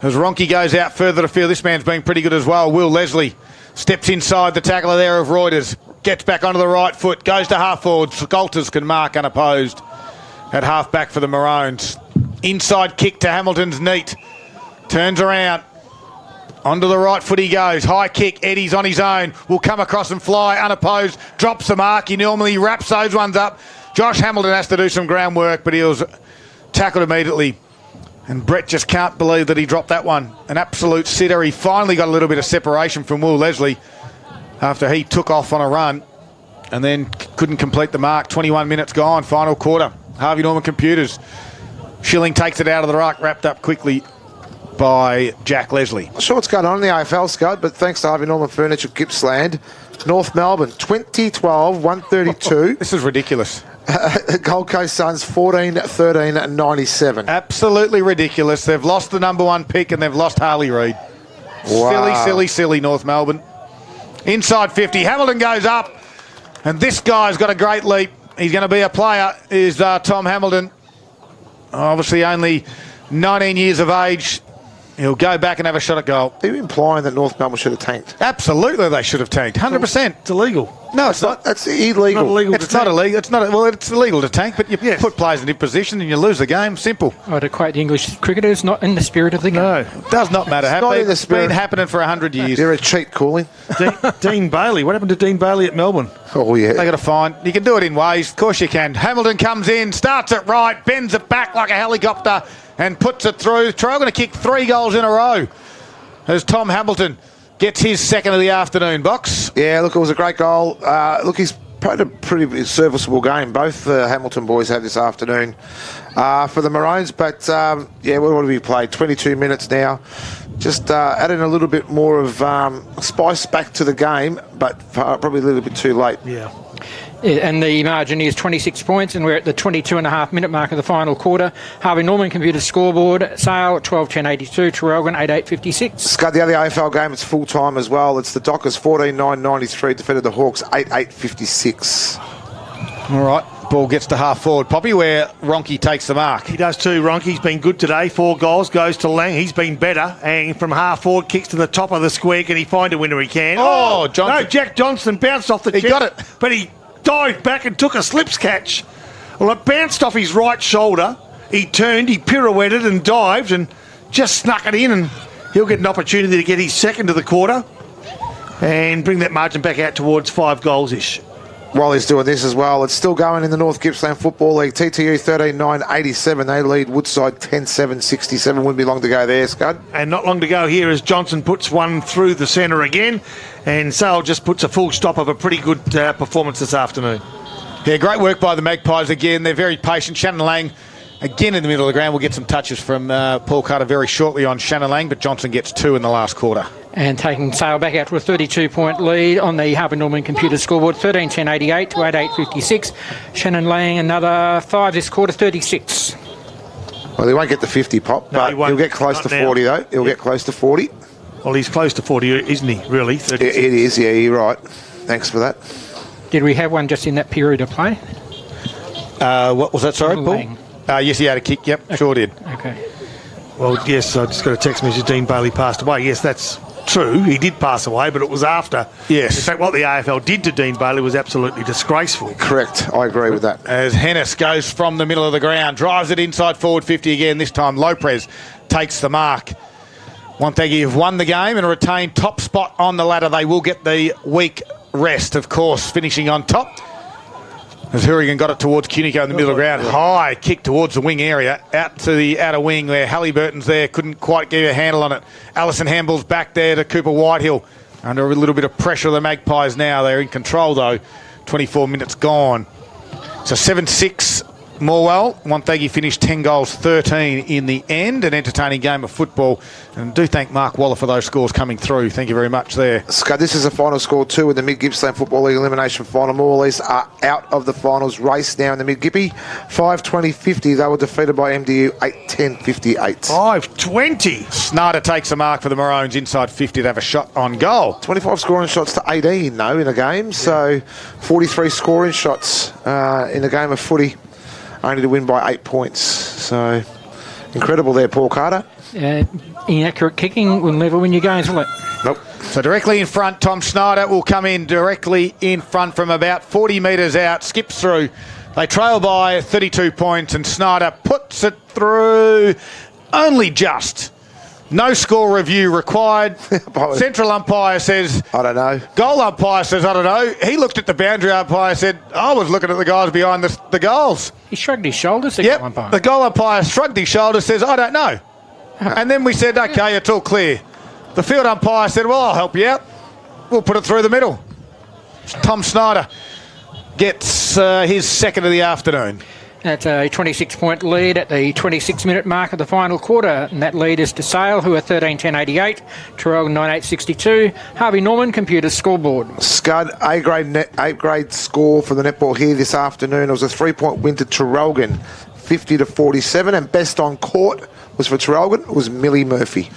As Ronke goes out further to field, this man's been pretty good as well. Will Leslie steps inside the tackler there of Reuters. Gets back onto the right foot, goes to half forward. Skolters can mark unopposed at half-back for the Maroons. Inside kick to Hamilton's neat. Turns around. Onto the right foot he goes. High kick. Eddie's on his own. Will come across and fly unopposed. Drops the mark. He normally wraps those ones up. Josh Hamilton has to do some groundwork, but he was tackled immediately. And Brett just can't believe that he dropped that one. An absolute sitter. He finally got a little bit of separation from Will Leslie after he took off on a run and then couldn't complete the mark. 21 minutes gone. Final quarter. Harvey Norman Computers. Schilling takes it out of the ruck. Wrapped up quickly by Jack Leslie. Not sure what's going on in the AFL, Scud, but thanks to Harvey Norman Furniture, Gippsland, North Melbourne, 2012, 132. This is ridiculous. Gold Coast Suns, 14-13, 97. Absolutely ridiculous. They've lost the number one pick and they've lost Harley Reid. Wow. Silly, North Melbourne. Inside 50. Hamilton goes up, and this guy's got a great leap. He's going to be a player, is Tom Hamilton. Obviously only 19 years of age. He'll go back and have a shot at goal. Are you implying that North Melbourne should have tanked? Absolutely, they should have tanked. 100%. It's illegal. No, it's not. That's illegal. Not illegal. It's not illegal. It's not. Well, it's illegal to tank, but you put players in a position and you lose the game. Simple. I'd equate the English cricketers not in the spirit of the game. No. It does not matter. It's been happening for 100 years. You're a cheat, Cooling. Dean Bailey. What happened to Dean Bailey at Melbourne? Oh, yeah. They got a fine. You can do it in ways. Of course you can. Hamilton comes in, starts it right, bends it back like a helicopter and puts it through. Traralgon to kick 3 goals in a row as Tom Hamilton gets his second of the afternoon, Box. Yeah, look, it was a great goal. Look, he's played a pretty serviceable game. Both the Hamilton boys have this afternoon for the Maroons. But, yeah, what have we played? 22 minutes now. Just adding a little bit more of spice back to the game, but probably a little bit too late. Yeah. And the margin is 26 points, and we're at the 22.5-minute mark of the final quarter. Harvey Norman Computer scoreboard, Sale 12-10-82, Traralgon 8-8-56. Scud, the other AFL game, it's full time as well. It's the Dockers 14-9-93, defeated the Hawks 8-8-56. All right, ball gets to half forward, Poppy, where Ronke takes the mark. He does too. Ronke's been good today. 4 goals, goes to Lang. He's been better. And from half forward, kicks to the top of the square. Can he find a winner? He can. Oh, Johnson. No, Jack Johnson bounced off the He chest, got it. But he dived back and took a slips catch. Well, it bounced off his right shoulder. He turned, he pirouetted and dived and just snuck it in, and he'll get an opportunity to get his second of the quarter and bring that margin back out towards 5 goals-ish. While he's doing this as well, it's still going in the North Gippsland Football League. TTU 13-9-87. They lead Woodside 10-7-67. Wouldn't be long to go there, Scud. And not long to go here as Johnson puts one through the centre again. And Sale just puts a full stop of a pretty good performance this afternoon. Yeah, great work by the Magpies again. They're very patient. Shannon Lang again in the middle of the ground. We'll get some touches from Paul Carter very shortly on Shannon Lang, but Johnson gets 2 in the last quarter. And taking Sale back out to a 32-point lead on the Harvey Norman Computer scoreboard, 13-10-88 to 8-8-56. Shannon Lang another 5 this quarter, 36. Well, he won't get the 50 pop, No, but he won't. he'll get close to Not now. 40, though. He'll get close to 40. Well, he's close to 40, isn't he, really? 36. It is, yeah, you're right. Thanks for that. Did we have one just in that period of play? What was that, sorry, Lang. Paul? Yes, he had a kick, yep, sure did. Okay. Well, yes, I just got a text message. Dean Bailey passed away. Yes, that's true. He did pass away, but it was after. Yes. In fact, what the AFL did to Dean Bailey was absolutely disgraceful. Correct. I agree with that. As Hennis goes from the middle of the ground, drives it inside forward 50 again. This time Lopez takes the mark. Wonthaggi have won the game and retained top spot on the ladder. They will get the week rest, of course, finishing on top. As Hourigan got it towards Cunico in the middle of the ground. High kick towards the wing area. Out to the outer wing where Halliburton's there. Couldn't quite get a handle on it. Alison Hamble's back there to Cooper Whitehill. Under a little bit of pressure of the Magpies now. They're in control though. 24 minutes gone. So 7-6 Morwell. Wonthaggi finished 10 goals, 13 in the end. An entertaining game of football. And do thank Mark Waller for those scores coming through. Thank you very much there. Scott, this is the final score too in the Mid-Gippsland Football League Elimination Final. Morleys are out of the finals race now in the Mid-Gippy. 5-20-50. They were defeated by MDU 8-10-58. 5-20. Snarder takes a mark for the Maroons inside 50 to have a shot on goal. 25 scoring shots to 18 though in a game. So 43 scoring shots in a game of footy. Only to win by 8 points. So incredible there, Paul Carter. Inaccurate kicking will never win your games, will it? Nope. So directly in front, Tom Snyder will come in directly in front from about 40 metres out, skips through. They trail by 32 points and Snyder puts it through only just. No score review required. Central umpire says... I don't know. Goal umpire says, I don't know. He looked at the boundary umpire, said, I was looking at the guys behind the goals. He shrugged his shoulders, the Yep, goal umpire. the goal umpire shrugged his shoulders, says, I don't know. And then we said, OK, it's all clear. The field umpire said, well, I'll help you out. We'll put it through the middle. Tom Snyder gets his second of the afternoon. That's a 26-point lead at the 26-minute mark of the final quarter. And that lead is to Sale, who are 13-10-88. Traralgon 9-8-62. Harvey Norman, computer scoreboard. Scud, A-grade score for the netball here this afternoon. It was a 3-point win to Traralgon, 50-47. And best on court was for Traralgon. It was Millie Murphy.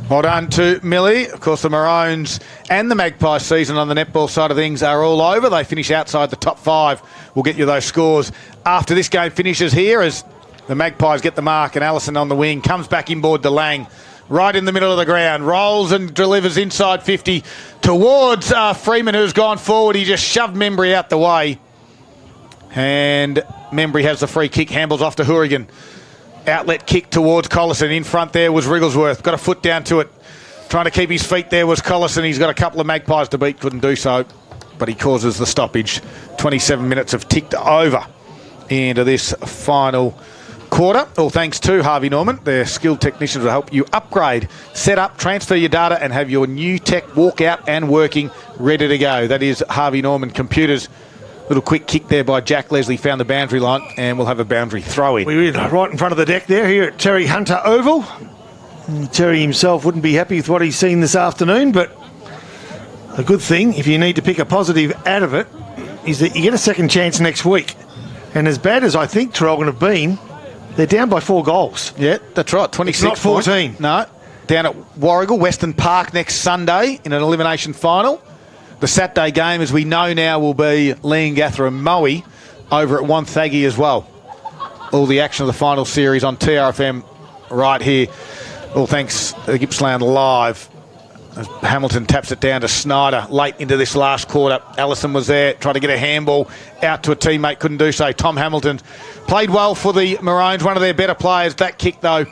Well done to Millie. Of course, the Maroons and the Magpies season on the netball side of things are all over. They finish outside the top 5. We'll get you those scores after this game finishes here as the Magpies get the mark and Allison on the wing comes back inboard to Lang. Right in the middle of the ground. Rolls and delivers inside 50 towards Freeman, who's gone forward. He just shoved Membry out the way. And Membry has the free kick. Handballs off to Hourigan. Outlet kick towards Collison. In front there was Wrigglesworth. Got a foot down to it. Trying to keep his feet there was Collison. He's got a couple of Magpies to beat. Couldn't do so. But he causes the stoppage. 27 minutes have ticked over into this final quarter. All thanks to Harvey Norman. Their skilled technicians will help you upgrade, set up, transfer your data and have your new tech walk out and working ready to go. That is Harvey Norman Computers. Little quick kick there by Jack Leslie, found the boundary line, and we'll have a boundary throw in. We're right in front of the deck there here at Terry Hunter Oval. Terry himself wouldn't be happy with what he's seen this afternoon, but a good thing, if you need to pick a positive out of it, is that you get a second chance next week. And as bad as I think Traralgon have been, they're down by 4 goals. Yeah, that's right, 26 It's not 14. Points. No, down at Warragul, Western Park next Sunday in an elimination final. The Saturday game, as we know now, will be Leongatha and Moe over at Wonthaggi as well. All the action of the final series on TRFM right here. All thanks to Gippsland Live. As Hamilton taps it down to Snyder late into this last quarter. Allison was there, tried to get a handball out to a teammate, couldn't do so. Tom Hamilton played well for the Maroons, one of their better players. That kick, though,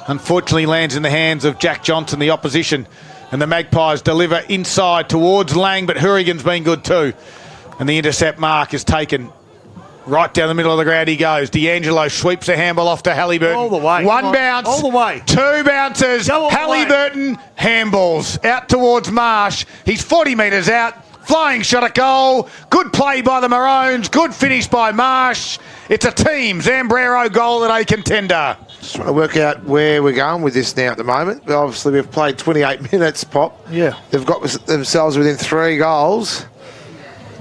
unfortunately lands in the hands of Jack Johnson, the opposition. And the Magpies deliver inside towards Lang, but Hourigan's been good too. And the intercept mark is taken. Right down the middle of the ground he goes. D'Angelo sweeps a handball off to Halliburton. All the way. One bounce. All the way. 2 bounces. Halliburton handballs out towards Marsh. He's 40 metres out. Flying shot at goal. Good play by the Maroons. Good finish by Marsh. It's a team Zambrero goal at a contender. Just trying to work out where we're going with this now at the moment. Obviously, we've played 28 minutes, Pop. Yeah. They've got themselves within 3 goals.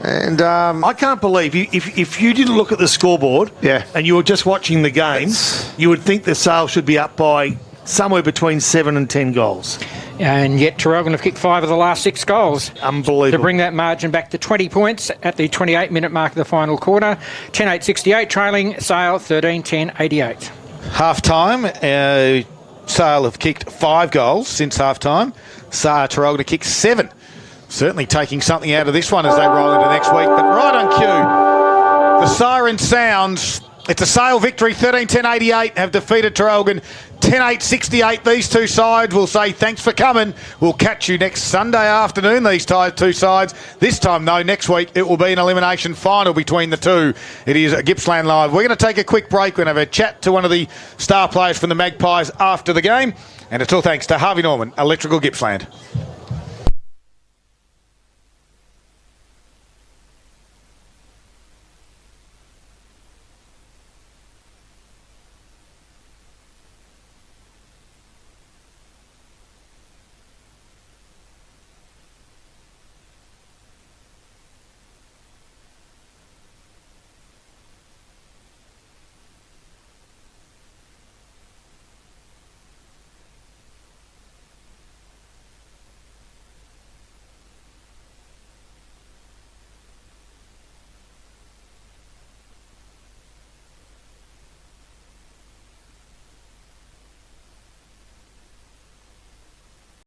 And I can't believe if you didn't look at the scoreboard and you were just watching the game, you would think the Sale should be up by somewhere between 7 and 10 goals. And yet Traralgon have kicked 5 of the last 6 goles. Unbelievable. To bring that margin back to 20 points at the 28-minute mark of the final quarter. 10-8-68, trailing Sale 13-10-88. Half-time, Sale have kicked 5 goals since half-time. Traralgon have kicked 7. Certainly taking something out of this one as they roll into next week. But right on cue, the siren sounds. It's a Sale victory, 13-10-88, have defeated Traralgon 10-8-68. These two sides will say thanks for coming. We'll catch you next Sunday afternoon, these two sides. This time, though, next week, it will be an elimination final between the two. It is Gippsland Live. We're going to take a quick break. We're going to have a chat to one of the star players from the Magpies after the game. And it's all thanks to Harvey Norman, Electrical Gippsland.